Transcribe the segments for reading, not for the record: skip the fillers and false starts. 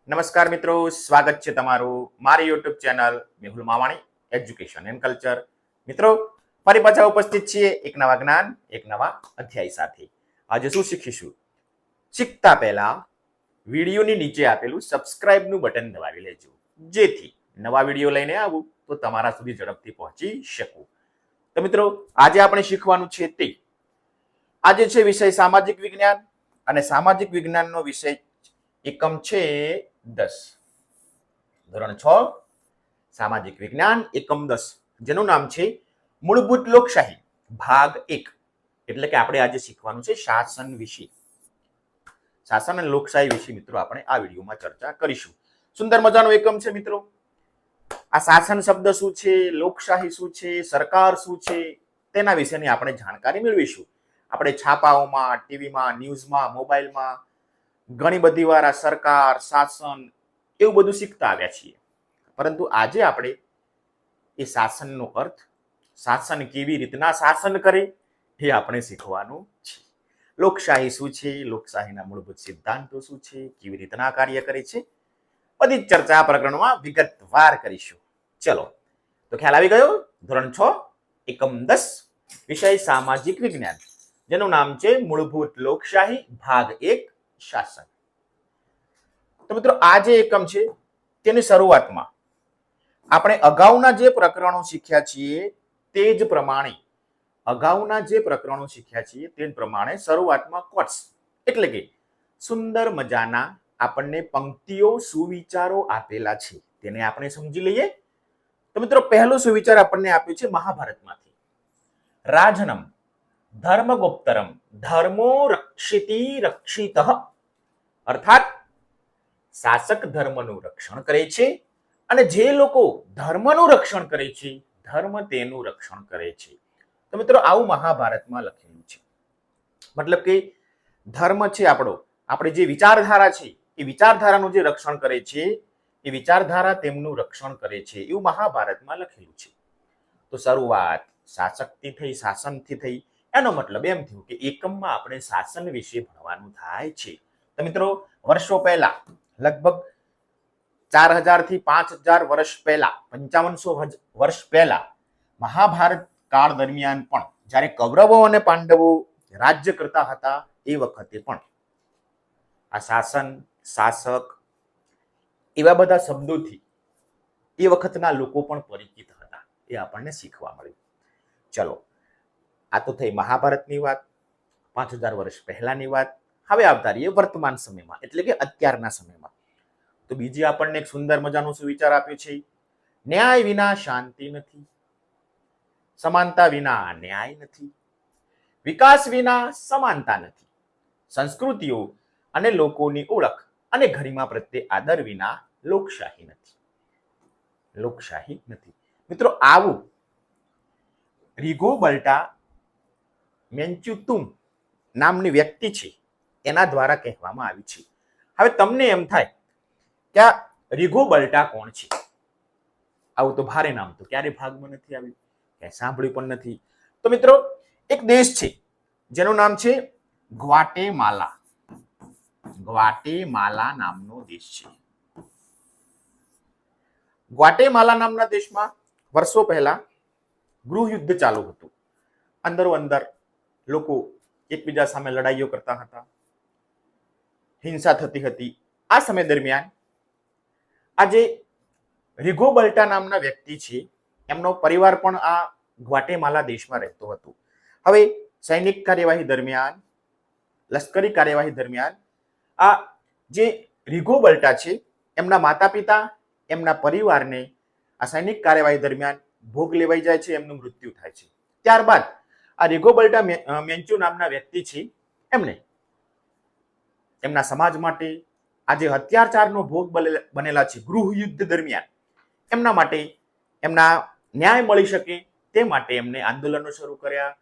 નમસ્કાર મિત્રો, સ્વાગત છે તમારું મારી YouTube channel Mehul Mavani education and culture. મિત્રો, ફરી પાછા ઉપસ્થિત છીએ એક નવા જ્ઞાન, એક નવા અધ્યાય સાથે. આજે શું શીખીશું? શીખતા પહેલા વિડીયોની નીચે આપેલું સબસ્ક્રાઇબનું બટન દબાવી લેજો, જેથી નવા વિડીયો લઈને આવું તો તમારા સુધી ઝડપથી પહોંચી શકું. તો મિત્રો, આજે આપણે શીખવાનું છે તે આજે છે વિષય સામાજિક વિજ્ઞાન, અને સામાજિક વિજ્ઞાનનો વિષય એકમ છે 10. ધોરણ 6 સામાજિક વિજ્ઞાન એકમ 10, જેનું નામ છે મૂળભૂત લોકશાહી ભાગ 1. એટલે કે આપણે આજે શીખવાનું છે શાસન વિશે. શાસન અને લોકશાહી વિશે મિત્રો આપણે આ વિડીયોમાં ચર્ચા કરીશું. સુંદર મજાનો એકમ છે મિત્રો. આ શાસન શબ્દ શું છે, લોકશાહી શું છે, સરકાર શું છે, તેના વિશેની આપણે જાણકારી મેળવીશું. આપણે છાપાઓમાં, ટીવીમાં, ન્યૂઝમાં, મોબાઈલમાં ઘણી બધી વાર આ સરકાર, શાસન એવું બધું શીખતા આવ્યા છીએ. પરંતુ આજે આપણે એ શાસનનો અર્થ, શાસન કેવી રીતના શાસન કરે એ આપણે શીખવાનું છે. લોકશાહી શું છે, લોકશાહીના મૂળભૂત સિદ્ધાંતો શું છે, કેવી રીતના કાર્ય કરે છે, બધી જ ચર્ચા આ પ્રકરણમાં વિગતવાર કરીશું. ચલો, તો ખ્યાલ આવી ગયો? ધોરણ 6 એકમ 10 વિષય સામાજિક વિજ્ઞાન, જેનું નામ છે મૂળભૂત લોકશાહી ભાગ 1 શાસન. તો મિત્રો, આ જે એકમ છે તેની શરૂઆતમાં આપણે અગાઉના જે પ્રકરણો શીખ્યા છીએ તે જ પ્રમાણે શરૂઆતમાં કોટ્સ એટલે કે સુંદર મજાના આપણને પંક્તિઓ, સુવિચારો આપેલા છે, તેને આપણે સમજી લઈએ. તો મિત્રો, પહેલો સુવિચાર આપણને આપ્યો છે મહાભારતમાંથી. રાજનમ ધર્મગુપ્તરમ ધર્મો રક્ષિતિ રક્ષિતઃ, અર્થાત શાસક ધર્મનું રક્ષણ કરે છે અને જે લોકો ધર્મનું રક્ષણ કરે છે, ધર્મ તેનું રક્ષણ કરે છે. તો મિત્રો, આવું મહાભારતમાં લખેલું છે. મતલબ કે ધર્મ છે આપણો, આપણે જે વિચારધારા છે એ વિચારધારાનું જે રક્ષણ કરે છે, એ વિચારધારા તેમનું રક્ષણ કરે છે, એવું મહાભારતમાં લખેલું છે. તો શરૂઆત શાસકથી થઈ, શાસનથી થઈ. એનો મતલબ એમ થયું કે એકમમાં આપણે શાસન વિશે ભણવાનું થાય છે. તો મિત્રો, વર્ષો પહેલા, લગભગ 4000 થી 5000 વર્ષ પહેલા, 5500 વર્ષ પહેલા મહાભારત કાળ દરમિયાન પણ જ્યારે કૌરવો અને પાંડવો રાજ્ય કરતા હતા, એ વખતે પણ આ શાસન, શાસક એવા બધા શબ્દોથી એ વખતના લોકો પણ પરિચિત હતા. એ આપણને શીખવા મળ્યું. ચલો, આ તો થઈ મહાભારતની વાત, 5000 વર્ષ પહેલાની વાત. હવે આવતા રહીએ વર્તમાન સમયમાં, એટલે કે અત્યારના સમયમાં. તો બીજી આપણને એક સુંદર મજાનો સુવિચાર આપ્યો છે. ન્યાય વિના શાંતિ નથી, સમાનતા વિના ન્યાય નથી, વિકાસ વિના સમાનતા નથી, સંસ્કૃતિઓ અને લોકોની ઓળખ અને ગરિમા પ્રત્યે આદર વિના લોકશાહી નથી. મિત્રો, આવું રિગોબર્ટા મેન્ચુતુમ નામની વ્યક્તિ છે, એના દ્વારા કહેવામાં આવ્યું છે. હવે તમને એમ થાય કે આ રિગોબર્ટા કોણ છે? આવું તો ભારે નામ તો ક્યારે ભાગમાં નથી આવ્યું, ક્યાંય સાંભળ્યું પણ નથી. તો મિત્રો, એક દેશ છે જેનું નામ છે ગ્વાટેમાલા. ગ્વાટેમાલા નામનો દેશ છે. ગ્વાટેમાલા નામના દેશમાં વર્ષો પહેલા ગૃહયુદ્ધ ચાલુ હતું. અંદરો અંદર લોકો એકબીજા સામે લડાઈઓ કરતા હતા, હિંસા થતી હતી. આ સમય દરમિયાન આજે રિગોબર્ટા નામના વ્યક્તિ છે, એમનો પરિવાર પણ આ ગ્વાટેમાલા દેશમાં રહેતો હતો. હવે સૈનિક કાર્યવાહી દરમિયાન, લશ્કરી કાર્યવાહી દરમિયાન આ જે રિગોબર્ટા છે, એમના માતા પિતા, એમના પરિવારને આ સૈનિક કાર્યવાહી દરમિયાન ભોગ લેવાઈ જાય છે, એમનું મૃત્યુ થાય છે. ત્યારબાદ આ રિગોબર્ટા મેન્ચુ નામના વ્યક્તિ છે, એમને એમના સમાજ માટે આ જે અત્યાચારનો ભોગ બનેલા છે ગૃહયુદ્ધ દરમિયાન, એમના માટે એમના ન્યાય મળી શકે તે માટે એમને આંદોલનો શરૂ કર્યા,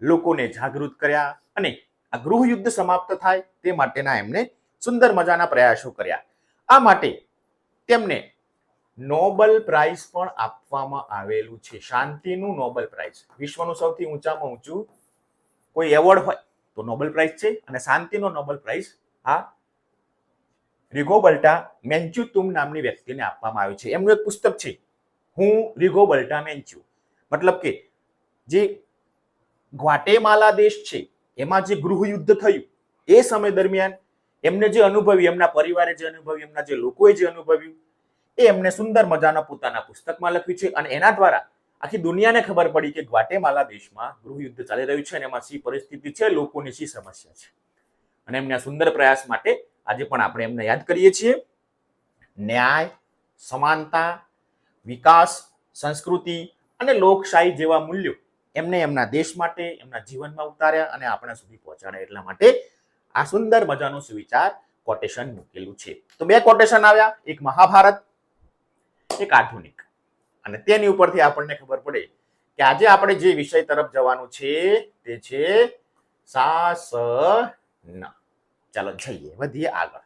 લોકોને જાગૃત કર્યા, અને આ ગૃહયુદ્ધ સમાપ્ત થાય તે માટેના એમને સુંદર મજાના પ્રયાસો કર્યા. આ માટે તેમને નોબેલ પ્રાઇઝ પણ આપવામાં આવેલું છે. શાંતિનું નોબેલ પ્રાઇઝ, વિશ્વનું સૌથી ઊંચામાં ઊંચું કોઈ એવોર્ડ હોય તો નોબેલ પ્રાઇઝ છે, અને શાંતિનો નોબેલ પ્રાઇઝ આ રિગોબર્ટા મેન્ચ્યુતુમ નામની વ્યક્તિને આપવામાં આવ્યું છે. એમનું એક પુસ્તક છે, હું રિગોબર્ટા મેન્ચ્યુ. મતલબ કે જે ગ્વાટેમાલા દેશ છે એમાં જે ગૃહયુદ્ધ થયું એ સમય દરમિયાન એમને જે અનુભવ્યું, એમના પરિવારે જે અનુભવ્યું, એમના જે લોકોએ જે અનુભવ્યું, એ એમને સુંદર મજાના પોતાના પુસ્તકમાં લખ્યું છે. અને એના દ્વારા આખી દુનિયાને ખબર પડી કે ગ્વાટેમાલા દેશમાં ગૃહયુદ્ધ ચાલી રહ્યું છે અને એમાં શી પરિસ્થિતિ છે, લોકોની શી સમસ્યા છે. અને એમના સુંદર પ્રયાસ માટે આજે પણ આપણે એમને યાદ કરીએ છીએ. ન્યાય, સમાનતા, વિકાસ, સંસ્કૃતિ અને લોકશાહી જેવા મૂલ્યો એમને એમના દેશ માટે એમના જીવનમાં ઉતાર્યા અને આપણા સુધી પહોંચાડ્યા. એટલા માટે આ સુંદર મજાનું સુવિચાર કોટેશન મૂકેલું છે. તો બે કોટેશન આવ્યા, એક મહાભારત, એક આધુનિક. અને તેની ઉપરથી આપણને ખબર પડે કે આજે આપણે જે વિષય તરફ જવાનું છે તે છે શાસન. ચાલો જઈએ, વધીએ આગળ.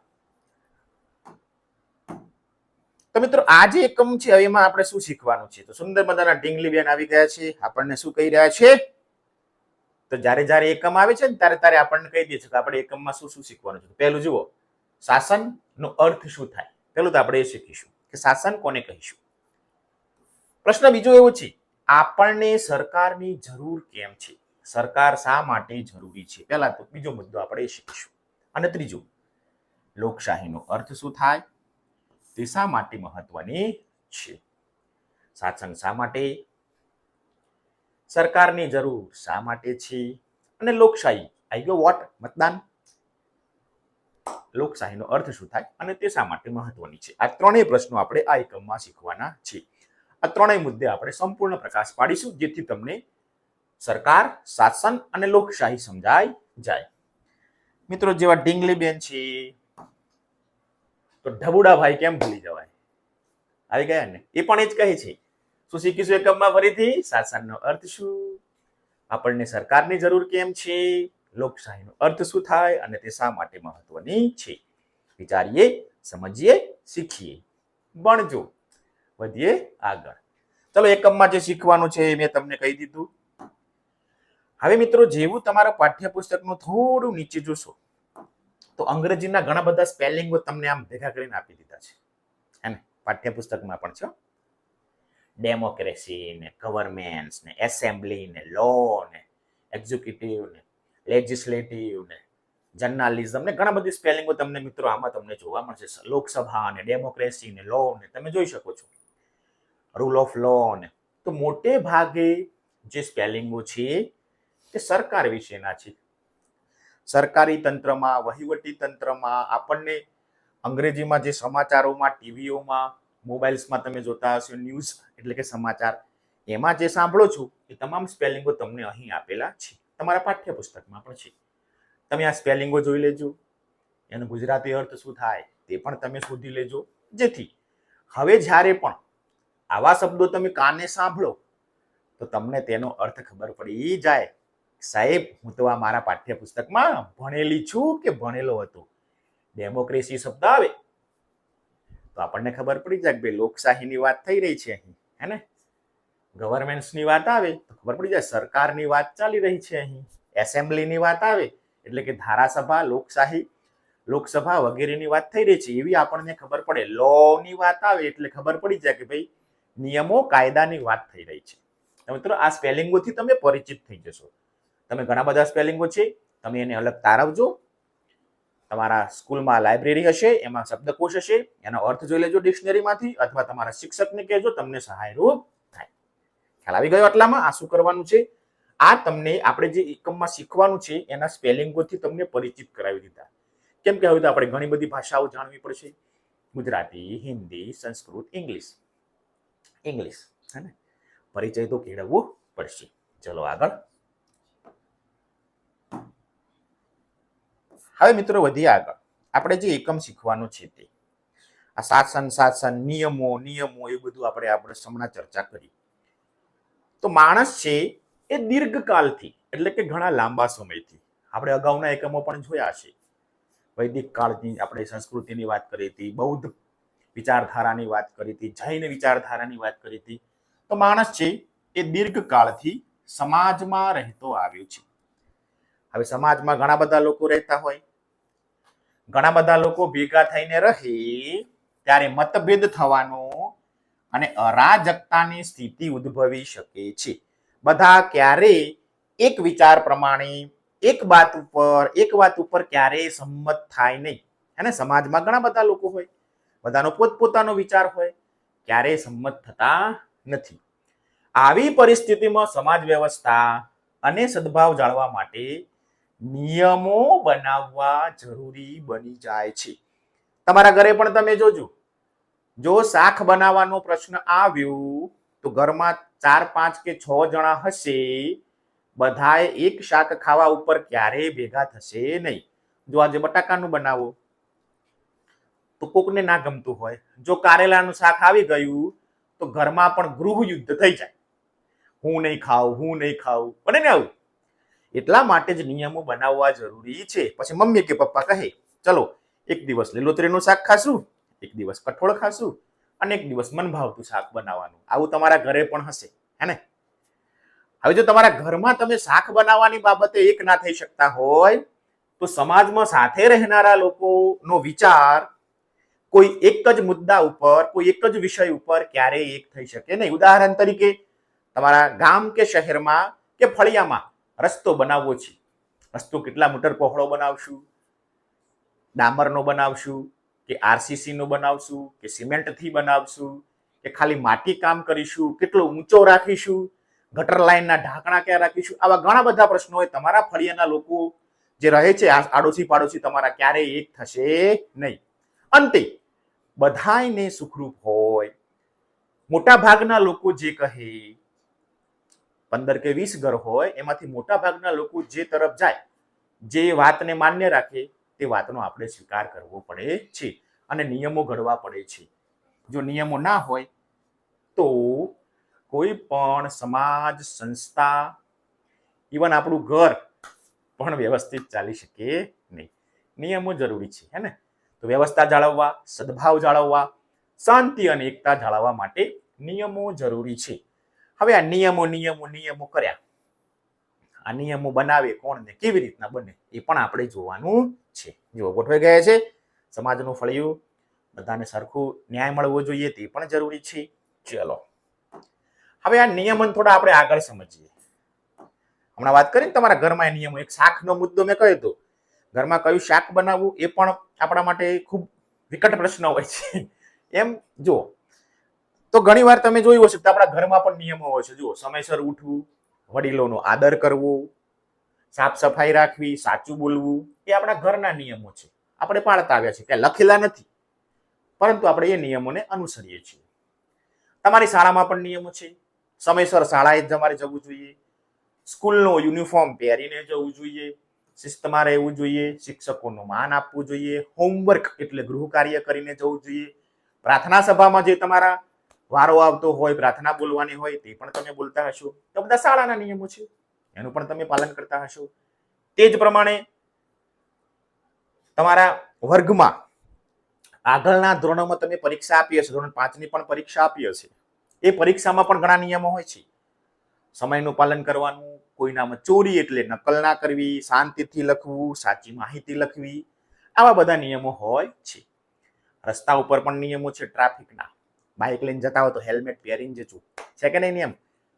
તો મિત્રો આ જે એકમ છે એમાં આપણે શું શીખવાનું છે? તો સુંદર મજાના ઢીંગલી બેન આવી ગયા છે. આપણને શું કહી રહ્યા છે? તો જ્યારે એકમ આવે છે ને ત્યારે આપણને કહી દે છે કે આપણે એકમમાં શું શું શીખવાનું છે. પહેલું જુઓ, શાસનનો અર્થ શું થાય. પહેલું તો આપણે એ શીખીશું કે શાસન કોને કહીશું. પ્રશ્ન બીજો એવો છે, આપણને સરકારની જરૂર કેમ છે? સરકાર શા માટે જરૂરી છે? પહેલા તો બીજો મુદ્દો આપણે એ શીખીશું. અને ત્રીજું, લોકશાહીનો અર્થ શું થાય, તે શા માટે મહત્વની છે? શાસન શા માટે, સરકારની જરૂર શા માટે છે, અને લોકશાહી આઈ ગયો વોટ, મતદાન, લોકશાહીનો અર્થ શું થાય અને તે શા માટે મહત્વની છે. આ ત્રણેય પ્રશ્નો આપણે આ એકમમાં શીખવાના છે. આ ત્રણેય મુદ્દે આપણે સંપૂર્ણ પ્રકાશ પાડીશું જેથી તમને સરકાર, શાસન અને લોકશાહી સમજાઈ જાય. મિત્રો જેવા ઢીંગલી બેન છે તો ઢબુડાભાઈ કેમ ભૂલી જવાય, આવી ગયા ને. એ પણ એ જ કહે છે. શું શીખીશું એકમમાં ફરીથી? શાસનનો અર્થ શું, આપણને સરકારની જરૂર કેમ છે, લોકશાહીનો અર્થ શું થાય અને તે શા માટે મહત્વની છે. વિચારીએ, સમજીએ, શીખીએ, ભણજો, વધીએ આગળ. ચલો એકમમાં જે શીખવાનું છે મેં તમને કહી દીધું. હવે મિત્રો જેવું તમારા પાઠ્યપુસ્તકનું થોડું નીચે જોશો તો અંગ્રેજીના ઘણા બધા સ્પેલિંગો તમને આમ ભેગા કરીને આપી દીધા છે, હે ને? પાઠ્યપુસ્તકમાં પણ છે. ડેમોક્રેસી ને ગવર્નમેન્ટ ને એસેમ્બલી ને લો ને એક્ઝિક્યુટિવ ને લેજિસ્લેટિવ ને જર્નાલિઝમ ને ઘણા બધી સ્પેલિંગો તમને મિત્રો આમાં તમને જોવા મળશે. લોકસભા ને ડેમોક્રેસી ને લો ને તમે જોઈ શકો છો. રૂલ ઓફ લો ને. તો મોટે ભાગે જે સ્પેલિંગો છે તે સરકાર વિશેના છે. સરકારી તંત્રમાં, વહીવટી તંત્રમાં આપણને અંગ્રેજીમાં જે સમાચારોમાં, ટીવીઓમાં, મોબાઈલ્સમાં તમે જોતા હશો, ન્યૂઝ એટલે કે સમાચાર, એમાં જે સાંભળો છો એ તમામ સ્પેલિંગો તમને અહીં આપેલા છે. તમારા પાઠ્યપુસ્તકમાં પણ છે. તમે આ સ્પેલિંગો જોઈ લેજો. એનો ગુજરાતી અર્થ શું થાય તે પણ તમે શોધી લેજો, જેથી હવે જ્યારે પણ આવા શબ્દો તમે કાને સાંભળો તો તમને તેનો અર્થ ખબર પડી જાય. સાહેબ, હું તો આ મારા પાઠ્યપુસ્તકમાં ભણેલી છું કે ભણેલો હતો. ડેમોક્રેસી શબ્દ આવે તો આપણને ખબર પડી જાય કે લોકશાહીની વાત થઈ રહી છે અહીં, હે ને? ગવર્નમેન્ટ્સની વાત આવે તો ખબર પડી જાય સરકારની વાત ચાલી રહી છે અહીં. એસેમ્બલીની વાત આવે એટલે કે ધારાસભા, લોકશાહી, લોકસભા વગેરેની વાત થઈ રહી છે એવી આપણને ખબર પડે. લોની વાત આવે એટલે ખબર પડી જાય કે ભાઈ નિયમો, કાયદાની વાત થઈ રહી છે. મિત્રો આ સ્પેલિંગોથી તમે પરિચિત થઈ જશો. તમે ઘણા બધા સ્પેલિંગો છે, તમે એને અલગ તારવજો. તમારા સ્કૂલમાં લાઇબ્રેરી હશે, એમાં શબ્દકોશ હશે, એનો અર્થ જોઈ લેજો ડિક્શનરીમાંથી, અથવા તમારા શિક્ષકને કહેજો, તમને સહાયરૂપ થાય. ખ્યાલ આવી ગયો આટલામાં? આ શું કરવાનું છે? આ તમને આપણે જે એકમમાં શીખવાનું છે એના સ્પેલિંગોથી તમને પરિચિત કરાવી દીધા. કેમ કે હવે તો આપણે ઘણી બધી ભાષાઓ જાણવી પડશે. ગુજરાતી, હિન્દી, સંસ્કૃત, ઇંગ્લિશ, હે ને? પરિચય તો કેળવવું પડશે. ચલો આગળ. હવે મિત્રો વધીએ આગળ. આપણે જે એકમ શીખવાનું છે તે આ શાસન, નિયમો એ બધું આપણે હમણાં ચર્ચા કરી. તો માણસ છે એ દીર્ઘકાળથી એટલે કે ઘણા લાંબા સમયથી, આપણે અગાઉના એકમો પણ જોયા છે. વૈદિક કાળની આપણે સંસ્કૃતિની વાત કરી હતી, બૌદ્ધ વિચારધારાની વાત કરી હતી, જૈન વિચારધારાની વાત કરી હતી. તો માણસ છે એ દીર્ઘકાળથી સમાજમાં રહેતો આવ્યો છે. હવે સમાજમાં ઘણા બધા લોકો રહેતા હોય. ઘણા બધા લોકો ભેગા થઈને રહે ત્યારે મતભેદ થવાનો અને અરાજકતાની સ્થિતિ ઉદ્ભવી શકે છે. બધા ક્યારેય એક વિચાર પ્રમાણે એક વાત ઉપર ક્યારેય સંમત થાય નહીં. અને સમાજમાં ઘણા બધા લોકો હોય, બધાનો પોતપોતાનો વિચાર હોય, ક્યારેય સંમત થતા નથી. આવી પરિસ્થિતિમાં સમાજ વ્યવસ્થા અને સદભાવ જાળવવા માટે નિયમો બનાવવા જરૂરી બની જાય છે. તમારા ઘરે પણ તમે જોજો, જો શાક બનાવવાનો પ્રશ્ન આવ્યો તો ઘરમાં 4, 5 કે 6 જણા હશે, બધાએ એક શાક ખાવા ઉપર ક્યારેય ભેગા થશે નહીં. જો આજે બટાકાનું બનાવો તો કોકને ના ગમતું હોય, જો કારેલાનું શાક આવી ગયું તો ઘરમાં પણ ગૃહ યુદ્ધ થઈ જાય. હું નહીં ખાઉં બને ને આવું. એટલા માટે જ નિયમો બનાવવા જરૂરી છે. પછી મમ્મી કે પપ્પા કહે, ચલો એક દિવસ લીલોતરીનું શાક ખાશું, એક દિવસ કઠોળ ખાશું અને એક દિવસ મન ભાવતું શાક બનાવવાનું. આવું તમારા ઘરે પણ હશે, હે ને? હવે જો તમારા ઘરમાં તમે શાક બનાવવાની બાબતે એક ના થઈ શકતા હોય તો સમાજમાં સાથે રહેનારા લોકોનો વિચાર કોઈ એક જ મુદ્દા ઉપર, કોઈ એક જ વિષય ઉપર ક્યારેય એક થઈ શકે નહીં. ઉદાહરણ તરીકે તમારા ગામ કે શહેરમાં કે ફળિયામાં રસ્તો બનાવવો છે. રસ્તો કેટલા મીટર પહોળો બનાવશું? ડામરનો બનાવશું કે આરસીસી નો બનાવશું કે સિમેન્ટથી બનાવશું કે ખાલી માટી કામ કરીશું? કેટલો ઊંચો રાખીશું? ગટર લાઈનના ઢાંકણા ક્યાં રાખીશું? આવા ઘણા બધા પ્રશ્નો હોય. તમારા ફળિયાના લોકો જે રહે છે આડોશી પાડોશી તમારા, ક્યારેય એક થશે નહીં. અંતે બધાયને સુખરૂપ હોય. મોટા ભાગના લોકો જે કહે, 15 કે 20 ઘર હોય એમાંથી મોટા ભાગના લોકો જે તરફ જાય, જે વાતને માન્ય રાખે, તે વાતનો આપણે સ્વીકાર કરવો પડે છે અને નિયમો ઘડવા પડે છે. જો નિયમો ના હોય તો કોઈ પણ સમાજ, સંસ્થા, ઇવન આપણું ઘર પણ વ્યવસ્થિત ચાલી શકે નહીં. નિયમો જરૂરી છે, હે ને? તો વ્યવસ્થા જાળવવા, સદભાવ જાળવવા, શાંતિ અને એકતા જાળવવા માટે નિયમો જરૂરી છે. હવે આ નિયમો કર્યા, આ નિયમો બનાવે કોણ ને કેવી રીતના બને એ પણ આપણે જોવાનું છે. જો ગોઠવાઈ ગયા છે સમાજનું ફળિયું, બધાને સરખું ન્યાય મળવો જોઈએ તે પણ જરૂરી છે. ચલો હવે આ નિયમન થોડા આપણે આગળ સમજીએ. હમણાં વાત કરીને તમારા ઘરમાં નિયમો, એક શાકનો મુદ્દો મેં કહ્યો હતો, ઘરમાં કયું શાક બનાવવું એ પણ આપણા માટે ખૂબ વિકટ પ્રશ્ન હોય છે. એમ જો તો ઘણી વાર તમે જોયું હશે કે આપણા ઘરમાં પણ નિયમો હોય છે. જુઓ, સમયસર ઉઠવું, વડીલોનો આદર કરવો, સાફ સફાઈ રાખવી, સાચું બોલવું, એ આપણા ઘરના નિયમો છે. આપણે પાળતા આવ્યા છીએ, કે લખેલા નથી, પરંતુ આપણે એ નિયમોને અનુસરીએ છીએ. તમારી શાળામાં પણ નિયમો છે. સમયસર શાળાએ તમારે જવું જોઈએ, સ્કૂલનો યુનિફોર્મ પહેરીને જવું જોઈએ, શિસ્તમાં રહેવું જોઈએ, શિક્ષકોનું માન આપવું જોઈએ, હોમવર્ક એટલે ગૃહ કાર્ય કરીને જવું જોઈએ, પ્રાર્થના સભામાં જે તમારા વારો આવતો હોય, પ્રાર્થના બોલવાની હોય, તે પણ તમે બોલતા હશો. તો બધા શાળાના નિયમો છે, એનું પણ તમે પાલન કરતા હશો. તે જ પ્રમાણે તમારા વર્ગમાં આગળના ધોરણોમાં તમે પરીક્ષા આપી હશે, ધોરણ 5ની પણ પરીક્ષા આપી હશે, એ પરીક્ષામાં પણ ઘણા નિયમો હોય છે. સમયનું પાલન કરવાનું, કોઈનામાં ચોરી એટલે નકલ ના કરવી, શાંતિથી લખવું, સાચી માહિતી લખવી, આવા બધા નિયમો હોય છે. રસ્તા ઉપર પણ નિયમો છે ટ્રાફિકના. બાઇક લઈને જતા હોય તો હેલ્મેટ પહેરીને જજો, છે કે નહીં નિયમ?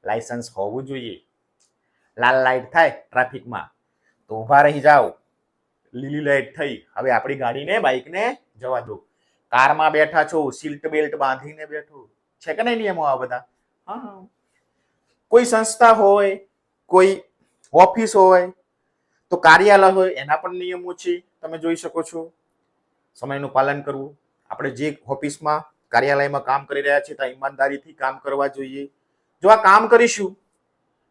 લાયસન્સ હોવું જોઈએ. લાલ લાઈટ થાય ટ્રાફિકમાં તો ઊભા રહી જાઓ, લીલી લાઈટ થઈ, હવે આપણી ગાડીને, બાઇકને જવા દો. કારમાં બેઠા છો, સીટ બેલ્ટ બાંધીને બેઠો, છે કે નહીં નિયમો આ બધા? હા. કોઈ સંસ્થા હોય, કોઈ ઓફિસ હોય, તો કાર્યાલય હોય, એના પણ નિયમો છે, તમે જોઈ શકો છો. સમયનું પાલન કરવું, આપણે જે ઓફિસમાં, કાર્યાલયમાં કામ કરી રહ્યા છીએ ત્યાં ઈમાનદારીથી કામ કરવા જોઈએ. જો આ કામ કરીશું,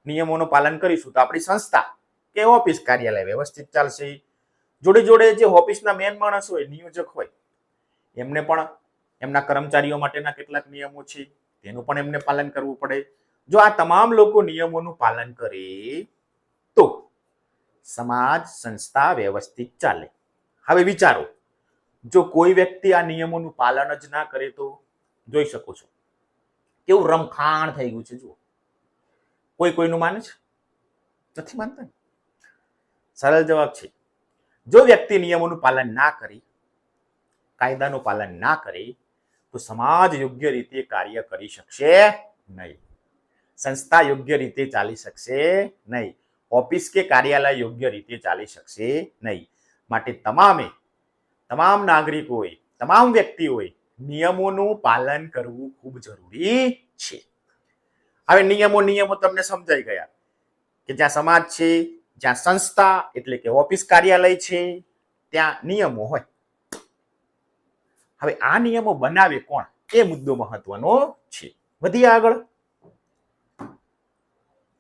નિયમોનું પાલન કરીશું, તો આપણી સંસ્થા કે ઓફિસ, કાર્યાલય વ્યવસ્થિત ચાલશે. જોડે જોડે જે ઓફિસના મેન માણસ હોય, નિયોજક હોય, એમને પણ એમના કર્મચારીઓ માટેના કેટલાક નિયમો છે, તેનું પણ એમને પાલન કરવું પડે. જો આ તમામ લોકો નિયમોનું પાલન કરે તો સમાજ, સંસ્થા વ્યવસ્થિત ચાલે. હવે વિચારો, જો કોઈ વ્યક્તિ આ નિયમોનું પાલન જ ના કરે તો? જોઈ શકો છો કેવું રમખાણ થઈ ગયું છે. જુઓ, કોઈ કોઈનું માને છે? નથી માનતા. સરળ જવાબ છે, જો વ્યક્તિ નિયમોનું પાલન ના કરી કાયદાનું પાલન ના કરે તો સમાજ યોગ્ય રીતે કાર્ય કરી શકશે નહીં, સંસ્થા યોગ્ય રીતે ચાલી શકશે નહીં, ઓફિસ કે કાર્યાલય યોગ્ય રીતે ચાલી શકશે નહીં. માટે તમામ નાગરિકોએ, તમામ વ્યક્તિઓએ નિયમોનું પાલન કરવું ખૂબ જરૂરી છે. હવે નિયમો તમને સમજાઈ ગયા કે જ્યાં સમાજ છે, જ્યાં સંસ્થા એટલે કે ઓફિસ કાર્યાલય છે, ત્યાં નિયમો હોય. હવે આ નિયમો બનાવે કોણ એ મુદ્દો મહત્વનો છે. વધીએ આગળ.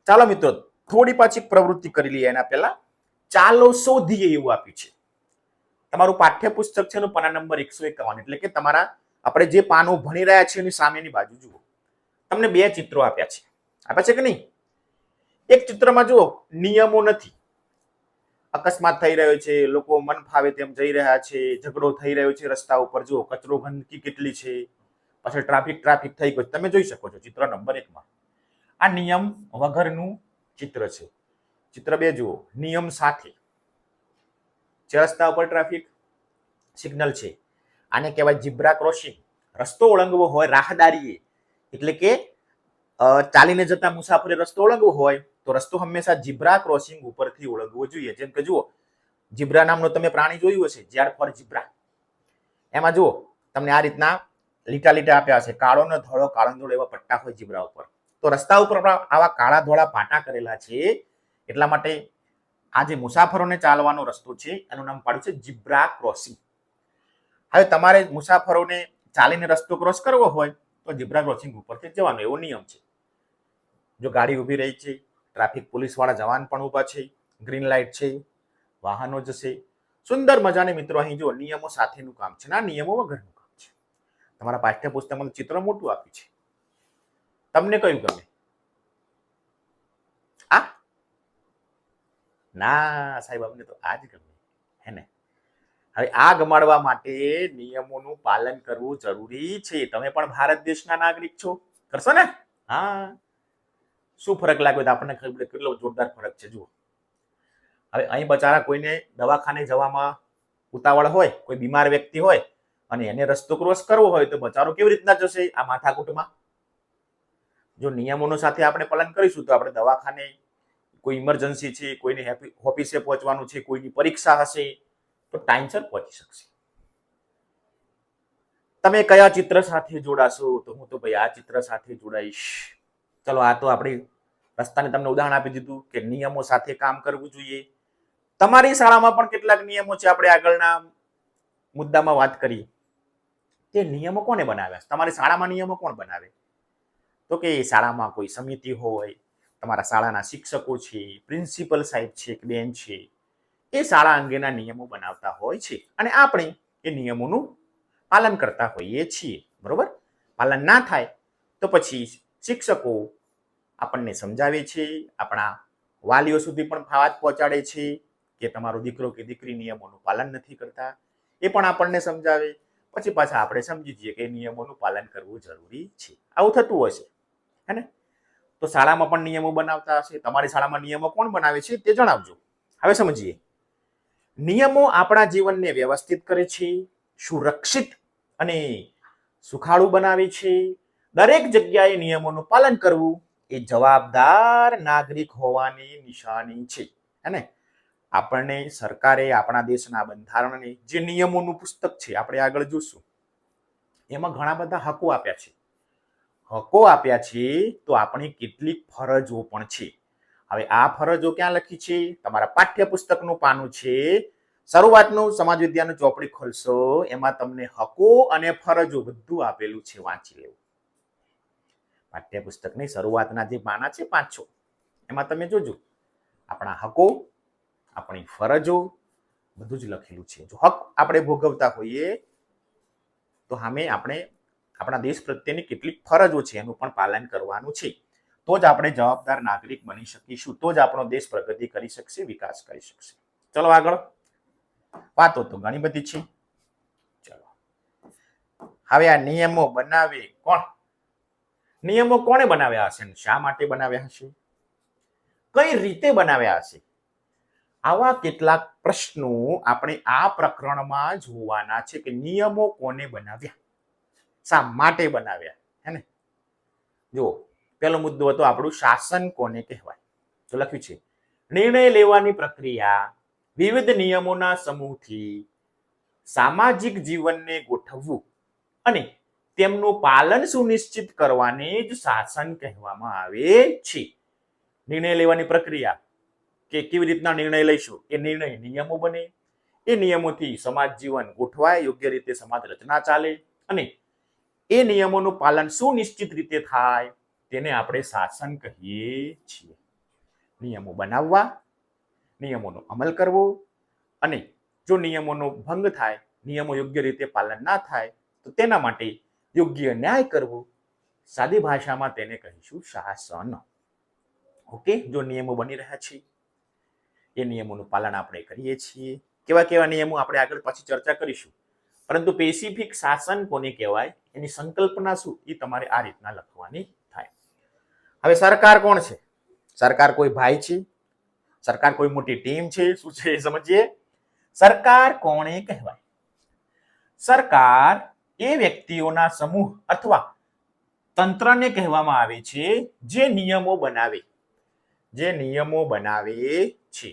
ચાલો મિત્રો થોડી પાછી પ્રવૃત્તિ કરી લઈએ. એના પહેલા ચાલો શોધીએ એવું આપ્યું છે. તમારું પાઠ્યપુસ્તક છે એનું પાના નંબર 151, એટલે કે તમારા આપણે જે પાનું ભણી રહ્યા છીએ એની સામેની બાજુ જુઓ. તમને 2 ચિત્રો આપ્યા છે કે નહીં? એક ચિત્રમાં જુઓ નિયમો નથી, અકસ્માત થઈ રહ્યો છે, લોકો મન ફાવે તેમ જઈ રહ્યા છે, ઝઘડો થઈ રહ્યો છે રસ્તા ઉપર, જુઓ કચરો ગંદકી કેટલી છે, પાછળ ટ્રાફિક થઈ ગયો. તમે જોઈ શકો છો ચિત્ર નંબર 1 માં આ નિયમ વગરનું ચિત્ર છે. ચિત્ર 2 જુઓ નિયમ સાથે છે. રસ્તા ઉપર ટ્રાફિક સિગ્નલ છે, આને કહેવાય ઝીબ્રા ક્રોસિંગ. રસ્તો ઓળંગવો હોય રાહદારીએ, એટલે કે ચાલીને જતા મુસાફરે રસ્તો ઓળંગવો હોય તો રસ્તો હંમેશા ઝીબ્રા ક્રોસિંગ ઉપરથી ઓળંગવો જોઈએ. જેમ કે જુઓ ઝીબ્રા નામનો તમે પ્રાણી જોયું હશે, ઝેડ ફોર ઝીબ્રા. એમાં જુઓ તમને આ રીતના લીટા આપ્યા હશે, કાળો ને ધોળો, કાળો ને ધોળો એવા પટ્ટા હોય ઝીબ્રા ઉપર. તો રસ્તા ઉપર આવા કાળા ધોળા પાટા કરેલા છે, એટલા માટે આ જે મુસાફરોને ચાલવાનો રસ્તો છે એનું નામ પાડ્યું છે ઝીબ્રા ક્રોસિંગ. હવે તમારે મુસાફરોને ચાલીને રસ્તો ક્રોસ કરવો હોય તો ઝીબ્રા ક્રોસિંગ ઉપરથી જવાનો એવો નિયમ છે. જો ગાડી ઊભી રહી છે, ટ્રાફિક પોલીસ વાળા જવાન પણ ઊભા છે, ગ્રીન લાઇટ છે, વાહનો જશે. સુંદર મજાને મિત્રો અહીં જો નિયમો સાથેનું કામ છે, ના નિયમો વગરનું કામ છે. તમારા પાઠ્યપુસ્તકમાં ચિત્ર મોટું આપ્યું છે. તમને કયું ગમે? આ ના સાહેબ, અમને તો આ જ ગમે, હે ને? હવે આ ગમાડવા માટે નિયમોનું પાલન કરવું જરૂરી છે. તમે પણ ભારત દેશના નાગરિક છો, કરશો ને? હા. શું ફરક લાગ્યો તો આપણને ખબર કેટલો જોરદાર ફરક છે. જુઓ હવે અહીં બચારા કોઈને દવાખાને જવામાં ઉતાવળ હોય, કોઈ બીમાર વ્યક્તિ હોય અને એને રસ્તો ક્રોસ કરવો હોય તો બચારો કેવી રીતના જશે આ માથાકૂટમાં? જો નિયમોનો સાથે આપણે પાલન કરીશું તો આપણે દવાખાને, કોઈ ઇમરજન્સી છે, કોઈને ઓફિસે પહોંચવાનું છે, કોઈની પરીક્ષા હશે તો ટાઈમસર પહોંચી શકશે. તમે કયા ચિત્ર સાથે જોડાશો? તો હું તો ભાઈ આ ચિત્ર સાથે જોડાઈશ. ચલો આ તો આપણી રસ્તાને તમને ઉદાહરણ આપી દીધું કે નિયમો સાથે કામ કરવું જોઈએ. તમારી શાળામાં પણ કેટલાક નિયમો છે, આપણે આગળના મુદ્દામાં વાત કરી. તે નિયમો કોને બનાવ્યા? તમારી શાળામાં નિયમો કોણ બનાવે? તો કે શાળામાં કોઈ સમિતિ હોય, તમારા શાળાના શિક્ષકો છે, પ્રિન્સિપલ સાહેબ છે કે બેન છે, એ શાળા અંગેના નિયમો બનાવતા હોય છે અને આપણે એ નિયમોનું પાલન કરતા હોઈએ છીએ. બરોબર? પાલન ના થાય તો પછી શિક્ષકો આપણને સમજાવે છે, આપણા વાલીઓ સુધી પણ વાત પહોંચાડે છે કે તમારો દીકરો કે દીકરી નિયમોનું પાલન નથી કરતા. એ પણ આપણને સમજાવે. પછી પાછા આપણે સમજી જઈએ કે નિયમોનું પાલન કરવું જરૂરી છે. આવું થતું હશે, હે ને? તો શાળામાં પણ નિયમો બનાવતા હશે. તમારી શાળામાં નિયમો કોણ બનાવે છે તે જણાવજો. હવે સમજીએ. નિયમો આપણા જીવનને વ્યવસ્થિત કરે છે, સુરક્ષિત અને સુખાળું બનાવે છે. દરેક જગ્યાએ નિયમોનું પાલન કરવું એ જવાબદાર નાગરિક હોવાની નિશાની છે, હે ને? આપણને સરકારે આપણા દેશના બંધારણને જે નિયમોનું પુસ્તક છે, આપણે આગળ જોશું, એમાં ઘણા બધા હકો આપ્યા છે. હકો આપ્યા છે તો આપણી કેટલીક ફરજો પણ છે. હવે આ ફરજો ક્યાં લખી છે? તમારા પાઠ્યપુસ્તકનું પાનું છે, શરૂઆતનું સમાજ વિદ્યાનું ચોપડી ખોલશો, એમાં તમને હકો અને ફરજો બધું આપેલું છે, વાંચી લેવું. પાઠ્યપુસ્તકની શરૂઆતના જે પાના છે 5-6, એમાં તમે જોજો આપણા હકો, આપણી ફરજો બધું જ લખેલું છે. જો હક આપણે ભોગવતા હોઈએ તો સામે આપણે આપણા દેશ પ્રત્યેની કેટલીક ફરજો છે એનું પણ પાલન કરવાનું છે. તો જ આપણે જવાબદાર નાગરિક બની શકીશું, તો જ આપણો દેશ પ્રગતિ કરી શકશે, વિકાસ કરી શકશે. ચલો આગળ. વાતો તો ઘણી બધી છે. ચલો હવે આ નિયમો બનાવે કોણ? નિયમો કોણે બનાવ્યા હશે? શા માટે બનાવ્યા હશે? કઈ રીતે બનાવ્યા હશે? આવા કેટલાક પ્રશ્નો આપણે આ પ્રકરણમાં જોવાના છે કે નિયમો કોને બનાવ્યા, શા માટે બનાવ્યા, હે ને? જો પહેલો મુદ્દો હતો આપણું શાસન કોને કહેવાય. તો લખ્યું છે નિર્ણય લેવાની પ્રક્રિયા વિવિધ નિયમોના સમૂહથી સામાજિક જીવનને ગોઠવવું અને તેમનું પાલન સુનિશ્ચિત કરવાને જ શાસન કહેવામાં આવે છે. નિર્ણય લેવાની પ્રક્રિયા કે કેવી રીતના નિર્ણય લઈશું, એ નિર્ણય નિયમો બને, એ નિયમોથી સમાજ જીવન ગોઠવાય, યોગ્ય રીતે સમાજ રચના ચાલે અને એ નિયમોનું પાલન સુનિશ્ચિત રીતે થાય, તેને આપણે શાસન કહીએ છીએ. નિયમો બનાવવા, નિયમોનો અમલ કરવો અને જો નિયમોનો ભંગ થાય, નિયમો યોગ્ય રીતે પાલન ના થાય તો તેના માટે યોગ્ય ન્યાય કરવો, સાદી ભાષામાં તેને કહીશું શાસન. ઓકે, જો નિયમો બની રહ્યા છે, એ નિયમોનું પાલન આપણે કરીએ છીએ. કેવા કેવા નિયમો આપણે આગળ પછી ચર્ચા કરીશું, પરંતુ સ્પેસિફિક શાસન કોને કહેવાય એની સંકલ્પના શું એ તમારે આ રીતના લખવાની થાય. હવે સરકાર કોણ છે? સરકાર કોઈ ભાઈ છે? સરકાર કોઈ મોટી ટીમ છે? શું છે એ સમજીએ. સરકાર કોને કહેવાય? સરકાર એ વ્યક્તિઓના સમૂહ અથવા તંત્રને કહેવામાં આવે છે જે નિયમો બનાવે છે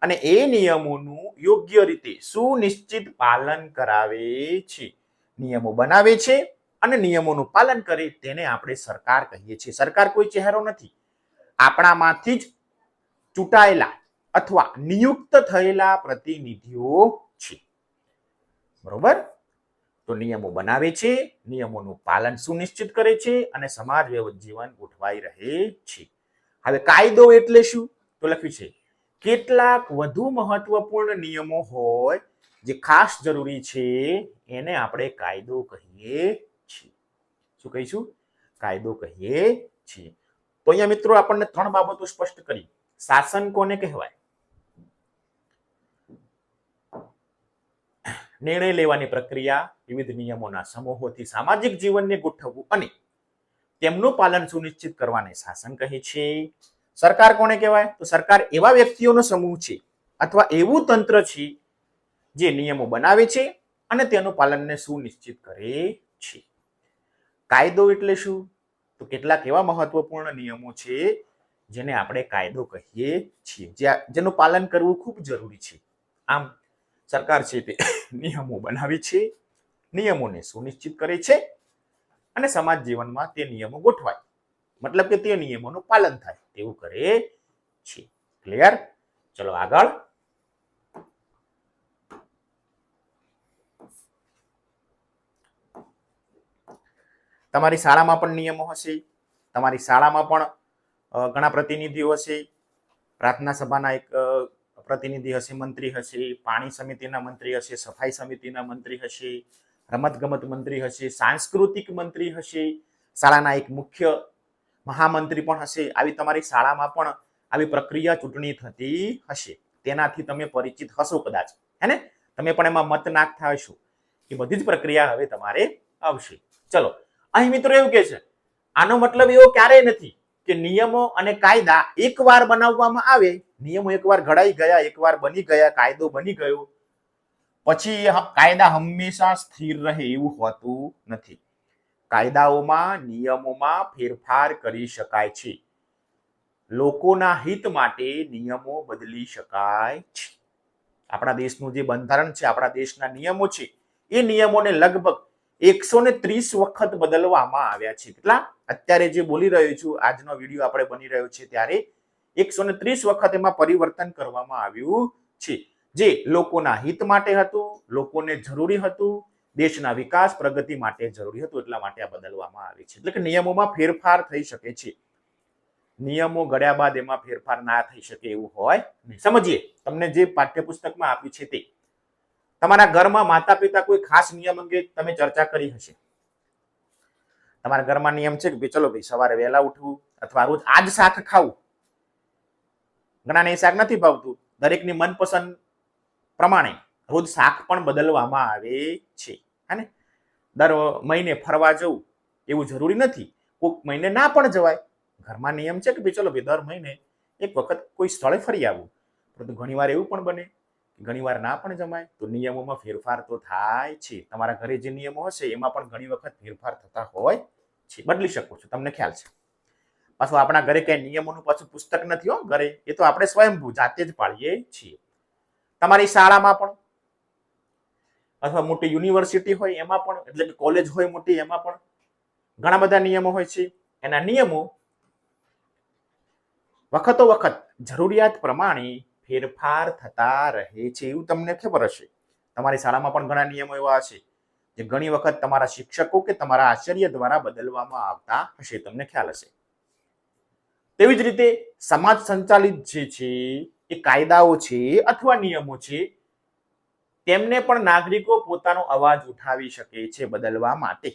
અને એ નિયમોનું યોગ્ય રીતે સુનિશ્ચિત પાલન કરાવે છે. નિયમો બનાવે છે અને નિયમોનું પાલન કરે તેને આપણે સરકાર કહીએ છીએ. સરકાર કોઈ ચહેરો નથી, આપણામાંથી જ ચૂંટાયેલા અથવા નિયુક્ત થયેલા પ્રતિનિધિઓ છે. બરોબર? તો નિયમો બનાવે છે, નિયમોનું પાલન સુનિશ્ચિત કરે છે અને સમાજ જીવન ગોઠવાઈ રહે છે. હવે કાયદો એટલે શું? તો લખ્યું છે કેટલાક વધુ મહત્વપૂર્ણ નિયમો હોય જે ખાસ જરૂરી છે એને આપણે કાયદો કહીએ છીએ. શું કહીશું? કાયદો કહીએ છીએ. તો અહીંયા મિત્રો આપણને 3 બાબતો સ્પષ્ટ કરી. શાસન કોને કહેવાય? નિર્ણય લેવાની પ્રક્રિયા વિવિધ નિયમોના સમૂહોથી સામાજિક જીવનને ગોઠવવું અને તેમનું પાલન સુનિશ્ચિત કરવાને શાસન કહે છે. સરકાર કોને કહેવાય? તો સરકાર એવા વ્યક્તિઓનો સમૂહ છે અથવા એવું તંત્ર છે જે નિયમો બનાવે છે અને તેનું પાલનને સુનિશ્ચિત કરે છે. કાયદો એટલે શું? તો કેટલાક એવા મહત્વપૂર્ણ નિયમો છે જેને આપણે કાયદો કહીએ છીએ, જેનું પાલન કરવું ખૂબ જરૂરી છે. આમ સરકાર છે તે નિયમો બનાવે છે, નિયમોને સુનિશ્ચિત કરે છે અને સમાજ જીવનમાં તે નિયમો ગોઠવાય, મતલબ કે તે નિયમોનું પાલન થાય તેવું કરે છે. ક્લિયર? ચલો આગળ. તમારી શાળામાં પણ નિયમો હશે, તમારી શાળામાં પણ ઘણા પ્રતિનિધિઓ હશે. પ્રાર્થના સભાના એક પ્રતિનિધિ હશે, મંત્રી હશે, પાણી સમિતિના મંત્રી હશે, સફાઈ સમિતિના મંત્રી હશે, રમતગમત મંત્રી હશે, સાંસ્કૃતિક મંત્રી હશે, શાળાના એક મુખ્ય મહામંત્રી પણ હશે. આવી તમારી શાળામાં પણ આવી પ્રક્રિયા ચૂંટણી થતી હશે, તેનાથી તમે પરિચિત હશો કદાચ, હે ને? તમે પણ એમાં મત નાખતા હશો. એ બધી જ પ્રક્રિયા હવે તમારે આવશે. ચલો, અહીં મિત્રો એવું કે છે આનો મતલબ એવો ક્યારેય નથી કે નિયમો અને કાયદા એકવાર બનાવવામાં આવે, નિયમો એકવાર ઘડાઈ ગયા, એકવાર બની ગયા, કાયદો બની ગયો, પછી કાયદા હંમેશા સ્થિર રહે એવું હોતું નથી. કાયદાઓમાં, નિયમોમાં ફેરફાર કરી શકાય છે. લોકોના હિત માટે નિયમો બદલી શકાય છે. આપણા દેશનું જે બંધારણ છે, આપણા દેશના નિયમો છે, એ નિયમોને લગભગ 130 વખત બદલવામાં આવ્યા છે. કેટલા? અત્યારે જે બોલી રહ્યો છું, આજનો વિડીયો આપણે બની રહ્યો છે ત્યારે 130 વખત એમાં પરિવર્તન કરવામાં આવ્યું છે, જે લોકોના હિત માટે હતું, લોકોને જરૂરી હતું, દેશના વિકાસ પ્રગતિ માટે જરૂરી હતું, એટલા માટે આ બદલવામાં આવે છે. એટલે કે નિયમોમાં ફેરફાર થઈ શકે છે. નિયમો ઘડ્યા બાદ એમાં ફેરફાર ના થઈ શકે એવું હોય નહીં. સમજીએ, તમને જે પાઠ્યપુસ્તકમાં આપ્યું છે તે. તમારા ઘરમાં માતા પિતા કોઈ ખાસ નિયમ અંગે તમે ચર્ચા કરી હશે. તમારા ઘરમાં નિયમ છે કે ચલો ભાઈ સવારે વહેલા ઉઠવું અથવા રોજ આ જ શાક ખાવું. ઘણાને એ શાક નથી ભાવતું, દરેકની મનપસંદ પ્રમાણે રોજ શાક પણ બદલવામાં આવે છે, હે ને? દર મહિને ફરવા જવું એવું જરૂરી નથી, કોઈક મહિને ના પણ જવાય. ઘરમાં નિયમ છે કે ભાઈ ચલો ભાઈ દર મહિને એક વખત કોઈ સ્થળે ફરી આવવું. પરંતુ ઘણીવાર એવું પણ બને, ઘણીવાર ના પણ જમાય, તો નિયમોમાં ફેરફાર તો થાય છે. તમારા ઘરે જે નિયમો હશે એમાં પણ ઘણી વખત ફેરફાર થતા હોય છે, બદલી શકો છો, તમને ખ્યાલ છે. પાછું આપણા ઘરે કઈ નિયમોનું પાછું પુસ્તક નથી હો ઘરે, એ તો આપણે સ્વયંભૂ જાતે જ પાડીએ છીએ. તમારી શાળામાં પણ અથવા મોટી યુનિવર્સિટી હોય એમાં પણ, એટલે કે કોલેજ હોય મોટી, એમાં પણ ઘણા બધા નિયમો હોય છે. એના નિયમો વખતો વખત જરૂરિયાત પ્રમાણે ફેરફાર થતા રહે છે, એવું તમને ખબર હશે. તમારી શાળામાં પણ ઘણા નિયમો એવા હશે જે ઘણી વખત તમારા શિક્ષકો કે તમારા આચાર્ય દ્વારા બદલવામાં આવતા હશે, તમને ખ્યાલ હશે. તેવી જ રીતે સમાજ સંચાલિત જે છે એ કાયદાઓ છે અથવા નિયમો છે, તેમને પણ નાગરિકો પોતાનો અવાજ ઉઠાવી શકે છે બદલવા માટે.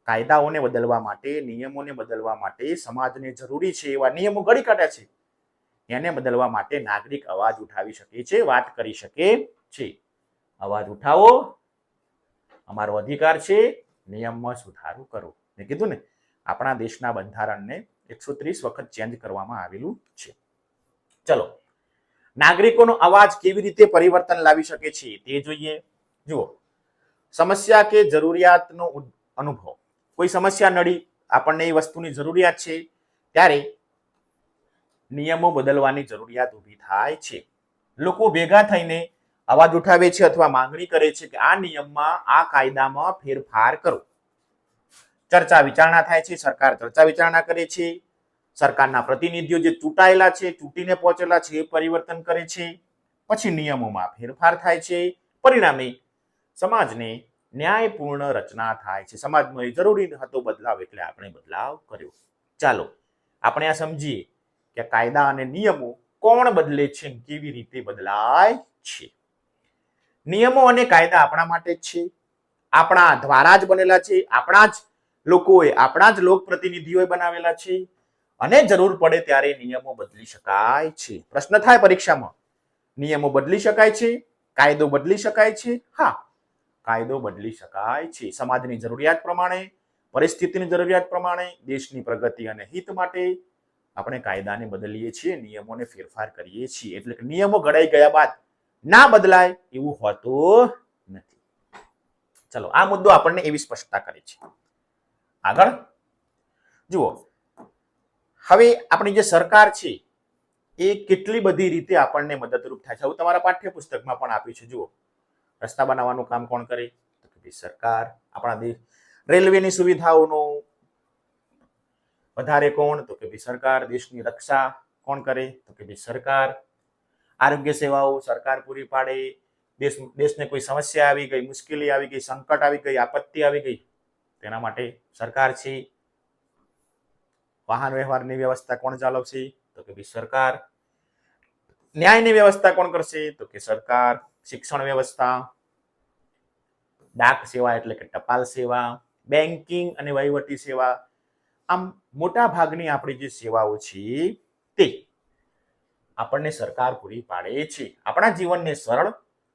કાયદાઓને બદલવા માટે, નિયમોને બદલવા માટે સમાજને જરૂરી છે એવા નિયમો ઘડી કાઢ્યા છે, એને બદલવા માટે નાગરિક અવાજ ઉઠાવી શકે છે, વાત કરી શકે છે. અવાજ ઉઠાવો, અમારો અધિકાર છે, નિયમમાં સુધારો કરો. મેં કીધું ને, આપણા દેશના બંધારણને 130 વખત ચેન્જ કરવામાં આવેલું છે. ચલો, નાગરિકોનો અવાજ કેવી રીતે પરિવર્તન લાવી શકે છે તે જોઈએ. જુઓ, સમસ્યા કે જરૂરિયાતનો અનુભવ, કોઈ સમસ્યા નડી, આપણને એ વસ્તુની જરૂરિયાત છે, ત્યારે નિયમો બદલવાની જરૂરિયાત ઊભી થાય છે. લોકો ભેગા થઈને અવાજ ઉઠાવે છે અથવા માંગણી કરે છે કે આ નિયમમાં, આ કાયદામાં ફેરફાર કરો. ચર્ચા વિચારણા થાય છે, સરકાર ચર્ચા વિચારણા કરે છે, સરકારના પ્રતિનિધિઓ જે ચૂંટાયેલા છે, ચૂંટીને પહોંચેલા છે, એ પરિવર્તન કરે છે, પછી નિયમોમાં ફેરફાર થાય છે. પરિણામે સમાજને ન્યાયપૂર્ણ રચના થાય છે. સમાજમાં જરૂરી હતો બદલાવ, એટલે આપણે બદલાવ કર્યો. ચાલો આપણે આ સમજીએ કે કાયદા અને નિયમો કોણ બદલે છે, કેવી રીતે બદલાય છે. નિયમો અને કાયદા આપણા માટે જ છે, આપણા દ્વારા જ બનેલા છે, આપણા જ લોકોએ, આપણા જ લોકપ્રતિનિધિઓએ બનાવેલા છે, અને જરૂર પડે ત્યારે નિયમો બદલી શકાય છે. પ્રશ્ન થાય પરીક્ષામાં, નિયમો બદલી શકાય છે, કાયદો બદલી શકાય છે? હા, કાયદો બદલી શકાય છે. સમાજની જરૂરિયાત પ્રમાણે, પરિસ્થિતિની જરૂરિયાત પ્રમાણે, દેશની પ્રગતિ અને હિત માટે આપણે કાયદાને બદલીએ છીએ, નિયમોને ફેરફાર કરીએ છીએ. એટલે કે નિયમો ઘડાઈ ગયા બાદ ના બદલાય એવું હોતું નથી. ચલો, આ મુદ્દો આપણને એવી સ્પષ્ટતા કરે છે. આગળ જુઓ, હવે આપણી જે સરકાર છે એ કેટલી બધી રીતે આપણને મદદરૂપ થાય છે. હવે તમારા પાઠ્યપુસ્તકમાં પણ આપ્યું છે. જુઓ, રસ્તા બનાવવાનું કામ કોણ કરે? તો કે સરકાર. આપણા દેશ રેલવેની સુવિધાઓનો વધારે કોણ? તો કે સરકાર. દેશની રક્ષા કોણ કરે? તો કે સરકાર. આરોગ્ય સેવાઓ સરકાર પૂરી પાડે. દેશને કોઈ સમસ્યા આવી ગઈ, મુશ્કેલી આવી ગઈ, સંકટ આવી ગઈ, આપત્તિ આવી ગઈ, તેના માટે સરકાર છે. વાહન વ્યવહારની વ્યવસ્થા કોણ ચાલવશે? તો કે સરકાર. ન્યાયની વ્યવસ્થા કોણ કરશે? તો કે સરકાર. શિક્ષણ વ્યવસ્થા, ડાક સેવા એટલે કે ટપાલ સેવા, બેન્કિંગ અને વહીવટી સેવા, આમ મોટા ભાગની આપણી જે સેવાઓ છે તે આપણને સરકાર પૂરી પાડે છે. આપણા જીવનને સરળ,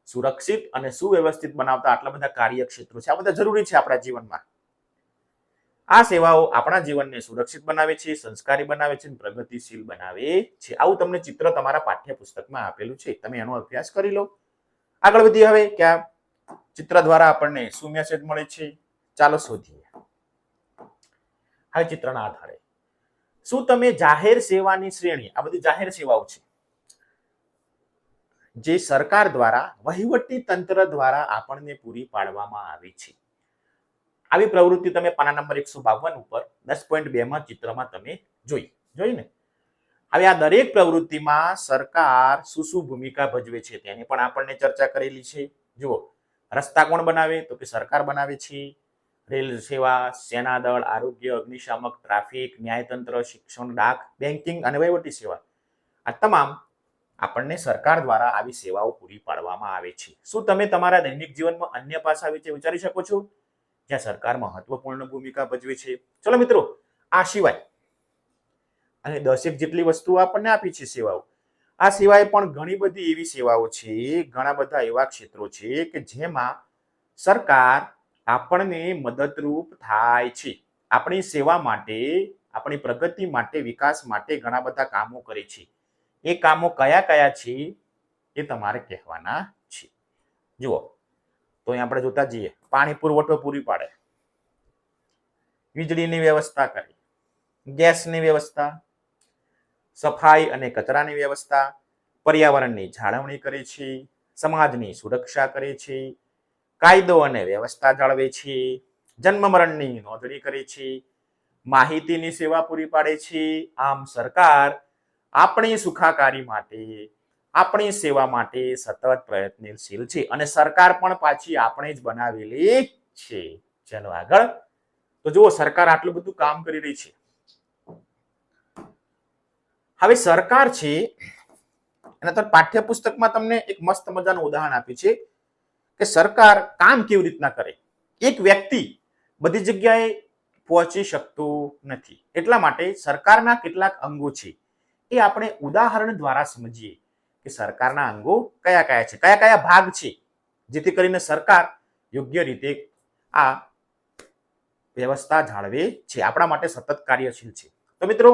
સુરક્ષિત અને સુવ્યવસ્થિત બનાવતા આટલા બધા કાર્યક્ષેત્રો છે, આ બધા જરૂરી છે આપણા જીવનમાં. આ સેવાઓ આપણા જીવનને સુરક્ષિત બનાવે છે, સંસ્કારી બનાવે છે, પ્રગતિશીલ બનાવે છે. આવું તમને ચિત્ર તમારા પાઠ્યપુસ્તકમાં આપેલું છે, તમે એનો અભ્યાસ કરી લો. આગળ વધીએ હવે કે આ ચિત્ર દ્વારા આપણને શું મેસેજ મળે છે, ચાલો શોધીએ. હવે ચિત્રના આધારે શું તમે જાહેર સેવાની શ્રેણી, આ બધી જાહેર સેવાઓ છે જે સરકાર દ્વારા, વહીવટી તંત્ર દ્વારા આપણને પૂરી પાડવામાં આવે છે. આવી પ્રવૃત્તિ તમે પાના નંબર 152 ઉપર 10.2 માં ચિત્રમાં તમે જોઈ ને. હવે આ દરેક પ્રવૃત્તિમાં સરકાર શું શું ભૂમિકા ભજવે છે તેની પણ આપણને ચર્ચા કરેલી છે. જુઓ, રસ્તા કોણ બનાવે? તો કે સરકાર બનાવે છે. રેલ સેવા, સેના દળ, આરોગ્ય, અગ્નિશામક, ટ્રાફિક, ન્યાયતંત્ર, શિક્ષણ, ડાક, બેન્કિંગ અને વહીવટી સેવા, આ તમામ આપણને સરકાર દ્વારા આવી સેવાઓ પૂરી પાડવામાં આવે છે. શું તમે તમારા દૈનિક જીવનમાં અન્ય પાસા વિશે વિચારી શકો છો જ્યાં સરકાર મહત્વપૂર્ણ ભૂમિકા ભજવે છે? ચલો મિત્રો, આ સિવાય અને 10 જેટલી વસ્તુઓ આપણને આપી છે સેવાઓ. આ સિવાય પણ ઘણી બધી એવી સેવાઓ છે, ઘણા બધા એવા ક્ષેત્રો છે કે જેમાં સરકાર આપણને મદદરૂપ થાય છે. આપણી સેવા માટે, આપણી પ્રગતિ માટે, વિકાસ માટે ઘણા બધા કામો કરે છે. એ કામો કયા કયા છે એ તમારે કહેવાના છે. જુઓ તો અહીં આપણે જોતા જઈએ, પાણી પુરવઠો પૂરી પાડે, વીજળીની વ્યવસ્થા કરે, ગેસની વ્યવસ્થા, સફાઈ અને કચરાની વ્યવસ્થા, પર્યાવરણની જાળવણી કરે છે, સમાજની સુરક્ષા કરે છે, કાયદો અને વ્યવસ્થા જાળવે છે, જન્મ મરણની નોંધણી કરે છે, માહિતીની સેવા પૂરી પાડે છે. આમ સરકાર આપણી સુખાકારી માટે, આપણી સેવા માટે સતત પ્રયત્નશીલ છે અને સરકાર પણ પાછી આપણે જ બનાવેલી છે. ચાલો આગળ. તો જુઓ, સરકાર આટલું બધું કામ કરી રહી છે. હવે સરકાર છે એના તો પાઠ્યપુસ્તકમાં તમને એક મસ્ત મજાનું ઉદાહરણ આપ્યું છે કે સરકાર કામ કેવી રીતના કરે. એક વ્યક્તિ બધી જગ્યાએ પહોંચી શકતું નથી, એટલા માટે સરકારના કેટલાક અંગો છે એ આપણે ઉદાહરણ દ્વારા સમજીએ કે સરકારના અંગો કયા કયા છે, કયા કયા ભાગ છે, જેથી કરીને સરકાર યોગ્ય રીતે આ વ્યવસ્થા જાળવે છે, આપણા માટે સતત કાર્યશીલ છે. તો મિત્રો,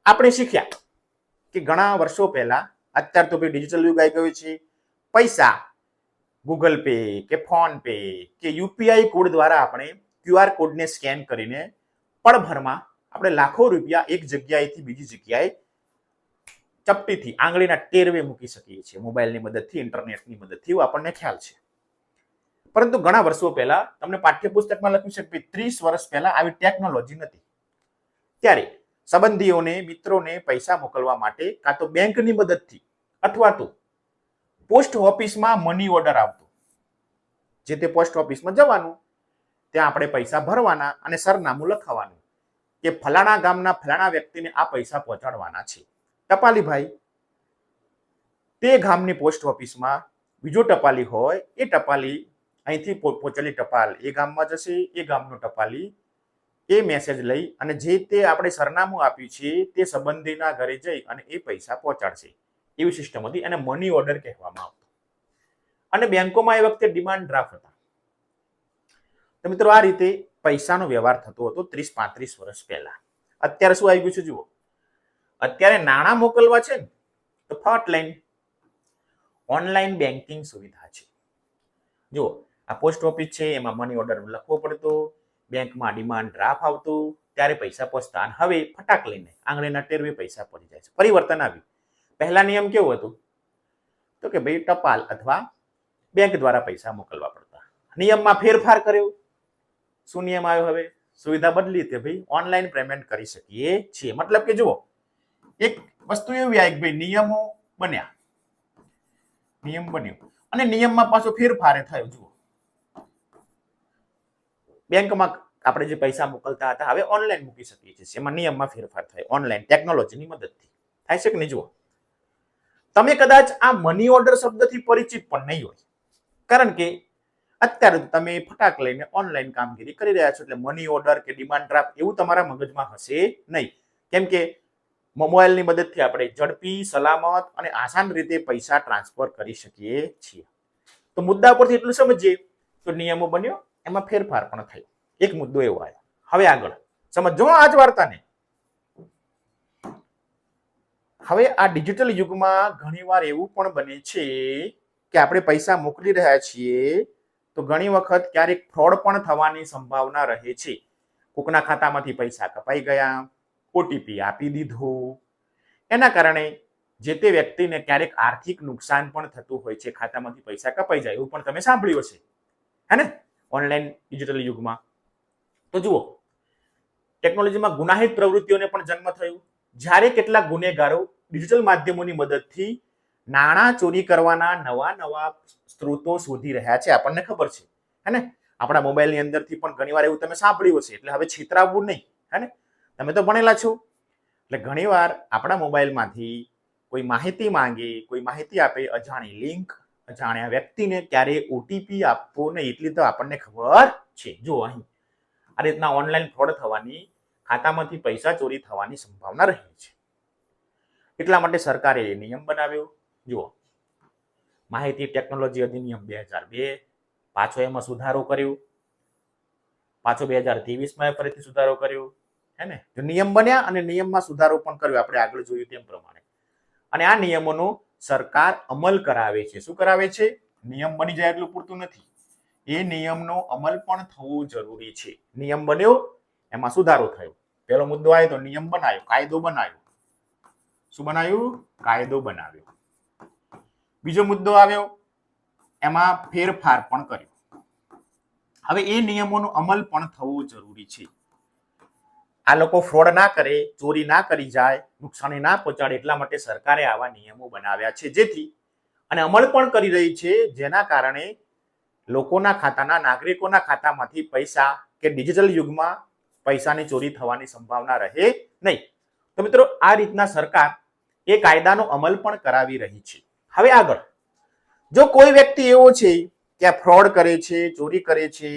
આપણે શીખ્યા કે ઘણા વર્ષો પહેલા, અત્યારે તો ડિજિટલ યુગ આવી ગયો છે, પૈસા ગૂગલ પે કે ફોન પે કે યુપીઆઈ કોડ દ્વારા આપણે ક્યુઆર કોડને સ્કેન કરીને પળભરમાં આપણે લાખો રૂપિયા એક જગ્યાએથી બીજી જગ્યાએ ચપટીથી આંગળીના ટેરવે મૂકી શકીએ છીએ, મોબાઈલની મદદથી, ઇન્ટરનેટની મદદથી, એવું આપણને ખ્યાલ છે. પરંતુ ઘણા વર્ષો પહેલા તમને પાઠ્યપુસ્તકમાં લખ્યું છે કે 30 વર્ષ પહેલા આવી ટેકનોલોજી નથી. ત્યારે સંબંધીઓને, મિત્રોને પૈસા મોકલવા માટે કાં તો બેંકની મદદથી અથવા તો પોસ્ટ ઓફિસમાં મની ઓર્ડર આવતો. જે તે પોસ્ટ ઓફિસમાં જવાનું, ત્યાં આપણે પૈસા ભરવાના અને સરનામું લખાવવાનું કે ફલાણા ગામના ફલાણા વ્યક્તિને આ પૈસા પહોંચાડવાના છે. ટપાલી ભાઈ તે ગામની પોસ્ટ ઓફિસમાં બીજો ટપાલી હોય, એ ટપાલી અહીંથી પહોંચેલી ટપાલ એ ગામમાં જશે, એ ગામનો ટપાલી એ મેસેજ લઈ અને જે તે આપણે સરનામું આપ્યું છે તે સંબંધીના ઘરે જઈ અને એ પૈસા પહોંચાડશે. એવી સિસ્ટમ હતી અને મની ઓર્ડર કહેવામાં આવતો. અને બેંકોમાં એ વખતે ડિમાન્ડ ડ્રાફ્ટ હતા. તો મિત્રો, આ રીતે પૈસાનો વ્યવહાર થતો હતો 30-35 વર્ષ પહેલા. અત્યારે શું આવી ગયું છે જુઓ, અત્યારે નાણાં મોકલવા છે ને તો ફટ લઈને ઓનલાઈન બેન્કિંગ સુવિધા છે. જુઓ, આ પોસ્ટ ઓફિસ છે, એમાં મની ઓર્ડર લખવો પડતો, બેંકમાં ડિમાન્ડ ડ્રાફ્ટ આવતું, ત્યારે પૈસા પહોંચતા. અને હવે ફટાક લઈને આંગળીના ટેરવે પૈસા પહોંચી જાય છે. પરિવર્તન આવ્યું. પહેલા નિયમ કેવો હતો તો કે ભાઈ ટપાલ અથવા બેંક દ્વારા પૈસા મોકલવા પડતા. નિયમમાં ફેરફાર કર્યો. શું નિયમ આવ્યો? હવે સુવિધા બદલી કે ભાઈ ઓનલાઈન પેમેન્ટ કરી શકીએ છીએ. મતલબ કે જુઓ, એક વસ્તુ એવી આવી કે ભાઈ નિયમો બન્યા, નિયમ બન્યો અને નિયમમાં પાછો ફેરફાર થયો. જુઓ, બેંકમાં આપણે જે પૈસા મોકલતા હતા હવે ઓનલાઈન મૂકી શકીએ છીએ. એમાં નિયમમાં ફેરફાર થયો ઓનલાઈન ટેકનોલોજીની મદદથી. થાય છે કે નહીં? જુઓ, તમે કદાચ આ મની ઓર્ડર શબ્દથી પરિચિત પણ નહીં હોય, કારણ કે અત્યારે તમે ફટાક લઈને ઓનલાઈન કામગીરી કરી રહ્યા છો, એટલે મની ઓર્ડર કે ડિમાન્ડ ડ્રાફ્ટ એવું તમારા મગજમાં હશે નહીં. કેમ કે મોબાઈલની મદદથી આપણે ઝડપી, સલામત અને આસાન રીતે પૈસા ટ્રાન્સફર કરી શકીએ છીએ. તો મુદ્દા પરથી એટલું સમજીએ તો નિયમો બન્યો, એમાં ફેરફાર પણ થયો. એક મુદ્દો એવો આવ્યો. હવે આગળ સમજો આ જ વાર્તાને. હવે આ ડિજિટલ યુગમાં ઘણીવાર એવું પણ બને છે કે આપણે પૈસા મોકલી રહ્યા છીએ તો ઘણી વખત ક્યારેક ફ્રોડ પણ થવાની સંભાવના રહે છે. કોકના ખાતામાંથી પૈસા કપાઈ ગયા, ઓટીપી આપી દીધું, એના કારણે જે તે વ્યક્તિને ક્યારેક આર્થિક નુકસાન પણ થતું હોય છે. ખાતામાંથી પૈસા કપાઈ જાય એવું પણ તમે સાંભળ્યું હશે, હે ને, ઓનલાઈન ડિજિટલ યુગમાં. તો જુઓ, ટેકનોલોજીમાં ગુનાહિત પ્રવૃત્તિઓને પણ જન્મ થયો. જ્યારે કેટલાક ગુનેગારો ડિજિટલ માધ્યમોની મદદથી નાણાં ચોરી કરવાના નવા સ્ત્રોતો શોધી રહ્યા છે. આપણને ખબર છે, હે ને, આપણા મોબાઈલની અંદરથી પણ ઘણીવાર એવું તમે સાંભળ્યું હશે. એટલે હવે છેતરાવવું નહીં, હે ને, તમે તો ભણેલા છો. એટલે ઘણીવાર આપણા મોબાઈલમાંથી કોઈ માહિતી માંગે, કોઈ માહિતી આપે, અજાણી લિંક, અજાણ્યા વ્યક્તિને ક્યારે ઓટીપી આપવો નહીં, એટલી તો આપણને ખબર છે. જો અહીં આ રીતના ઓનલાઈન ફ્રોડ થવાની, ખાતામાંથી પૈસા ચોરી થવાની સંભાવના રહે છે. એટલા માટે સરકારે એ નિયમ બનાવ્યો. જુઓ, માહિતી ટેકનોલોજી અધિનિયમ 2002, પાછો એમાં સુધારો કર્યો, પાછો 2023માં ફરીથી સુધારો કર્યો, હે ને. નિયમ બન્યા અને નિયમમાં સુધારો પણ કર્યો, આપણે આગળ જોયું તેમ પ્રમાણે. અને આ નિયમોનો સરકાર અમલ કરાવે છે. શું કરાવે છે? નિયમ બની જાય એટલું પૂરતું નથી, એ નિયમનો અમલ પણ થવો જરૂરી છે. નિયમ બન્યો, એમાં સુધારો થયો. પહેલો મુદ્દો આવ્યો તો નિયમ બનાવ્યો, કાયદો બનાવ્યો. શું બનાવ્યું? કાયદો બનાવ્યો. બીજો મુદ્દો આવ્યો, એમાં ફેરફાર પણ કર્યો. હવે એ નિયમોનો અમલ પણ થવો જરૂરી છે. આ લોકો ફ્રોડ ના કરે, ચોરી ના કરી જાય, નુકસાની ના પહોંચાડે, એટલા માટે સરકારે આવા નિયમો બનાવ્યા છે, જેથી અને અમલ પણ કરી રહી છે, જેના કારણે લોકોના ખાતાના, નાગરિકોના ખાતામાંથી પૈસા કે ડિજિટલ યુગમાં પૈસાની ચોરી થવાની સંભાવના રહે નહીં. તો મિત્રો, આ રીતના સરકાર એ કાયદાનો અમલ પણ કરાવી રહી છે. હવે આગળ, જો કોઈ વ્યક્તિ એવો છે કે આ ફ્રોડ કરે છે, ચોરી કરે છે,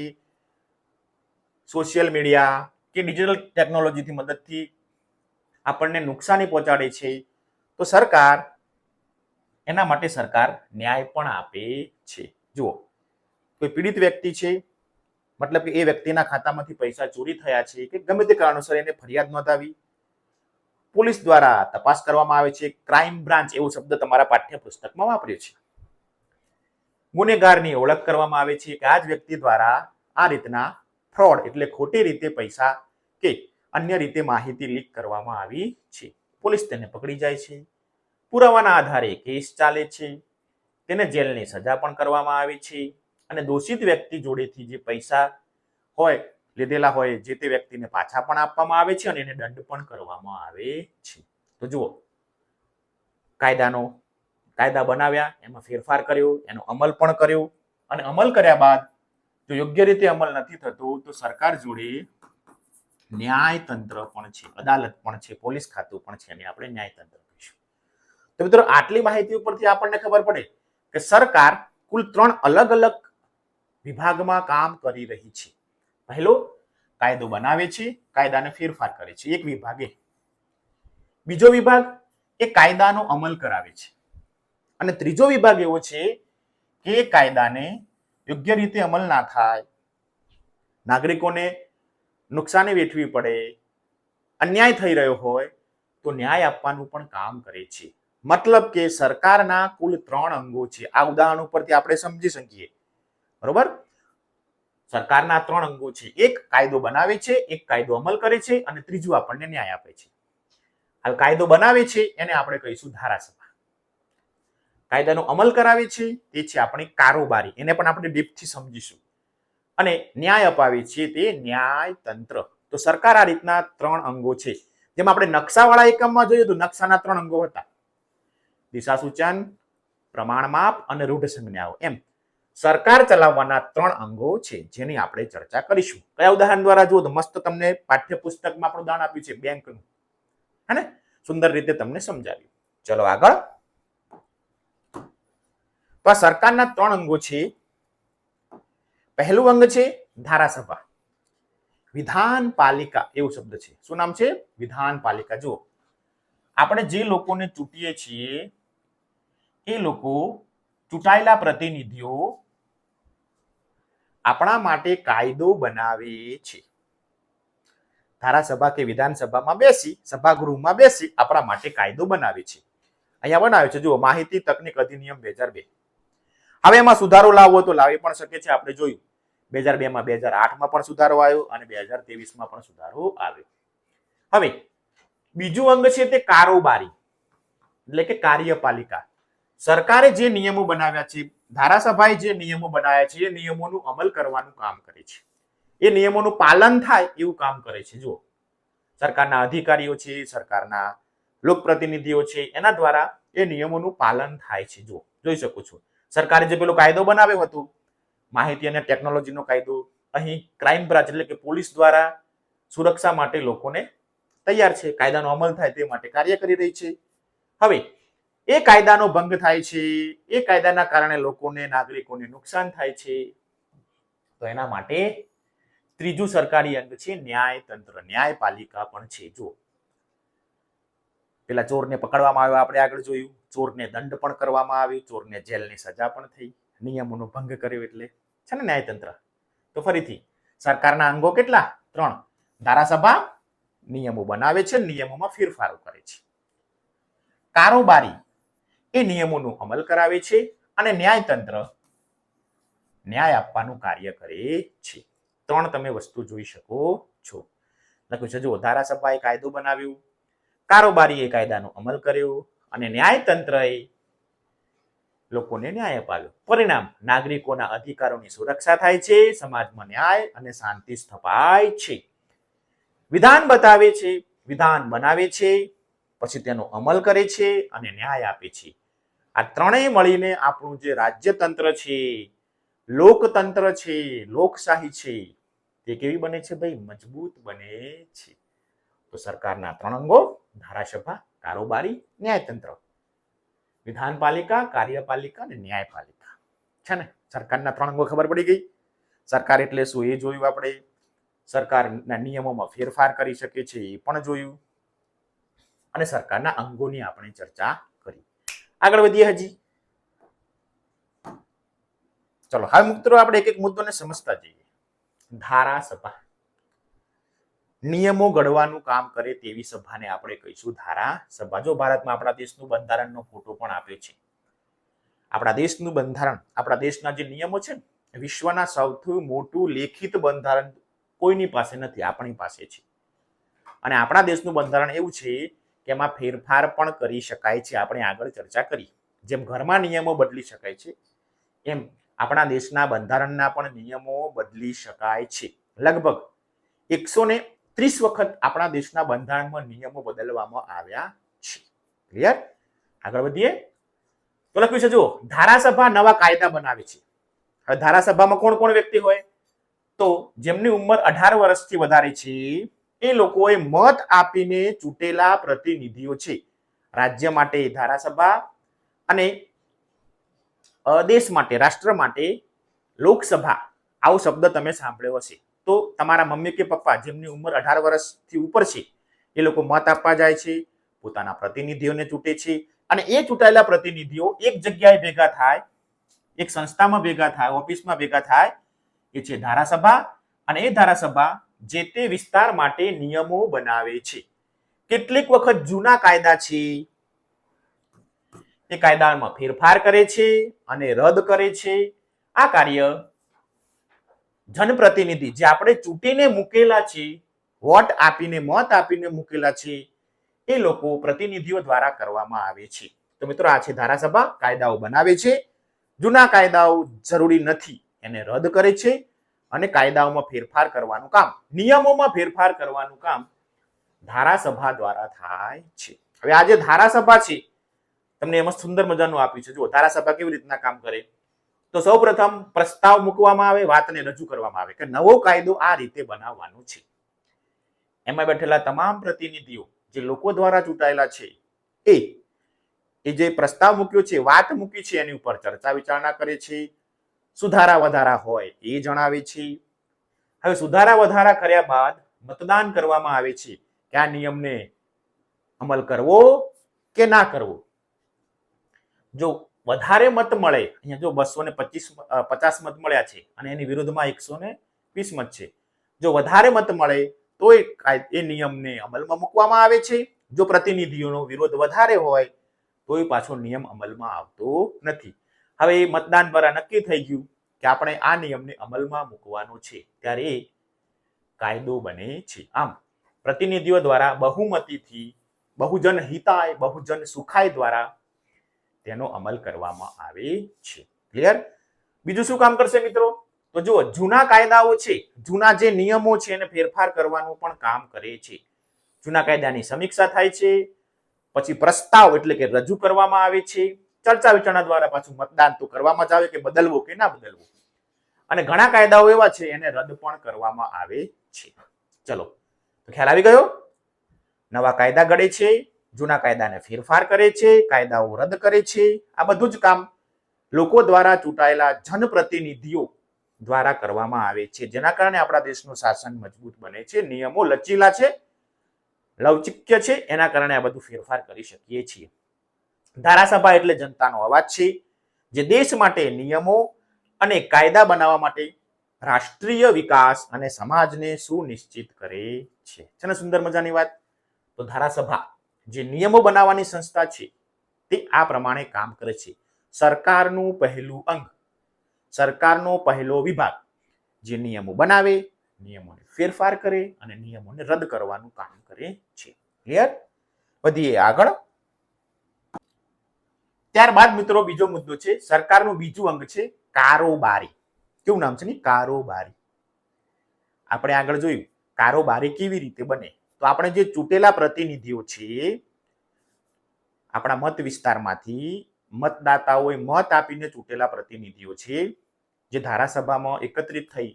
સોશિયલ મીડિયા કે ડિજિટલ ટેકનોલોજીથી મદદથી આપણને નુકસાની પહોંચાડે છે, તો સરકાર એના માટે સરકાર ન્યાય પણ આપે છે. જુઓ, કોઈ પીડિત વ્યક્તિ છે, મતલબ કે એ વ્યક્તિના ખાતામાંથી પૈસા ચોરી થયા છે કે ગમે તે કારણોસર એને ફરિયાદ નોંધાવી, પોલીસ દ્વારા તપાસ કરવામાં આવે છે. ક્રાઇમ બ્રાન્ચ એવો શબ્દ તમારા પાઠ્યપુસ્તકમાં વાપર્યો છે. ગુનેગારની ઓળખ કરવામાં આવે છે કે આ જ વ્યક્તિ દ્વારા આ રીતના ફ્રોડ એટલે ખોટી રીતે પૈસા કે અન્ય રીતે માહિતી લીક કરવામાં આવી છે. પોલીસ તેને પકડી જાય છે, પુરાવાના આધારે કેસ ચાલે છે, તેને જેલની સજા પણ કરવામાં આવે છે, અને દોષિત વ્યક્તિ જોડેથી જે પૈસા હોય લીધેલા હોય જે તે વ્યક્તિને પાછા પણ આપવામાં આવે છે અને એને દંડ પણ કરવામાં આવે છે. તો જુઓ, કાયદા બનાવ્યા, એમાં ફેરફાર કર્યો, એનો અમલ પણ કર્યો, અને અમલ કર્યા બાદ જો યોગ્ય રીતે અમલ નથી થતો તો સરકાર જોડે ન્યાયતંત્ર પણ છે, અદાલત પણ છે, પોલીસ ખાતું પણ છે, અને આપણે ન્યાયતંત્ર કહીશું. તો મિત્રો, આટલી માહિતી ઉપરથી આપણને ખબર પડે કે સરકાર કુલ 3 અલગ અલગ વિભાગમાં કામ કરી રહી છે. પહેલો, કાયદો બનાવે છે, કાયદાને ફેરફાર કરે છે, એક વિભાગે. બીજો વિભાગ એ કાયદાનો અમલ કરાવે છે, અને ત્રીજો વિભાગ એવો છે કે કાયદાને યોગ્ય રીતે અમલ ના થાય, નાગરિકોને નુકસાની વેઠવી પડે, અન્યાય થઈ રહ્યો હોય તો ન્યાય આપવાનું પણ કામ કરે છે. મતલબ કે સરકારના કુલ 3 અંગો છે. આ ઉદાહરણ ઉપરથી આપણે સમજી શકીએ, બરોબર? સરકારના 3 અંગો છે. એક કાયદો બનાવે છે, એક કાયદો અમલ કરે છે, અને ત્રીજું આપણને ન્યાય આપે છે. આ કાયદો બનાવે છે એને આપણે કહીશું ધારાસભા. કાયદાનો અમલ કરાવે છે તે છે આપણી કારોબારી, એને પણ આપણે ડીપથી સમજીશું. અને ન્યાય અપાવે છે તે ન્યાયતંત્ર. તો સરકાર આ રીતના 3 અંગો છે. જેમ આપણે નકશાવાળા એકમમાં જોઈએ તો નકશાના 3 અંગો હતા: દિશા સૂચન, પ્રમાણ માપ અને રૂઢ સંજ્ઞાઓ. એમ સરકાર ચલાવવાના 3 અંગો છે, જેની આપણે ચર્ચા કરીશું. કયા ઉદાહરણ દ્વારા? જુઓ તો મસ્ત તમને પાઠ્યપુસ્તકમાં આપણું ઉદાહરણ આપ્યું છે બેંકનું, હે ને? સુંદર રીતે તમને સમજાવ્યું. ચલો આગળ. તો આ સરકારના 3 અંગો છે. પહેલું અંગ છે ધારાસભા. વિધાન પાલિકા એવો શબ્દ છે. શું નામ છે? વિધાન પાલિકા. જુઓ, આપણે જે લોકોને ચૂંટીએ છીએ એ લોકો, ચૂંટાયેલા પ્રતિનિધિઓ આપણા માટે કાયદો બનાવે છે. ધારાસભા કે વિધાનસભામાં બેસી, સભાગૃહમાં બેસી આપણા માટે કાયદો બનાવે છે. અહીંયા બનાવે છે. જુઓ, માહિતી તકનીક અધિનિયમ 2002. હવે એમાં સુધારો લાવવો તો લાવી પણ શકે છે. આપણે જોયું 2002 માં, 2008 માં પણ સુધારો આવ્યો, અને 2023 માં પણ સુધારો આવ્યો. હવે બીજું અંગ છે તે કારોબારી, એટલે કે કાર્યપાલિકા. સરકારે જે નિયમો બનાવ્યા છે, ધારાસભાએ જે નિયમો બનાવ્યા છે, એ નિયમોનું અમલ કરવાનું કામ કરે છે. એ નિયમોનું પાલન થાય એવું કામ કરે છે. જુઓ, સરકારના અધિકારીઓ છે, સરકારના લોકપ્રતિનિધિઓ છે, એના દ્વારા એ નિયમોનું પાલન થાય છે. જુઓ, જોઈ શકો છો, સરકારે જે પેલો કાયદો બનાવ્યો હતો, માહિતી અને ટેકનોલોજીનો કાયદો, અહીં ક્રાઇમ બ્રાન્ચ એટલે કે પોલીસ દ્વારા સુરક્ષા માટે લોકોને તૈયાર છે, કાયદાનો અમલ થાય તે માટે કાર્ય કરી રહી છે. હવે એ કાયદાનો ભંગ થાય છે, એ કાયદાના કારણે લોકોને, નાગરિકોને નુકસાન થાય છે, તો એના માટે ત્રીજું સરકારી અંગ છે ન્યાયતંત્ર, ન્યાયપાલિકા પણ છે. જુઓ, પેલા ચોરને પકડવામાં આવ્યો, આપણે આગળ જોયું, ચોરને દંડ પણ કરવામાં આવ્યો, ચોરને જેલની સજા પણ થઈ, નિયમોનો ભંગ કર્યો એટલે છે ને ન્યાયતંત્ર. તો ફરીથી સરકારના અંગો કેટલા? 3. ધારાસભા નિયમો બનાવે છે, નિયમોમાં ફેરફારો કરે છે. કારોબારી, એ નિયમોનો અમલ કરાવે છે અને ન્યાયતંત્ર ન્યાય આપવાનું કાર્ય કરે છે. 3 તમે વસ્તુ જોઈ શકો છો. લખ્યું છે જો ધારાસભાએ કાયદો બનાવ્યો, કારોબારીએ કાયદાનો અમલ કર્યો અને ન્યાયતંત્રએ લોકોને ન્યાય અપાવ્યો. પરિણામ નાગરિકોના અધિકારોની સુરક્ષા થાય છે, સમાજમાં ન્યાય અને શાંતિ સ્થપાય છે. વિધાન બતાવે છે, વિધાન બનાવે છે, પછી તેનો અમલ કરે છે અને ન્યાય આપે છે. આ ત્રણેય મળીને આપણું જે રાજ્યતંત્ર છે, લોકતંત્ર છે, લોકશાહી છે, તે કેવી બને છે ભાઈ? મજબૂત બને છે. તો સરકારના 3 અંગો: ધારાસભા, કારોબારી, ન્યાયતંત્ર. વિધાનપાલિકા, કાર્યપાલિકા અને ન્યાયપાલિકા છે ને. સરકારના 3 અંગો ખબર પડી ગઈ. સરકાર એટલે શું એ જોયું આપણે. સરકારના નિયમોમાં ફેરફાર કરી શકે છે એ પણ જોયું અને સરકારના અંગોની આપણે ચર્ચા કરી. આગળ વધીએ હજી. ચલો હવે મિત્રો આપણે એક એક મુદ્દોને સમજતા જઈએ. ધારાસભા નિયમો ઘડવાનું કામ કરે તેવી સભાને આપણે કહીશું ધારાસભા. જો ભારતમાં આપણા દેશનું બંધારણનો ફોટો પણ આપ્યો છે. આપણા દેશનું બંધારણ, આપણા દેશના જે નિયમો છે ને, વિશ્વના સૌથી મોટું લેખિત બંધારણ કોઈની પાસે નથી, આપણી પાસે છે. અને આપણા દેશનું બંધારણ એવું છે કે એમાં ફેરફાર પણ કરી શકાય છે. આપણે આગળ ચર્ચા કરી જેમ ઘરમાં નિયમો બદલી શકાય છે, એમ આપણા દેશના બંધારણના પણ નિયમો બદલી શકાય છે. લગભગ 130 વખત આપણા દેશના બંધારણમાં નિયમો બદલવામાં આવ્યા છે. ક્લિયર? આગળ વધીએ. તો લખ્યું છે જો ધારાસભા નવા કાયદા બનાવે છે. હવે ધારાસભામાં કોણ કોણ વ્યક્તિ હોય? તો જેમની ઉંમર 18 વર્ષથી વધારે છે એ લોકોએ મત આપીને ચૂંટેલા પ્રતિનિધિઓ છે. રાજ્ય માટે ધારાસભા અને દેશ માટે, રાષ્ટ્ર માટે લોકસભા. આવો શબ્દ તમે સાંભળ્યો હશે. તો તમારા મમ્મી કે પપ્પા જેમની ઉંમર 18 વર્ષથી ઉપર છે એ લોકો મત આપવા જાય છે, પોતાના પ્રતિનિધિઓને ચૂંટે છે અને એ ચૂંટાયેલા પ્રતિનિધિઓ એક જગ્યાએ ભેગા થાય, એક સંસ્થામાં ભેગા થાય, ઓફિસમાં ભેગા થાય, એ છે ધારાસભા. અને એ ધારાસભા જે તે વિસ્તાર માટે નિયમો બનાવે છે. કેટલીક વખત જૂના કાયદા છે એ કાયદામાં ફેરફાર કરે છે અને રદ કરે છે. આ કાર્ય જનપ્રતિનિધિ જે આપણે ચૂંટીને મૂકેલા છે, વોટ આપીને, મત આપીને મૂકેલા છે, એ લોકો પ્રતિનિધિઓ દ્વારા કરવામાં આવે છે. તો મિત્રો આ છે ધારાસભા. કાયદાઓ બનાવે છે, જૂના કાયદાઓ જરૂરી નથી એને રદ કરે છે અને કાયદાઓમાં ફેરફાર કરવાનું કામ, નિયમોમાં ફેરફાર કરવાનું કામ ધારાસભા દ્વારા થાય છે. હવે આ જે ધારાસભા છે તમને એમાં સુંદર મજાનું આપ્યું છે. જો ધારાસભા કેવી રીતના કામ કરે. તો સૌપ્રથમ પ્રસ્તાવ મૂકવામાં આવે, વાતને રજૂ કરવામાં આવે કે નવો કાયદો આ રીતે બનાવવાનો છે. એમાં બેઠેલા તમામ પ્રતિનિધિઓ જે લોકો દ્વારા ચૂંટાયેલા છે એ જે પ્રસ્તાવ મૂક્યો છે, વાત મૂકી છે, એની ઉપર ચર્ચા વિચારણા કરે છે. સુધારા વધારા હોય એ જણાવે છે. હવે સુધારા વધારા કર્યા બાદ મતદાન કરવામાં આવે છે કે આ નિયમને અમલ કરવો કે ના કરવો. જો વધારે મત મળે, અહીંયા જો 250 મત મળ્યા છે અને એની વિરુદ્ધમાં 120 મત છે, જો વધારે મત મળે તો એ નિયમને અમલમાં મૂકવામાં આવે છે. જો પ્રતિનિધિઓનો વિરોધ વધારે હોય તો એ પાછો નિયમ અમલમાં આવતો નથી. હવે એ મતદાન દ્વારા નક્કી થઈ ગયું કે આપણે આ નિયમને અમલમાં મૂકવાનો છે, ત્યારે એ કાયદો બને છે. આમ પ્રતિનિધિઓ દ્વારા બહુમતીથી, બહુજન હિતાય બહુજન સુખાય દ્વારા તેનો અમલ કરવામાં આવે છે. ક્લિયર? બીજું શું કામ કરશે મિત્રો? તો જુઓ, જૂના કાયદાઓ છે, જૂના જે નિયમો છે એને ફેરફાર કરવાનું પણ કામ કરે છે. જૂના કાયદાની સમીક્ષા થાય છે, પછી પ્રસ્તાવ એટલે કે રજૂ કરવામાં આવે છે. ચર્ચા વિચારણા દ્વારા પાછું મતદાન તો કરવામાં જ આવે કે બદલવો કે ના બદલવો. અને ઘણા કાયદાઓ એવા છે એને રદ પણ કરવામાં આવે છે. ચલો, તો ખ્યાલ આવી ગયો? નવા કાયદા ઘડે છે, જૂના કાયદાને ફેરફાર કરે છે, કાયદાઓ રદ કરે છે. આ બધું જ કામ લોકો દ્વારા ચૂંટાયેલા જનપ્રતિનિધિઓ દ્વારા કરવામાં આવે છે, જેના કારણે આપણા દેશનું શાસન મજબૂત બને છે. નિયમો લચીલા છે, લવચિક્ય છે, એના કારણે આ બધું ફેરફાર કરી શકીએ છીએ. ધારાસભા એટલે જનતાનો અવાજ છે, જે દેશ માટે નિયમો અને કાયદા બનાવવા માટે રાષ્ટ્રીય વિકાસ અને સમાજને સુનિશ્ચિત કરે છે. છે ને સુંદર મજાની વાત? તો ધારાસભા જે નિયમો બનાવવાની સંસ્થા છે તે આ પ્રમાણે કામ કરે છે. સરકારનું પહેલું અંગ, સરકારનો પહેલો વિભાગ જે નિયમો બનાવે, નિયમોને ફેરફાર કરે અને નિયમોને રદ કરવાનું કામ કરે છે. ક્લિયર? વધીએ આગળ. ત્યારબાદ મિત્રો બીજો મુદ્દો છે, સરકારનું બીજું અંગ છે કારોબારી. કેવું નામ છે? કારોબારી. આપણે આગળ જોયું કારોબારી કેવી રીતે બને. તો આપણે જે ચૂંટેલા પ્રતિનિધિઓ છે, આપણા મત વિસ્તારમાંથી મતદાતાઓએ મત આપીને ચૂંટેલા પ્રતિનિધિઓ છે, જે ધારાસભામાં એકત્રિત થઈ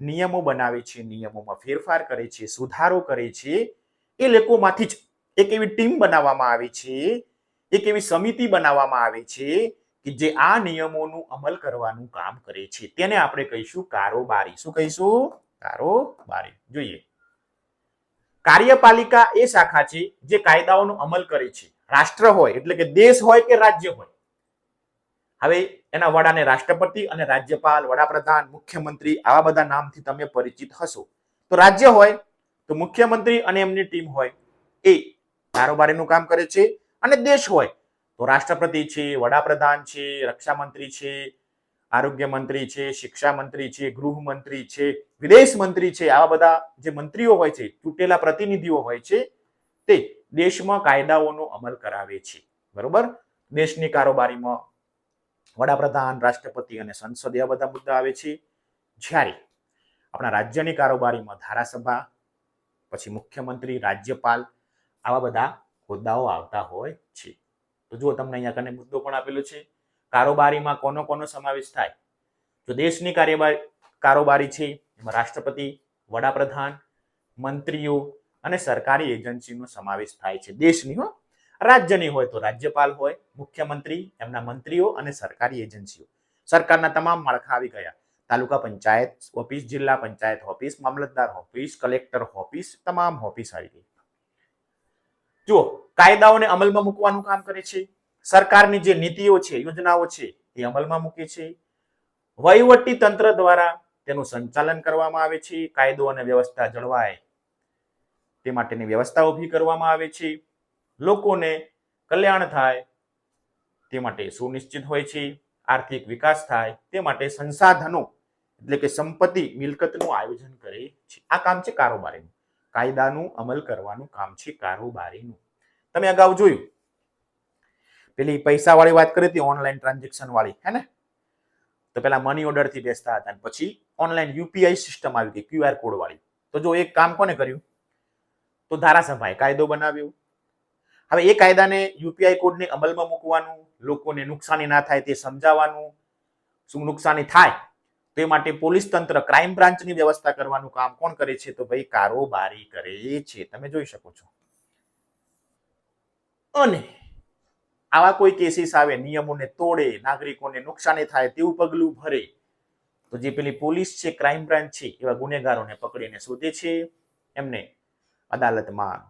નિયમો બનાવે છે, નિયમોમાં ફેરફાર કરે છે, સુધારો કરે છે, એ લોકોમાંથી જ એક એવી ટીમ બનાવવામાં આવે છે, એક એવી સમિતિ બનાવવામાં આવે છે કે જે આ નિયમોનું અમલ કરવાનું કામ કરે છે. તેને આપણે કહીશું કારોબારી. શું કહીશું? કારોબારી. જોઈએ, કાર્યપાલિકા એ શાખા છે જે કાયદાઓનો અમલ કરે છે. રાષ્ટ્ર હોય એટલે કે દેશ હોય કે રાજ્ય હોય, હવે એના વડાને રાષ્ટ્રપતિ અને રાજ્યપાલ, વડાપ્રધાન, મુખ્યમંત્રી આવા બધા નામથી તમે પરિચિત હશો. તો રાજ્ય હોય તો મુખ્યમંત્રી અને એમની ટીમ હોય, એ કારોબારીનું કામ કરે છે. અને દેશ હોય તો રાષ્ટ્રપતિ છે, વડાપ્રધાન છે, રક્ષામંત્રી છે, આરોગ્ય મંત્રી છે, શિક્ષા મંત્રી છે, ગૃહમંત્રી છે, વિદેશ મંત્રી છે, આવા બધા જે મંત્રીઓ હોય છે, ચૂંટેલા પ્રતિનિધિઓ હોય છે, તે દેશમાં કાયદાઓનો અમલ કરાવે છે. બરોબર? દેશની કારોબારીમાં વડાપ્રધાન, રાષ્ટ્રપતિ અને સંસદ એવા બધા મુદ્દા આવે છે. જ્યારે આપણા રાજ્યની કારોબારીમાં ધારાસભા, પછી મુખ્યમંત્રી, રાજ્યપાલ આવા બધા હોદ્દાઓ આવતા હોય છે. તો જુઓ, તમને અહીંયા કને મુદ્દો પણ આપેલો છે. કારોબારીમાં કોનો કોનો સમાવેશ થાય? જો દેશની કારોબારી છે, એમાં રાષ્ટ્રપતિ, વડાપ્રધાન, મંત્રીઓ અને સરકારી એજન્સીનો સમાવેશ થાય છે. દેશની હો. રાજ્યની હોય તો રાજ્યપાલ હોય, મુખ્યમંત્રી, એમના મંત્રીઓ અને સરકારી એજન્સીઓ. સરકારના તમામ માળખા આવી ગયા. તાલુકા પંચાયત ઓફિસ, જિલ્લા પંચાયત ઓફિસ, મામલતદાર ઓફિસ, કલેક્ટર ઓફિસ, તમામ ઓફિસ આવી ગઈ. જુઓ, કાયદાઓને અમલમાં મૂકવાનું કામ કરે છે. સરકારની જે નીતિઓ છે, યોજનાઓ છે, એ અમલમાં મૂકે છે. વહીવટી તંત્ર દ્વારા તેનું સંચાલન કરવામાં આવે છે. કાયદો અને વ્યવસ્થા જળવાય તે માટેની વ્યવસ્થા ઊભી કરવામાં આવે છે. લોકોને કલ્યાણ થાય તે માટે સુનિશ્ચિત હોય છે. આર્થિક વિકાસ થાય તે માટે સંસાધનો એટલે કે સંપત્તિ, મિલકતનું આયોજન કરે છે. આ કામ છે કારોબારીનું. કાયદાનું અમલ કરવાનું કામ છે કારોબારીનું. તમે અગાઉ જોયું પેલી પૈસા વાળી વાત કરી હતી, ઓનલાઈન ટ્રાન્ઝેક્શન વાળી, હે ને? તો પેલા મની ઓર્ડર થી બેસતા હતા, પછી ઓનલાઈન યુપીઆઈ સિસ્ટમ આવી ગઈ, ક્યુઆર કોડ વાળી. તો જો એક કામ કોને કર્યું? તો ધારાસભાએ કાયદો બનાવ્યો. હવે એ કાયદાને યુપીઆઈ કોડને અમલમાં મૂકવાનું, લોકોને નુકસાની ના થાય તે સમજાવવાનું, શું નુકસાની થાય તે માટે પોલીસ તંત્ર, ક્રાઇમ બ્રાન્ચની વ્યવસ્થા કરવાનું કામ કોણ કરે છે? તો ભાઈ કારોબારી કરે છે. તમે જોઈ શકો છો. અને આવા કોઈ કેસીસ આવે, નિયમોને તોડે, નાગરિકોને નુકસાની થાય તેવું પગલું ભરે, તો જે પેલી પોલીસ છે, ક્રાઇમ બ્રાન્ચ છે, એવા ગુનેગારોને પકડીને શોધે છે. એમને અદાલતમાં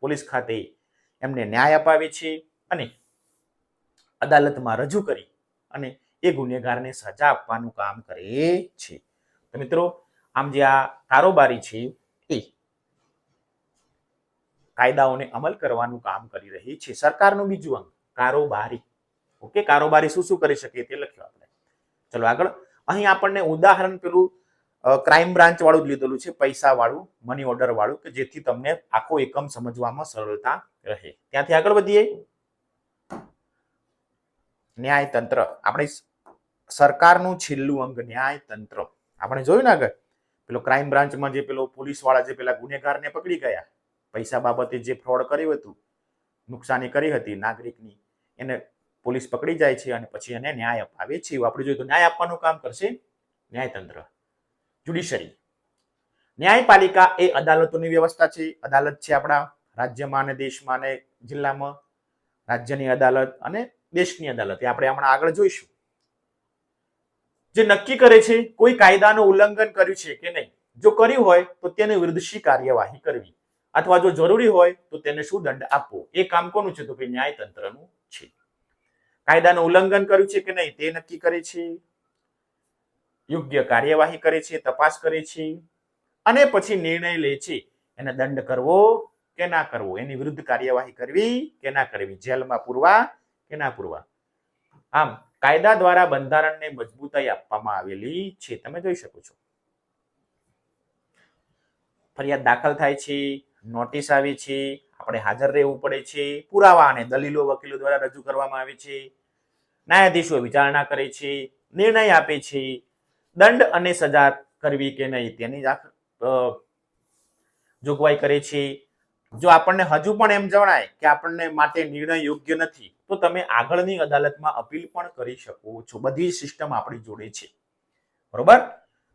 પોલીસ ખાતે એમને ન્યાય અપાવે છે અને અદાલતમાં રજૂ કરી અને એ ગુનેગારને સજા આપવાનું કામ કરે છે. તો મિત્રો, આમ જે આ કારોબારી છે એ કાયદાઓને અમલ કરવાનું કામ કરી રહી છે. સરકારનું બીજું અંગ કારોબારી. ઓકે, કારોબારી શું શું કરી શકે તે લખ્યું આપણે. ચલો આગળ. અહીં આપણને ઉદાહરણ પેલું ક્રાઇમ બ્રાન્ચ વાળું જ લીધેલું છે, પૈસા વાળું, મની ઓર્ડર વાળું, કે જેથી તમને આખો એકમ સમજવામાં સરળતા રહે. ત્યાંથી આગળ વધીએ. ન્યાયતંત્ર. આપણે સરકારનું છેલ્લું અંગ ન્યાયતંત્ર. આપણે જોયું ને આગળ પેલો ક્રાઇમ બ્રાન્ચમાં જે પેલો પોલીસ વાળા જે પેલા ગુનેગારને પકડી ગયા, પૈસા બાબતે જે ફ્રોડ કર્યું હતું, નુકસાની કરી હતી નાગરિકની, એને પોલીસ પકડી જાય છે અને પછી એને ન્યાય અપાવે છે. આપણે જોઈએ તો ન્યાય આપવાનું કામ કરશે ન્યાયતંત્ર. જ્યુડિશરી. ન્યાયપાલિકા એ અદાલતોની વ્યવસ્થા છે. અદાલત છે આપણા રાજ્યમાં અને દેશમાં અને જિલ્લામાં. રાજ્યની અદાલત અને દેશની અદાલત એ આપણે હમણાં આગળ જોઈશું. જે નક્કી કરે છે કોઈ કાયદાનું ઉલ્લંઘન કર્યું છે કે નહીં. જો કર્યું હોય તો તેને વિરુદ્ધ શી કાર્યવાહી કરવી, અથવા જો જરૂરી હોય તો તેને શું દંડ આપવો, એ કામ કોનું છે? તો કે ન્યાયતંત્રનું છે. કાયદાનું ઉલ્લંઘન કર્યું છે કે નહીં તે નક્કી કરે છે, યોગ્ય કાર્યવાહી કરે છે, તપાસ કરે છે અને પછી નિર્ણય લે છે એને દંડ કરવો કે ના કરવો, એની વિરુદ્ધ કાર્યવાહી કરવી કે ના કરવી, જેલમાં પૂરવા કે ના પૂરવા. આમ કાયદા દ્વારા બંધારણને મજબૂતાઈ આપવામાં આવેલી છે. તમે જોઈ શકો છો. ફરિયાદ દાખલ થાય છે, નોટિસ આવે છે, આપણે હાજર રહેવું પડે છે, પુરાવા અને દલીલો વકીલો દ્વારા રજૂ કરવામાં આવે છે, ન્યાયાધીશો વિચારણા કરે છે, નિર્ણય આપે છે, દંડ અને સજા કરવી કે નહીં તેની જોગવાઈ કરે છે. જો આપણને હજુ પણ એમ જણાય કે આપણને માટે નિર્ણય યોગ્ય નથી તો તમે આગળની અદાલતમાં અપીલ પણ કરી શકો છો. બધી સિસ્ટમ આપણી જોડે છે. બરોબર?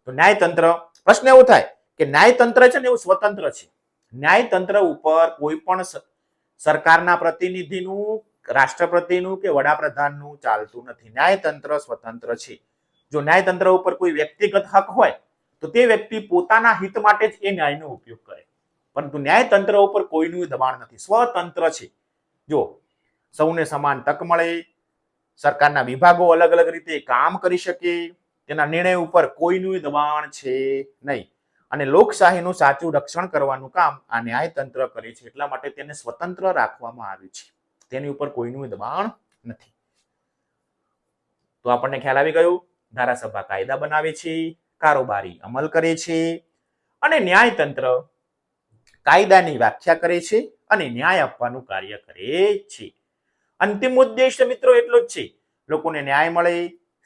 તો ન્યાયતંત્ર, પ્રશ્ન એવો થાય કે ન્યાયતંત્ર છે ને એવું સ્વતંત્ર છે. ન્યાયતંત્ર ઉપર કોઈ પણ સરકારના પ્રતિનિધિનું, રાષ્ટ્રપતિનું કે વડાપ્રધાનનું ચાલતું નથી. ન્યાયતંત્ર સ્વતંત્ર છે. જો ન્યાયતંત્ર ઉપર કોઈ વ્યક્તિગત હક હોય તો તે વ્યક્તિ પોતાના હિત માટે જ એ ન્યાયનો ઉપયોગ કરે, પરંતુ ન્યાયતંત્ર ઉપર કોઈનું દબાણ નથી, સ્વતંત્ર છે. જો સૌને સમાન તક મળે, સરકારના વિભાગો અલગ અલગ રીતે કામ કરી શકે, તેના નિર્ણય ઉપર કોઈનું દબાણ છે નહીં, અને લોકશાહીનું સાચું રક્ષણ કરવાનું કામ આ ન્યાયતંત્ર કરે છે. એટલા માટે તેને સ્વતંત્ર રાખવામાં આવ્યું છે. તેની ઉપર કોઈનું દબાણ નથી. તો આપણને ખ્યાલ આવી ગયો. ધારાસભા કાયદા બનાવે છે, કારોબારી અમલ કરે છે, અને ન્યાયતંત્ર કાયદાની વ્યાખ્યા કરે છે અને ન્યાય આપવાનું કાર્ય કરે છે. અંતિમ ઉદ્દેશ મિત્રો એટલો જ છે, લોકોને ન્યાય મળે,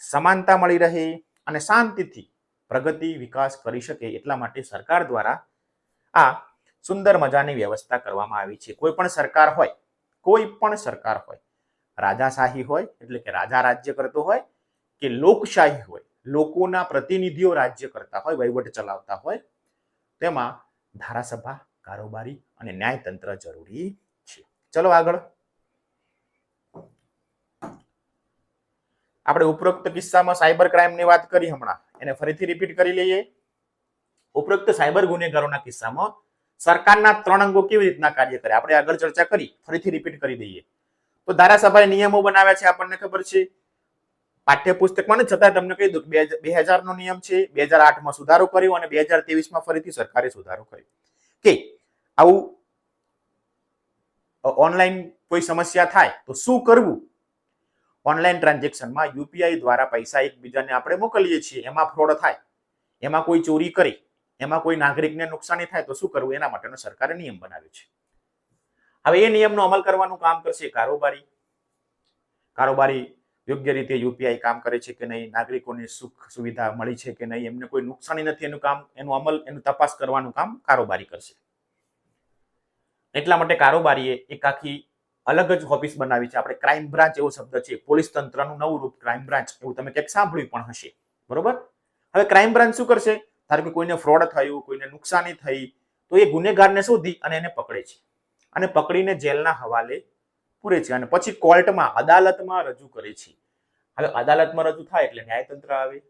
સમાનતા મળી રહે અને શાંતિથી પ્રગતિ વિકાસ કરી શકે. એટલા માટે સરકાર દ્વારા આ સુંદર મજાની વ્યવસ્થા કરવામાં આવી છે. કોઈ પણ સરકાર હોય, રાજાશાહી હોય એટલે કે રાજા રાજ્ય કરતો હોય, કે લોકશાહી હોય, લોકોના પ્રતિનિધિઓ રાજ્ય કરતા હોય, વહીવટ ચલાવતા હોય, તેમાં ધારાસભા, કારોબારી અને ન્યાયતંત્ર જરૂરી છે. ચલો આગળ. આપણે ઉપરોક્ત કિસ્સામાં સાયબર ક્રાઇમની વાત કરી હમણાં, એને ફરીથી રિપીટ કરી લઈએ. ઉપરોક્ત સાયબર ગુનેગારોના કિસ્સામાં સરકારના 3 અંગો કેવી રીતના કાર્ય કરે આપણે આગળ ચર્ચા કરી, ફરીથી રિપીટ કરી દઈએ. તો ધારાસભાએ નિયમો બનાવ્યા છે, આપણને ખબર છે. પાઠ્યપુસ્તકમાં ને છતાં તમને કહી દઉં 2000 નો નિયમ છે, 2008માં સુધારો કર્યો અને 2023માં ફરીથી સરકારે સુધારો કર્યો કે આવું ઓનલાઈન કોઈ સમસ્યા થાય તો શું કરવું. ઓનલાઈન ટ્રાન્ઝેક્શનમાં યુપીઆઈ દ્વારા પૈસા એકબીજાને આપણે મોકલીએ છીએ, એમાં ફ્રોડ થાય, એમાં કોઈ ચોરી કરે, એમાં કોઈ નાગરિકને નુકસાની થાય તો શું કરવું, એના માટેનો સરકારે નિયમ બનાવ્યો છે. હવે એ નિયમનો અમલ કરવાનું કામ કરશે કારોબારી. કારોબારી યોગ્ય રીતે યુપીઆઈ કામ કરે છે કે નહીં, નાગરિકોને સુખ સુવિધા મળી છે કે નહીં, એમને કોઈ નુકસાની નથી, એનું તપાસ કરવાનું કામ કારોબારી કરશે. એટલા માટે કારોબારીએ એક આખી અલગ જ ઓફિસ બનાવી છે. આપણે ક્રાઇમ બ્રાન્ચ એવો શબ્દ છે, પોલીસ તંત્રનું નવું રૂપ ક્રાઇમ બ્રાન્ચ, એવું તમે ક્યાંક સાંભળ્યું પણ હશે. બરોબર? હવે ક્રાઇમ બ્રાન્ચ શું કરશે, ધારો કે કોઈને ફ્રોડ થયું, કોઈને નુકસાની થઈ, તો એ ગુનેગારને શોધી અને એને પકડે છે, અને પકડીને જેલના હવાલે પૂરે છે, અને પછી કોર્ટમાં, અદાલતમાં રજૂ કરે છે. હવે અદાલતમાં રજૂ થાય એટલે ન્યાયતંત્ર આવે.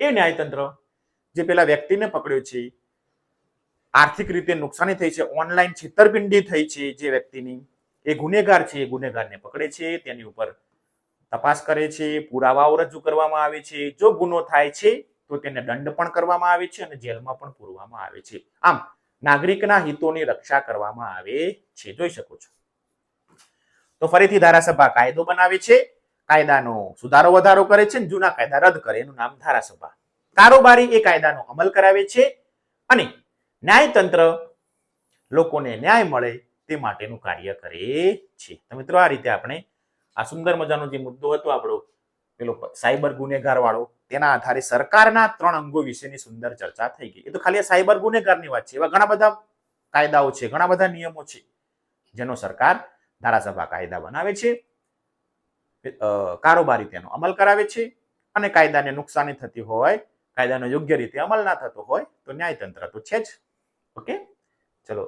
એ ન્યાયતંત્ર જે પેલા વ્યક્તિને પકડ્યો છે, આર્થિક રીતે નુકસાની થઈ છે, ઓનલાઈન છેતરપિંડી થઈ છે જે વ્યક્તિની, એ ગુનેગાર છે, એ ગુનેગારને પકડે છે, તેની ઉપર તપાસ કરે છે, પુરાવાઓ રજૂ કરવામાં આવે છે. જો ગુનો થાય છે તો તેને દંડ પણ કરવામાં આવે છે અને જેલમાં પણ પૂરવામાં આવે છે. આમ નાગરિકના હિતોની રક્ષા કરવામાં આવે છે. જોઈ શકો છો. તો ફરીથી ધારાસભા કાયદો બનાવે છે, કાયદાનો સુધારો વધારો કરે છે, જૂના કાયદા રદ કરે, એનું નામ ધારાસભા. કારોબારી એ કાયદાનો અમલ કરાવે છે, અને ન્યાયતંત્ર લોકોને ન્યાય મળે તે માટેનું કાર્ય કરે છે. તો મિત્રો આ રીતે આપણે આ સુંદર મજાનો જે મુદ્દો હતો આપણો પેલો સાયબર ગુનેગાર વાળો, તેના આધારે સરકારના 3 અંગો વિશેની સુંદર ચર્ચા થઈ ગઈ. એ તો ખાલી સાયબર ગુનેગારની વાત છે, એવા ઘણા બધા કાયદાઓ છે, ઘણા બધા નિયમો છે જેનો સરકાર ધારાસભા કાયદા બનાવે છે, કારોબારી તેનો અમલ કરાવે છે, અને કાયદાને નુકસાની થતી હોય, કાયદાનો યોગ્ય રીતે અમલ ના થતો હોય તો ન્યાયતંત્ર તો છે જ. ઓકે, ચલો,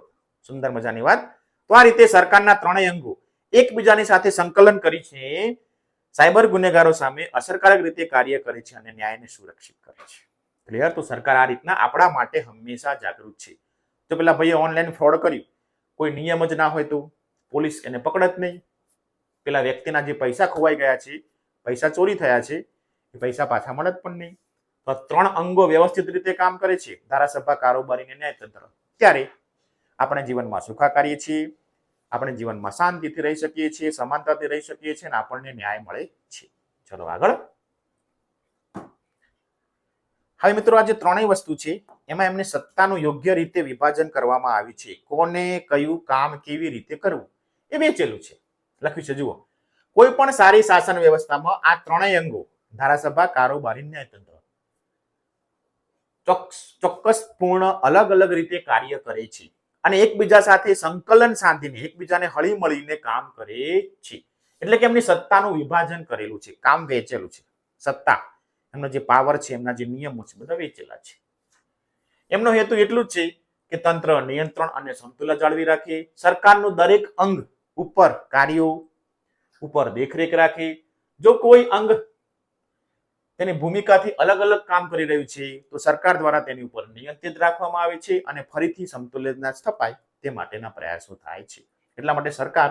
સુંદર મજાની વાત. તો આ રીતે સરકારના 3 અંગો એકબીજાની સાથે સંકલન કરી છે, સાયબર ગુનેગારો સામે અસરકારક રીતે કાર્ય કરે છે અને ન્યાયને સુરક્ષિત કરે છે. ક્લિયર? તો સરકાર આ રીતના આપણા માટે હંમેશા જાગૃત છે. તો પેલા ભાઈએ ઓનલાઈન ફ્રોડ કર્યું, કોઈ નિયમ જ ના હોય તો પોલીસ એને પકડત નહીં. પેલા વ્યક્તિના જે પૈસા ખોવાઈ ગયા છે, પૈસા ચોરી થયા છે, એ પૈસા પાછા મળત પણ નહીં. તો 3 અંગો વ્યવસ્થિત રીતે કામ કરે છે, ધારાસભા, કારોબારી અને ન્યાયતંત્ર. ત્યારે આપણે જીવનમાં સુખાકારીએ છીએ, આપણે જીવનમાં શાંતિથી રહી શકીએ છીએ, સમાનતાથી રહી શકીએ છીએ અને આપણને ન્યાય મળે છે. ચલો આગળ. હવે મિત્રો, આ જે ત્રણેય વસ્તુ છે એમાં એમને સત્તાનું યોગ્ય રીતે વિભાજન કરવામાં આવ્યું છે. કોને કયું કામ કેવી રીતે કરવું એ વેચેલું છે, લખ્યું છે. જુઓ, કોઈ પણ સારી શાસન વ્યવસ્થામાં આ ત્રણેય અંગો ધારાસભા, કારોબારી, ન્યાયતંત્ર ચોક્કસ પૂર્ણ અલગ અલગ રીતે કાર્ય કરે છે અને એકબીજા સાથે સંકલન સાધીને એકબીજાને હળી મળીને કામ કરે છે. એટલે કે એમની સત્તાનું વિભાજન કરેલું છે, કામ વેચેલું છે. સત્તા, એમનો જે પાવર છે, એમના જે નિયમો છે, બધા વેચેલા છે. એમનો હેતુ એટલું જ છે કે તંત્ર નિયંત્રણ અને સંતુલન જાળવી રાખે, સરકારનું દરેક અંગ ઉપર કાર્યો ઉપર દેખરેખ રાખે. જો કોઈ અંગ તેની ભૂમિકાથી અલગ અલગ કામ કરી રહ્યું છે તો સરકાર દ્વારા તેની ઉપર નિયંત્રિત રાખવામાં આવે છે અને ફરીથી સંતુલન સ્થપાય તે માટેના પ્રયાસો થાય છે. એટલા માટે સરકાર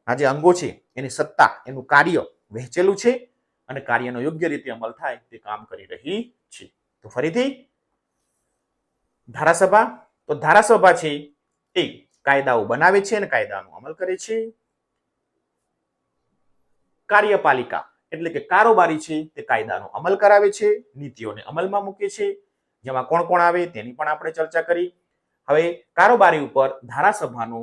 આ જે અંગો છે એની સત્તા, એનું કાર્ય વહેંચેલું છે અને કાર્યનો યોગ્ય રીતે અમલ થાય તે કામ કરી રહી છે. તો ફરીથી ધારાસભા, તો ધારાસભા છે એ કાયદાઓ બનાવે છે અને કાયદાનો અમલ કરે છે. કાર્યપાલિકા એટલે કે કારોબારી છે તે કાયદાનો અમલ કરાવે છે, નીતિઓને અમલમાં મૂકે છે, જેમાં કોણ કોણ આવે તેની પણ આપણે ચર્ચા કરી. હવે કારોબારી ઉપર ધારાસભાનો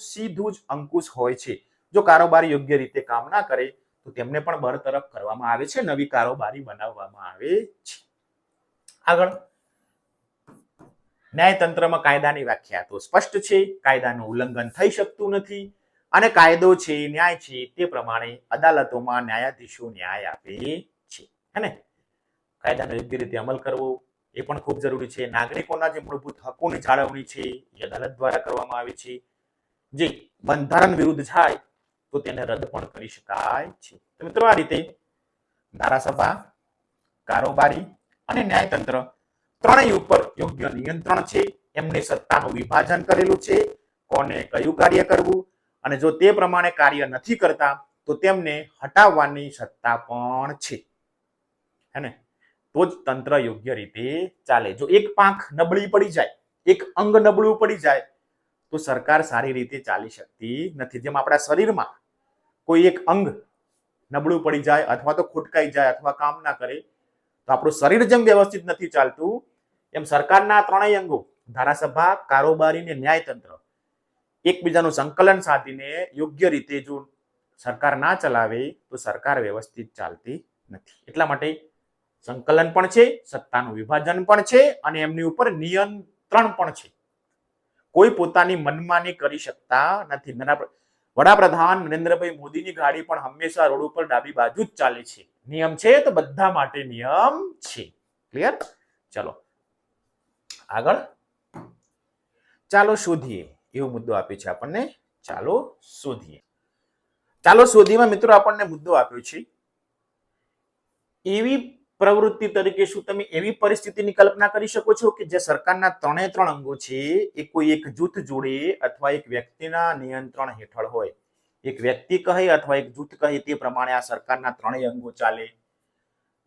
સીધું જ અંકુશ હોય છે. જો કારોબારી યોગ્ય રીતે કામ ના કરે તો તેમને પણ બરતરફ કરવામાં આવે છે, નવી કારોબારી બનાવવામાં આવે છે. આગળ, ન્યાયતંત્રમાં કાયદાની વ્યાખ્યા તો સ્પષ્ટ છે. કાયદાનું ઉલ્લંઘન થઈ શકતું નથી અને કાયદો છે, ન્યાય છે, તે પ્રમાણે અદાલતોમાં ન્યાયાધીશો ન્યાય આપે છે. હે ને? કાયદાનો યોગ્ય રીતે અમલ કરવો એ પણ ખૂબ જરૂરી છે. નાગરિકોના જે મૂળભૂત હકોની જાળવણી છે એ અદાલત દ્વારા કરવામાં આવે છે. જે બંધારણ વિરુદ્ધ જાય તો તેને રદ પણ કરી શકાય છે. તો મિત્રો, આ રીતે ધારાસભા, કારોબારી અને ન્યાયતંત્ર ત્રણેય ઉપર યોગ્ય નિયંત્રણ છે. એમને સત્તાનું વિભાજન કરેલું છે, કોને કયું કાર્ય કરવું, અને જો તે પ્રમાણે કાર્ય નથી કરતા તો તેમને હટાવવાની સત્તા પણ છે. હે ને? તો જ તંત્ર યોગ્ય રીતે ચાલે. જો એક પાંખ નબળી પડી જાય, એક અંગ નબળું પડી જાય તો સરકાર સારી રીતે ચાલી શકતી નથી. જેમ આપણા શરીરમાં કોઈ એક અંગ નબળું પડી જાય અથવા તો ખોટકાઈ જાય અથવા કામ ના કરે તો આપણું શરીર જેમ વ્યવસ્થિત નથી ચાલતું, એમ સરકારના ત્રણેય અંગો ધારાસભા, કારોબારી અને ન્યાયતંત્ર એકબીજાનું સંકલન સાધીને યોગ્ય રીતે જો સરકાર ના ચલાવે તો સરકાર વ્યવસ્થિત ચાલતી નથી. એટલા માટે સંકલન પણ છે, સત્તાનું વિભાજન પણ છે અને એમની ઉપર નિયંત્રણ પણ છે. કોઈ પોતાની મનમાની કરી શકતા નથી. વડાપ્રધાન નરેન્દ્રભાઈ મોદીની ગાડી પણ હંમેશા રોડ ઉપર ડાબી બાજુ જ ચાલે છે. નિયમ છે તો બધા માટે નિયમ છે. ક્લિયર? ચલો આગળ. ચાલો શોધીએ એવો મુદ્દો આપ્યો છે આપણને. ચાલો શોધીમાં મિત્રો આપણને મુદ્દો આપ્યો છે એવી પ્રવૃત્તિ તરીકે શું તમે એવી પરિસ્થિતિની કલ્પના કરી શકો છો કે જે સરકારના ત્રણ અંગો છે એ કોઈ એક જૂથ જોડે અથવા એક વ્યક્તિના નિયંત્રણ હેઠળ હોય. એક વ્યક્તિ કહે અથવા એક જૂથ કહે તે પ્રમાણે આ સરકારના ત્રણેય અંગો ચાલે.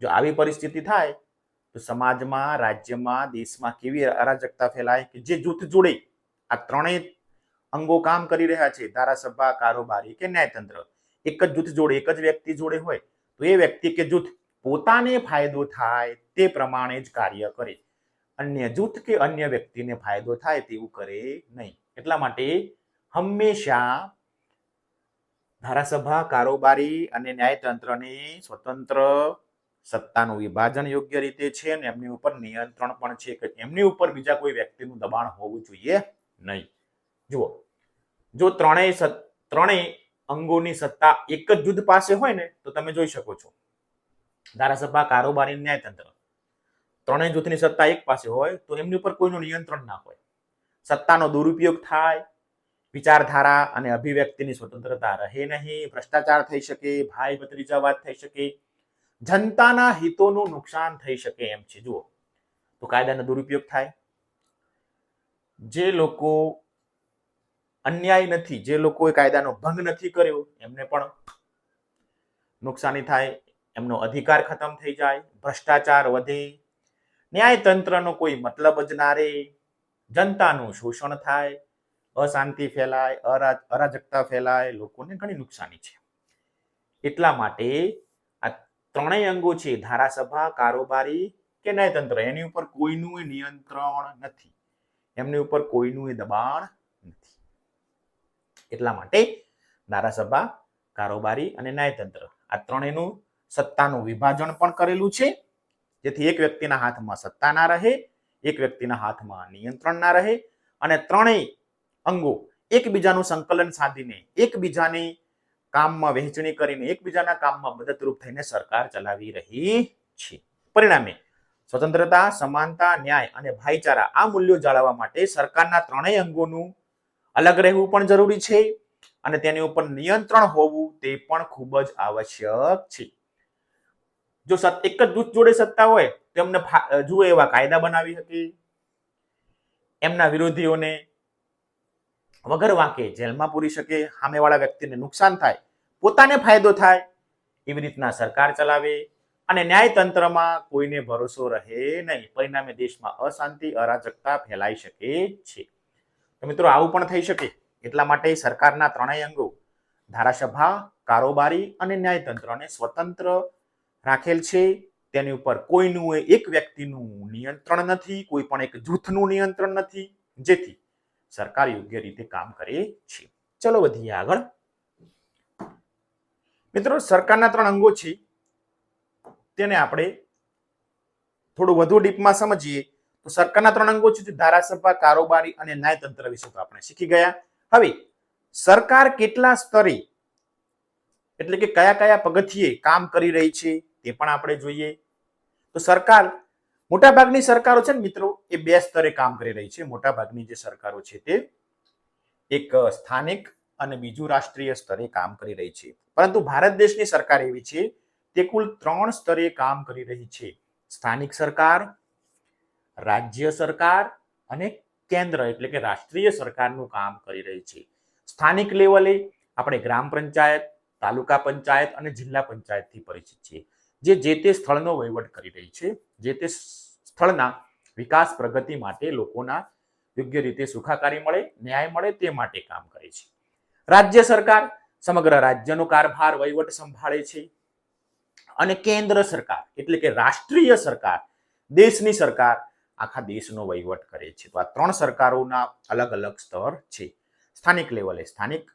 જો આવી પરિસ્થિતિ થાય તો સમાજમાં, રાજ્યમાં, દેશમાં કેવી અરાજકતા ફેલાય કે જે જૂથ જોડે આ ત્રણેય અંગો કામ કરી રહ્યા છે, ધારાસભા, કારોબારી કે ન્યાયતંત્ર, એક જ જૂથ જોડે, એક જ વ્યક્તિ જોડે હોય તો એ વ્યક્તિ કે જૂથ પોતાને ફાયદો થાય તે પ્રમાણે જ કાર્ય કરે. અન્ય જૂથ કે અન્ય વ્યક્તિને ફાયદો થાય તેવું કરે નહીં. એટલા માટે હંમેશા ધારાસભા, કારોબારી અને ન્યાયતંત્રની સ્વતંત્ર સત્તાનું વિભાજન યોગ્ય રીતે છે અને એમની ઉપર નિયંત્રણ પણ છે કે એમની ઉપર બીજા કોઈ વ્યક્તિનું દબાણ હોવું જોઈએ નહીં. જુઓ, જો ત્રણેય અંગોની સત્તા એક જ જૂથ પાસે હોય ને તો તમે જોઈ શકો છો ધારાસભા, કારોબારી, ન્યાયતંત્ર ત્રણેય જૂથની સત્તા એક પાસે હોય તો એમની ઉપર કોઈનું નિયંત્રણ ના હોય. સત્તાનો દુરુપયોગ થાય, વિચારધારા અને અભિવ્યક્તિની સ્વતંત્રતા રહે નહીં, ભ્રષ્ટાચાર થઈ શકે, ભાઈ ભત્રીજાવાદ થઈ શકે, જનતાના હિતોનું નુકસાન થઈ શકે એમ છે. જુઓ, તો કાયદાનો દુરુપયોગ થાય. જે લોકો અન્યાય નથી, જે લોકોએ કાયદાનો ભંગ નથી કર્યો એમને પણ નુકસાની થાય, એમનો અધિકાર ખતમ થઈ જાય, ભ્રષ્ટાચાર વધે, ન્યાયતંત્રનો કોઈ મતલબ જ ના રહે, જનતાનું શોષણ થાય, અશાંતિ ફેલાય, અરાજકતા ફેલાય, લોકોને ઘણી નુકસાની છે. એટલા માટે આ ત્રણેય અંગો છે, ધારાસભા, કારોબારી કે ન્યાયતંત્ર, એની ઉપર કોઈનું નિયંત્રણ નથી, એમની ઉપર કોઈનું દબાણ નથી. એટલા માટે ધારાસભા, કારોબારી અને ન્યાયતંત્ર આ ત્રણેયનું સત્તાનું વિભાજન પણ કરેલું છે, જેથી એક વ્યક્તિના હાથમાં સત્તા ના રહે, એક વ્યક્તિના હાથમાં નિયંત્રણ ના રહે, અને ત્રણેય અંગો એકબીજાનું સંકલન સાધીને, એકબીજાની કામમાં વહેંચણી કરીને, એકબીજાના કામમાં મદદરૂપ થઈને સરકાર ચલાવી રહી છે. પરિણામે સ્વતંત્રતા, સમાનતા, ન્યાય અને ભાઈચારા આ મૂલ્યો જાળવવા માટે સરકારના ત્રણેય અંગોનું અલગ રહેવું પણ જરૂરી છે, અને તેની ઉપર નિયંત્રણ હોવું તે પણ ખૂબ જ આવશ્યક છે. જો એક જ જૂથ જોડે સત્તા હોય તો એમને જુએ એવા કાયદા બનાવી શકે, એમના વિરોધીઓને વગર વાંકે જેલમાં પૂરી શકે, સામેવાળા વ્યક્તિને નુકસાન થાય, પોતાને ફાયદો થાય, એવી રીતના સરકાર ચલાવે, અને ન્યાયતંત્રમાં કોઈને ભરોસો રહે નહીં. પરિણામે દેશમાં અશાંતિ, અરાજકતા ફેલાઈ શકે છે. તો મિત્રો આવું પણ થઈ શકે. એટલા માટે સરકારના ત્રણેય અંગો ધારાસભા, કારોબારી અને ન્યાયતંત્રને સ્વતંત્ર રાખેલ છે. તેની ઉપર કોઈનું એક વ્યક્તિનું નિયંત્રણ નથી, કોઈ પણ એક જૂથનું નિયંત્રણ નથી, જેથી સરકાર યોગ્ય રીતે કામ કરે છે. ચલો વધીએ આગળ. મિત્રો સરકારના ત્રણ અંગો છે, તેને આપણે થોડું વધુ ડીપમાં સમજીએ તો સરકારના ત્રણ અંગો છે, ધારાસભા, કારોબારી અને ન્યાયતંત્ર વિશે તો આપણે શીખી ગયા. હવે સરકાર કેટલા સ્તરે એટલે કે કયા કયા પગથિયે કામ કરી રહી છે તે પણ આપણે જોઈએ. તો સરકાર, મોટાભાગની સરકારો છે ને મિત્રો, એ બે સ્તરે કામ કરી રહી છે. મોટાભાગની જે સરકારો છે તે એક સ્થાનિક અને બીજું રાષ્ટ્રીય સ્તરે કામ કરી રહી છે. પરંતુ ભારત દેશની સરકાર એવી છે તે કુલ 3 સ્તરે કામ કરી રહી છે: સ્થાનિક સરકાર, રાજ્ય સરકાર અને કેન્દ્ર એટલે કે રાષ્ટ્રીય સરકારનું કામ કરી રહી છે. સ્થાનિક લેવલે આપણે ગ્રામ પંચાયત, તાલુકા પંચાયત અને જિલ્લા પંચાયતથી પરિચિત છીએ, જે તે સ્થળનો વહીવટ કરી રહી છે, જે તે સ્થળના વિકાસ પ્રગતિ માટે લોકોના યોગ્ય રીતે સુખાકારી મળે, ન્યાય મળે તે માટે કામ કરે છે. રાજ્ય સરકાર સમગ્ર રાજ્યનો કારભાર વહીવટ સંભાળે છે, અને કેન્દ્ર સરકાર એટલે કે રાષ્ટ્રીય સરકાર, દેશની સરકાર આખા દેશનો વહીવટ કરે છે. તો આ ત્રણ સરકારોના અલગ અલગ સ્તર છે. સ્થાનિક લેવલે સ્થાનિક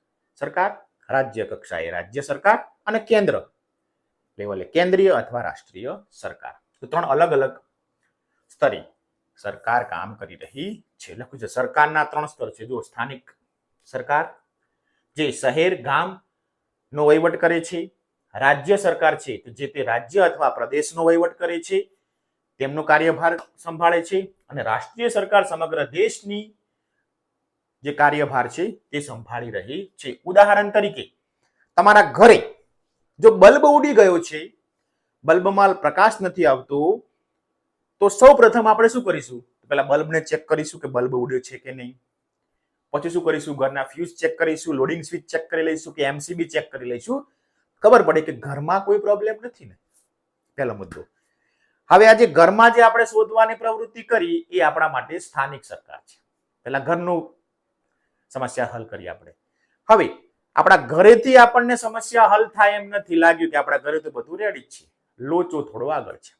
સરકાર, રાજ્ય કક્ષાએ રાજ્ય સરકાર અને કેન્દ્ર લેવલે કેન્દ્રીય અથવા રાષ્ટ્રીય સરકાર. તો ત્રણ અલગ અલગ સ્તરે સરકાર કામ કરી રહી છે. લખ્યું છે સરકારના ત્રણ સ્તર છે. જો સ્થાનિક સરકાર જે શહેર ગામ નો વહીવટ કરે છે, રાજ્ય સરકાર છે જે તે રાજ્ય અથવા પ્રદેશનો વહીવટ કરે છે, તેમનો કાર્યભાર સંભાળે છે, અને રાષ્ટ્રીય સરકાર સમગ્ર દેશની જે કાર્યભાર છે તે સંભાળી રહી છે. ઉદાહરણ તરીકે તમારા ઘરે જો બલ્બ ઉડી ગયો છે, બલ્બમાં પ્રકાશ નથી આવતો, તો સૌ પ્રથમ આપણે શું કરીશું? પહેલા બલ્બને ચેક કરીશું કે બલ્બ ઉડ્યો છે કે નહીં. પછી શું કરીશું? ઘરના ફ્યુઝ ચેક કરીશું, લોડિંગ સ્વિચ ચેક કરી લઈશું કે એમસીબી ચેક કરી લઈશું. ખબર પડે કે ઘરમાં કોઈ પ્રોબ્લેમ નથી ને. પહેલો મુદ્દો. હવે આજે ઘરમાં જે આપણે શોધવાની પ્રવૃત્તિ કરી એ આપણા માટે સ્થાનિક સરકાર છે. પહેલા ઘરનું સમસ્યા હલ કરી આપણે. હવે આપણા ઘરેથી આપણને સમસ્યા હલ થાય એમ નથી, લાગ્યું કે આપણા ઘરે તો બધું રેડી જ છે, લોચો થોડો આગળ છે.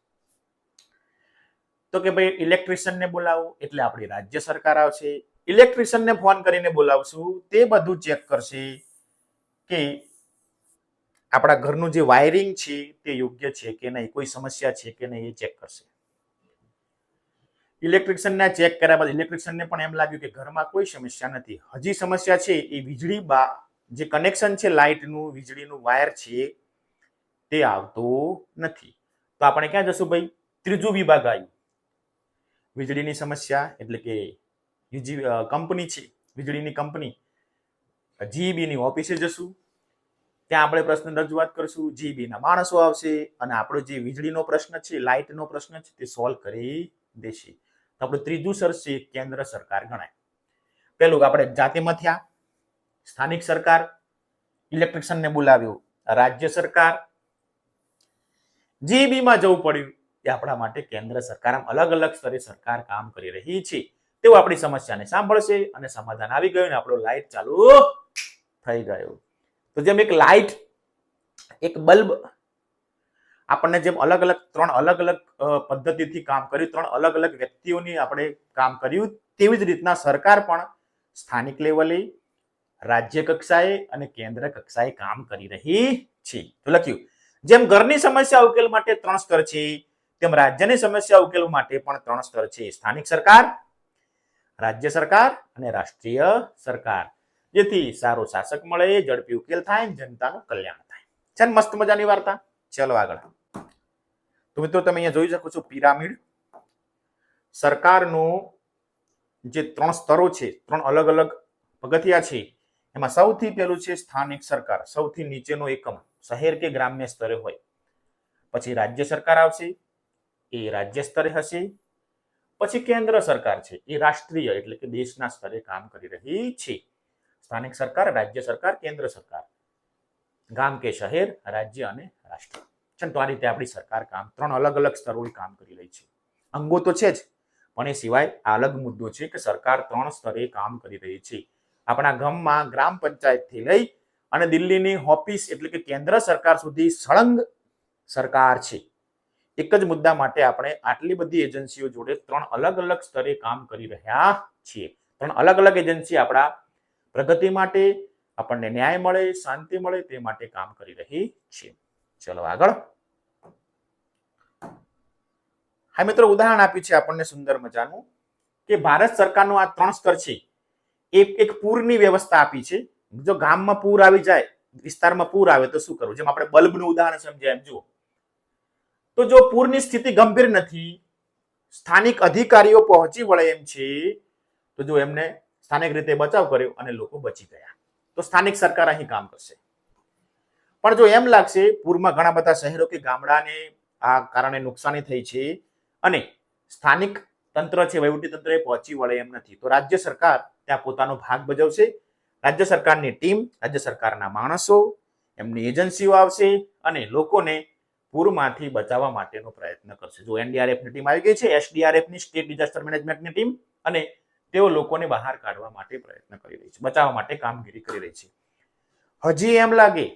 તો કે ભાઈ ઇલેક્ટ્રિશિયનને બોલાવો, એટલે આપણી રાજ્ય સરકાર આવશે. ઇલેક્ટ્રિશિયનને ફોન કરીને બોલાવશું, તે બધું ચેક કરશે કે આપણા ઘરનું જે વાયરિંગ છે તે યોગ્ય છે કે નહીં, કોઈ સમસ્યા છે કે નહીં, એ ચેક કરશે. ઇલેક્ટ્રિશિયનને ચેક કર્યા બાદ ઇલેક્ટ્રિશિયનને પણ એમ લાગ્યું કે ઘરમાં કોઈ સમસ્યા નથી, હજી સમસ્યા છે એ વીજળી જે કનેક્શન છે લાઇટનું, વીજળીનું વાયર છે તે આવતું નથી. તો આપણે ક્યાં જશું ભાઈ? ત્રીજું વિભાગ આવ્યું, વીજળીની સમસ્યા એટલે કે કંપની છે, વીજળીની કંપની જીઈબી ની ઓફિસે જશું. ત્યાં આપણે પ્રશ્ન રજૂઆત કરશું, જીઈબી ના માણસો આવશે અને આપણો જે વીજળીનો પ્રશ્ન છે, લાઇટનો પ્રશ્ન છે તે સોલ્વ કરી દેશે. તો આપણું ત્રીજું સ્તર છે કેન્દ્ર સરકાર ગણાય. પેલું આપણે જાતિમાં થયા સ્થાનિક સરકાર, ઇલેક્ટ્રિશિયનને બોલાવ્યો રાજ્ય સરકાર, જીઈબી માં જવું પડ્યું એ આપણા માટે કેન્દ્ર સરકાર આમ અલગ અલગ સ્તરે સરકાર કામ કરી રહી છે તેઓ આપણી સમસ્યાને સાંભળશે અને સમાધાન આવી ગયું ને આપણો લાઈટ ચાલુ થઈ ગયો. તો જેમ એક લાઈટ એક બલ્બ આપણને જેમ અલગ અલગ ત્રણ અલગ અલગ પદ્ધતિથી કામ કર્યું, ત્રણ અલગ અલગ વ્યક્તિઓની આપણે કામ કર્યું, તેવી જ રીતના સરકાર પણ સ્થાનિક લેવલે, રાજ્ય કક્ષાએ અને કેન્દ્ર કક્ષાએ કામ કરી રહી છે. તો લખ્યું જેમ ઘરની સમસ્યા ઉકેલ માટે 3 સ્તર છે તેમ રાજ્યની સમસ્યા ઉકેલ માટે પણ 3 સ્તર છે. સ્થાનિક સરકાર, રાજ્ય સરકાર અને રાષ્ટ્રીય સરકાર. જેથી સારો શાસક મળે, ઝડપી ઉકેલ થાય, જનતાનું કલ્યાણ થાય. છે ને મસ્ત મજાની વાર્તા. ચલો આગળ. તો મિત્રો તમે અહીંયા જોઈ શકો છો પિરામિડ. સરકારનું જે 3 સ્તરો છે, 3 અલગ અલગ પગથિયા છે, એમાં સૌથી પહેલું છે સ્થાનિક સરકાર. સૌથી નીચેનો એકમ શહેર કે ગ્રામ્ય સ્તરે હોય. પછી રાજ્ય સરકાર આવશે, એ રાજ્ય સ્તરે હશે. પછી કેન્દ્ર સરકાર છે, એ રાષ્ટ્રીય એટલે કે દેશના સ્તરે કામ કરી રહી છે. સ્થાનિક સરકાર, રાજ્ય સરકાર, કેન્દ્ર સરકાર, ગામ કે શહેર, રાજ્ય અને રાષ્ટ્ર. તો આ રીતે આપણી સરકાર કામ 3 અલગ અલગ સ્તરોએ કામ કરી રહી છે. અંગો તો છે જ, પણ એ સિવાય આ અલગ મુદ્દો છે કે સરકાર 3 સ્તરે કામ કરી રહી છે. આપણા ગામમાં ગ્રામ પંચાયતથી લઈ અને દિલ્હીની ઓફિસ એટલે કે કેન્દ્ર સરકાર સુધી સળંગ સરકાર છે. એક જ મુદ્દા માટે આપણે આટલી બધી એજન્સીઓ જોડે 3 અલગ અલગ સ્તરે કામ કરી રહ્યા છીએ. 3 અલગ અલગ એજન્સી આપણા પ્રગતિ માટે, આપણને ન્યાય મળે, શાંતિ મળે તે માટે કામ કરી રહી છે. ચલો આગળ. હા મિત્રો, ઉદાહરણ આપ્યું છે આપણને સુંદર મજાનું કે ભારત સરકારનું આ 3 સ્તર છે. એક પૂરની વ્યવસ્થા આપી છે. જો ગામમાં પૂર આવી જાય, વિસ્તારમાં પૂર આવે તો શું કરવું? જેમ આપણે બલ્બનું ઉદાહરણ સમજ્યા એમ જુઓ. તો જો પૂરની સ્થિતિ ગંભીર નથી, સ્થાનિક અધિકારીઓ પહોંચી વળે એમ છે, તો જો એમને સ્થાનિક રીતે બચાવ કર્યો અને લોકો બચી ગયા, તો સ્થાનિક સરકાર અહીં કામ કરશે. પણ જો એમ લાગશે પૂરમાં ઘણા બધા શહેરો કે ગામડાને આ કારણે નુકસાની થઈ છે અને સ્થાનિક તંત્ર છે, વહીવટી તંત્ર પહોંચી વળે એમ નથી, તો રાજ્ય સરકાર ત્યાં પોતાનો ભાગ ભજવશે. રાજ્ય સરકારની ટીમ, રાજ્ય સરકારના માણસો, એમની એજન્સીઓ આવશે અને લોકોને પૂરમાંથી બચાવવા માટેનો પ્રયત્ન કરશે. જો એનડીઆરએફની ટીમ આવી ગઈ છે, એસડીઆરએફની સ્ટેટ ડિઝાસ્ટર મેનેજમેન્ટની ટીમ, અને તેઓ લોકોને બહાર કાઢવા માટે પ્રયત્ન કરી રહી છે, બચાવવા માટે કામગીરી કરી રહી છે. હજી એમ લાગે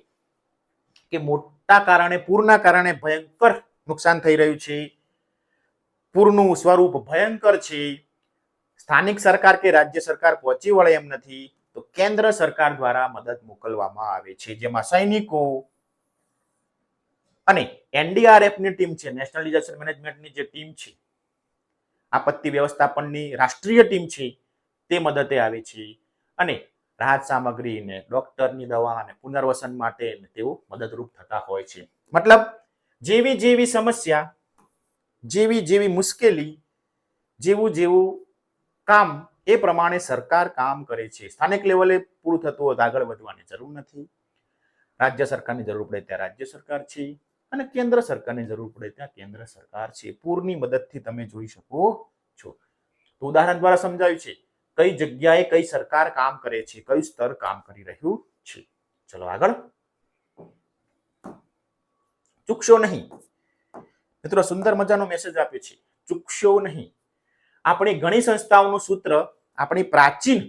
કે મોટા કારણે, પૂરના કારણે ભયંકર નુકસાન થઈ રહ્યું છે, પૂરનું સ્વરૂપ ભયંકર છે, સ્થાનિક સરકાર કે રાજ્ય સરકાર પહોંચી વળે એમ નથી, તો કેન્દ્ર સરકાર દ્વારા મદદ મોકલવામાં આવે છે, જેમાં સૈનિકો અને એનડીઆરએફની ટીમ છે, નેશનલ ડિઝાસ્ટર મેનેજમેન્ટની જે ટીમ છે, આપત્તિ વ્યવસ્થાપનની રાષ્ટ્રીય ટીમ છે, તે મદદે આવે છે અને રાહત સામગ્રી ને ડોક્ટરની દવા અને પુનર્વસન માટે તેઓ મદદરૂપ થતા હોય છે. મતલબ જેવી જેવી સમસ્યા, જેવી જેવી મુશ્કેલી, જેવું જેવું કામ, એ પ્રમાણે સરકાર કામ કરે છે. સ્થાનિક લેવલે પૂરું થતું હોય તો આગળ વધવાની જરૂર નથી. રાજ્ય સરકારની જરૂર પડે ત્યાં રાજ્ય સરકાર છે અને કેન્દ્ર સરકારની જરૂર પડે ત્યાં કેન્દ્ર સરકાર છે. પૂરની મદદથી તમે જોઈ શકો છો. તો ઉદાહરણ દ્વારા સમજાવ્યું છે કઈ જગ્યાએ કઈ સરકાર કામ કરે છે, કયું સ્તર કામ કરી રહ્યું છે. ચલો આગળ. ચૂકશો નહીં. મિત્રો સુંદર મજાનો મેસેજ આપ્યો છે, ચૂકશો નહીં. આપણી ઘણી સંસ્થાઓનું સૂત્ર આપણી પ્રાચીન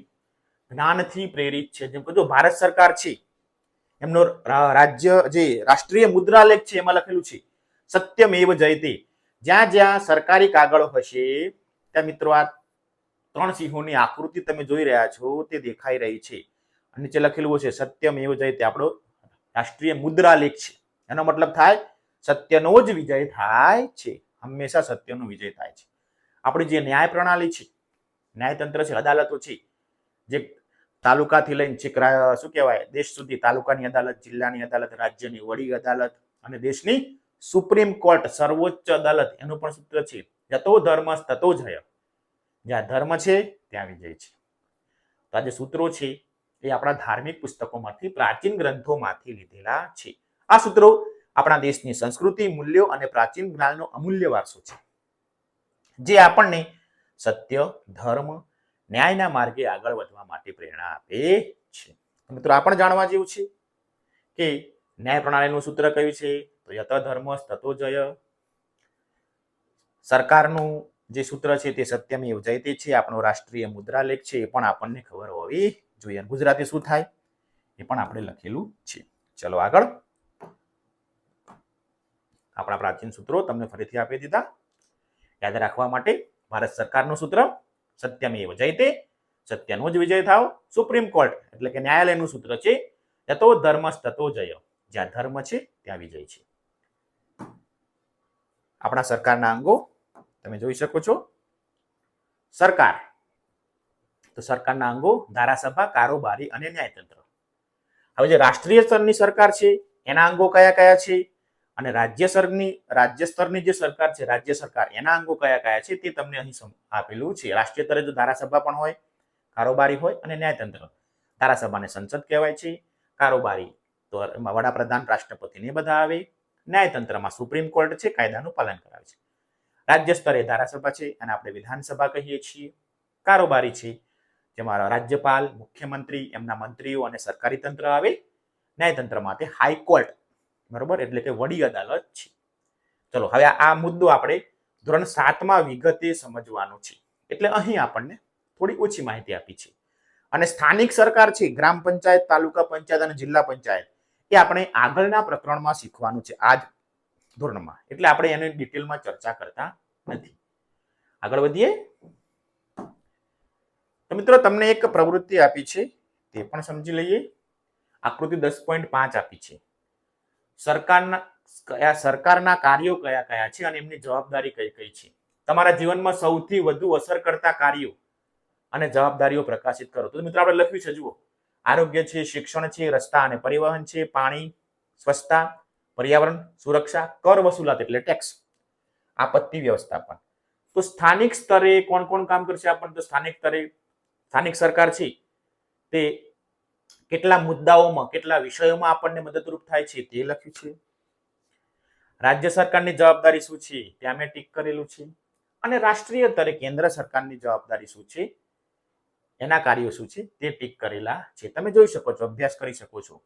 જ્ઞાનથી પ્રેરિત છે. જેમ કે જો ભારત સરકાર છે, એમનો રાજ્ય જે રાષ્ટ્રીય મુદ્રાલેખ છે એમાં લખેલું છે સત્યમેવ જયતે. જ્યાં જ્યાં સરકારી કાગળો હશે ત્યાં મિત્રો આ 3 સિંહોની આકૃતિ તમે જોઈ રહ્યા છો તે દેખાઈ રહી છે. અને નીચે લખેલું છે સત્યમેવ જયતે, આપણો રાષ્ટ્રીય મુદ્રાલેખ છે. એનો મતલબ થાય સત્યનો જ વિજય થાય છે. હંમેશા સત્યનો વિજય થાય છે. આપણી જે ન્યાય પ્રણાલી છે, ન્યાયતંત્ર છે, અદાલતો છે, જે તાલુકાથી લઈને શું કહેવાય દેશ સુધી, તાલુકાની અદાલત, જિલ્લાની અદાલત, રાજ્યની વડી અદાલત અને દેશની સુપ્રીમ કોર્ટ, સર્વોચ્ચ અદાલત, એનું પણ સૂત્ર છે યતો ધર્મ તતો જય. જ્યાં ધર્મ છે ત્યાં વિજય છે. તો આ જે સૂત્રો છે એ આપણા ધાર્મિક પુસ્તકોમાંથી, પ્રાચીન ગ્રંથોમાંથી લીધેલા છે. આ સૂત્રો આપણા દેશની સંસ્કૃતિ, મૂલ્યો અને પ્રાચીન જ્ઞાનનો અમૂલ્ય વારસો છે, જે આપણને સત્ય, ધર્મ, ન્યાયના માર્ગે આગળ વધવા માટે પ્રેરણા આપે છે. મિત્રો આ પણ જાણવા જેવું છે કે ન્યાય પ્રણાલીનું સૂત્ર કયું છે? તો યત ધર્મ તતો જય. સરકારનું જે સૂત્ર છે તે સત્યમેવ જયતે છે. આપણો રાષ્ટ્રીય મુદ્રાલેખ છે એ પણ આપણને ખબર હોવી જોઈએ. ગુજરાતી શું થાય એ પણ આપણે લખેલું છે. ચલો આગળ. આપણા પ્રાચીન સૂત્રો તમને ફરીથી આપી દીધા યાદ રાખવા માટે. ભારત સરકારનું સૂત્ર સત્યમેવ જયતે, સત્યનો જ વિજય થાવ. સુપ્રીમ કોર્ટ એટલે કે ન્યાયાલયનું સૂત્ર છે યતો ધર્મસ્તતો જય, જ્યાં ધર્મ છે ત્યાં વિજય છે. આપણા સરકારના અંગો તમે જોઈ શકો છો. સરકાર, તો સરકારના અંગો ધારાસભા, કારોબારી અને ન્યાયતંત્ર. હવે જે રાષ્ટ્રીય સ્તરની સરકાર છે એના અંગો કયા કયા છે અને રાજ્ય સ્તરની જે સરકાર છે, રાજ્ય સરકાર, એના અંગો કયા કયા છે તે તમને અહીં આપેલું છે. રાષ્ટ્રીય સ્તરે તો ધારાસભા પણ હોય, કારોબારી હોય અને ન્યાયતંત્ર. ધારાસભાને સંસદ કહેવાય છે. કારોબારી તો એમાં વડાપ્રધાન, રાષ્ટ્રપતિને બધા આવે. ન્યાયતંત્રમાં સુપ્રીમ કોર્ટ છે, કાયદાનું પાલન કરાવે છે. રાજ્ય સ્તરે ધારાસભા છે અને આપણે વિધાનસભા કહીએ છીએ. કારોબારી છે જેમાં રાજ્યપાલ, મુખ્યમંત્રી, એમના મંત્રીઓ અને સરકારી તંત્ર આવે. ન્યાયતંત્ર માટે હાઈકોર્ટ, બરોબર, એટલે કે વડી અદાલત છે. ચલો હવે આ મુદ્દો આપણે ધોરણ 7માં વિગતે સમજવાનો છે. એટલે અહીં આપણને થોડી ઓછી માહિતી આપી છે. અને સ્થાનિક સરકાર છે, ગ્રામ પંચાયત, તાલુકા પંચાયત અને જિલ્લા પંચાયત, એ આપણે આગળના પ્રકરણમાં શીખવાનું છે આ જ ધોરણમાં. એટલે આપણે એની ડિટેલમાં ચર્ચા કરતા નથી. આગળ વધીએ. તો મિત્રો તમને એક પ્રવૃત્તિ આપી છે તે પણ સમજી લઈએ. આકૃતિ 10.5 આપી છે. સરકારના કાર્યો કયા કયા છે અને એમની જવાબદારી કઈ કઈ છે. તમારા જીવનમાં સૌથી વધુ અસર કરતા કાર્યો અને જવાબદારીઓ પ્રકાશિત કરો. તો મિત્રો આપણે લખ્યું છે, જુઓ. આરોગ્ય છે, શિક્ષણ છે, રસ્તા અને પરિવહન છે, પાણી, સ્વચ્છતા, પર્યાવરણ, સુરક્ષા, કર વસૂલાત એટલે ટેક્સ, આપત્તિ વ્યવસ્થાપન. તો સ્થાનિક સ્તરે કોણ કોણ કામ કરશે આપણને? તો સ્થાનિક સ્તરે સ્થાનિક સરકાર છે તે કેટલા મુદ્દાઓમાં, કેટલા વિષયોમાં આપણને મદદરૂપ થાય છે તે લખ્યું છે. રાજ્ય સરકારની જવાબદારી શું છે ત્યાં મેં ટીક કરેલું છે. અને રાષ્ટ્રીય સ્તરે કેન્દ્ર સરકારની જવાબદારી શું છે, એના કાર્યો શું છે તે ટીક કરેલા છે. તમે જોઈ શકો છો, અભ્યાસ કરી શકો છો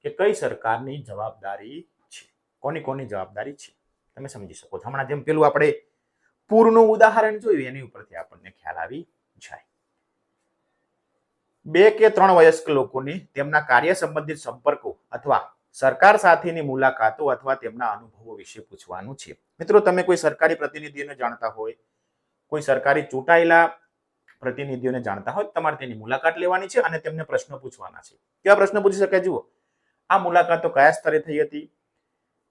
કે કઈ સરકારની જવાબદારી છે, કોની કોની જવાબદારી છે. તમે સમજી શકો છો. હમણાં જેમ પેલું આપણે પૂરનું ઉદાહરણ જોયું એની ઉપરથી આપણને ખ્યાલ આવી જાય. 2 કે 3 વયસ્ક લોકોને તેમના કાર્ય સંબંધિત સંપર્કો અથવા સરકાર સાથેની મુલાકાતો અથવા તેમના અનુભવો વિશે પૂછવાનું છે. મિત્રો તમે કોઈ સરકારી પ્રતિનિધિઓને જાણતા હોય, કોઈ સરકારી ચૂંટાયેલા પ્રતિનિધિઓને જાણતા હોય, તમારે તેની મુલાકાત લેવાની છે અને તેમને પ્રશ્નો પૂછવાના છે. કેવા પ્રશ્નો પૂછી શકાય? જુઓ, આ મુલાકાતો કયા સ્તરે થઈ હતી?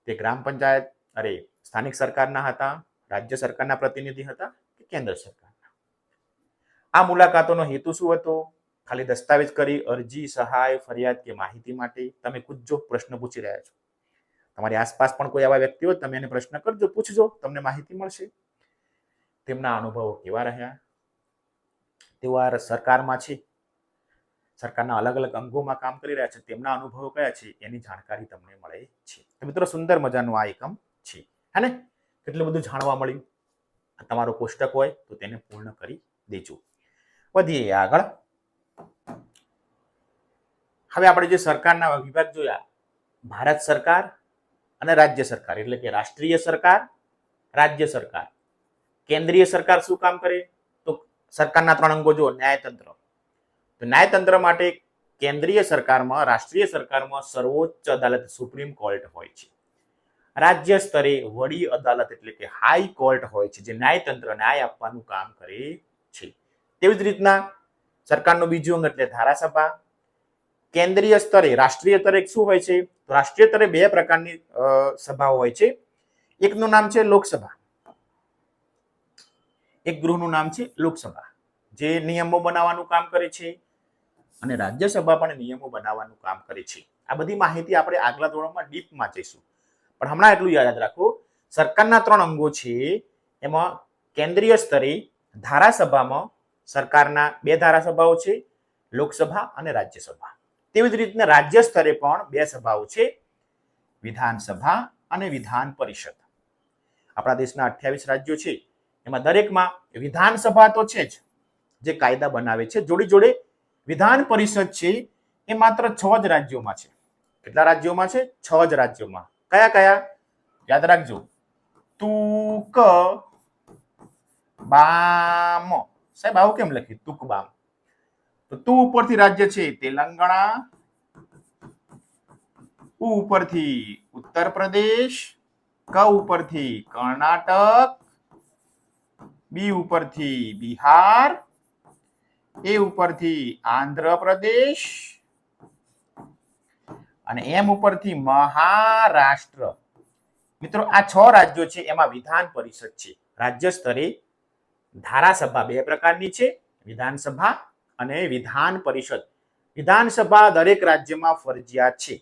તે ગ્રામ પંચાયત સ્થાનિક સરકારના હતા, રાજ્ય સરકારના પ્રતિનિધિ હતા કે કેન્દ્ર સરકારના? આ મુલાકાતોનો હેતુ શું હતો? ખાલી દસ્તાવેજ કરી અરજી, સહાય, ફરિયાદ કે માહિતી માટે? તમે પૂછજો, પ્રશ્ન પૂછી રહ્યા છો. તમારી આસપાસ પણ કોઈ આવા વ્યક્તિ હોય, તમે એને પ્રશ્ન કરજો, પૂછજો, તમને માહિતી મળશે. તેમના અનુભવો કેવા રહ્યા? તેઓ આ સરકારમાં છે, સરકારના અલગ અલગ અંગોમાં કામ કરી રહ્યા છે, તેમના અનુભવો કયા છે એની જાણકારી તમને મળે છે. તો મિત્રો સુંદર મજાનું આ એકમ છે, હે ને? કેટલું બધું જાણવા મળ્યું. તમારો કોષ્ટક હોય તો તેને પૂર્ણ કરી દેજો. વધીએ આગળ. હવે આપણે જે સરકારના વિભાગ જોયા, ભારત સરકાર અને રાજ્ય સરકાર, એટલે કે રાષ્ટ્રીય સરકાર, રાજ્ય સરકાર. કેન્દ્રીય સરકાર શું કામ કરે? તો સરકારના 3 અંગો જો. ન્યાયતંત્ર, તો ન્યાયતંત્ર માટે કેન્દ્રીય સરકારમાં, રાષ્ટ્રીય સરકારમાં સર્વોચ્ચ અદાલત સુપ્રીમ કોર્ટ હોય છે. રાજ્ય સ્તરે વડી અદાલત એટલે કે હાઈ કોર્ટ હોય છે, જે ન્યાયતંત્ર ન્યાય આપવાનું કામ કરે છે. તેવી જ રીતના સરકારનું બીજું અંગ એટલે ધારાસભા. કેન્દ્રીય સ્તરે, રાષ્ટ્રીય સ્તરે શું હોય છે? તો રાષ્ટ્રીય સ્તરે 2 પ્રકારની સભાઓ હોય છે. એકનું નામ છે લોકસભા, એક ગૃહનું નામ છે લોકસભા, જે નિયમો બનાવવાનું કામ કરે છે. અને રાજ્યસભા પણ નિયમો બનાવવાનું કામ કરે છે. આ બધી માહિતી આપણે આગલા ધોરણમાં ડીપમાં જઈશું, પણ હમણાં એટલું યાદ રાખો, સરકારના 3 અંગો છે. એમાં કેન્દ્રીય સ્તરે ધારાસભામાં સરકારના 2 ધારાસભાઓ છે, લોકસભા અને રાજ્યસભા. તેવી જ રીતના રાજ્ય સ્તરે પણ 2 સભાઓ છે, વિધાનસભા અને વિધાન પરિષદ. આપણા દેશના 28 રાજ્યો છે, એમાં દરેકમાં વિધાનસભા તો છે જ, જે કાયદા બનાવે છે. જોડે જોડે વિધાન પરિષદ છે એ માત્ર 6 જ રાજ્યોમાં છે. કેટલા રાજ્યોમાં છે? 6 જ રાજ્યોમાં. કયા કયા? યાદ રાખજો. તુક, બામ. સાહેબ આવું કેમ લખ્યું તુક બામ? તો તું ઉપરથી રાજ્ય છે તેલંગાણા, ઉ ઉપરથી ઉત્તર પ્રદેશ, ક ઉપરથી કર્ણાટક, બી ઉપરથી બિહાર, એ ઉપરથી આંધ્રપ્રદેશ અને એમ ઉપરથી મહારાષ્ટ્ર. મિત્રો આ 6 રાજ્યો છે એમાં વિધાન પરિષદ છે. રાજ્ય સ્તરે ધારાસભા બે પ્રકારની છે, વિધાનસભા અને વિધાન પરિષદ. વિધાનસભા દરેક રાજ્યમાં ફરજિયાત છે.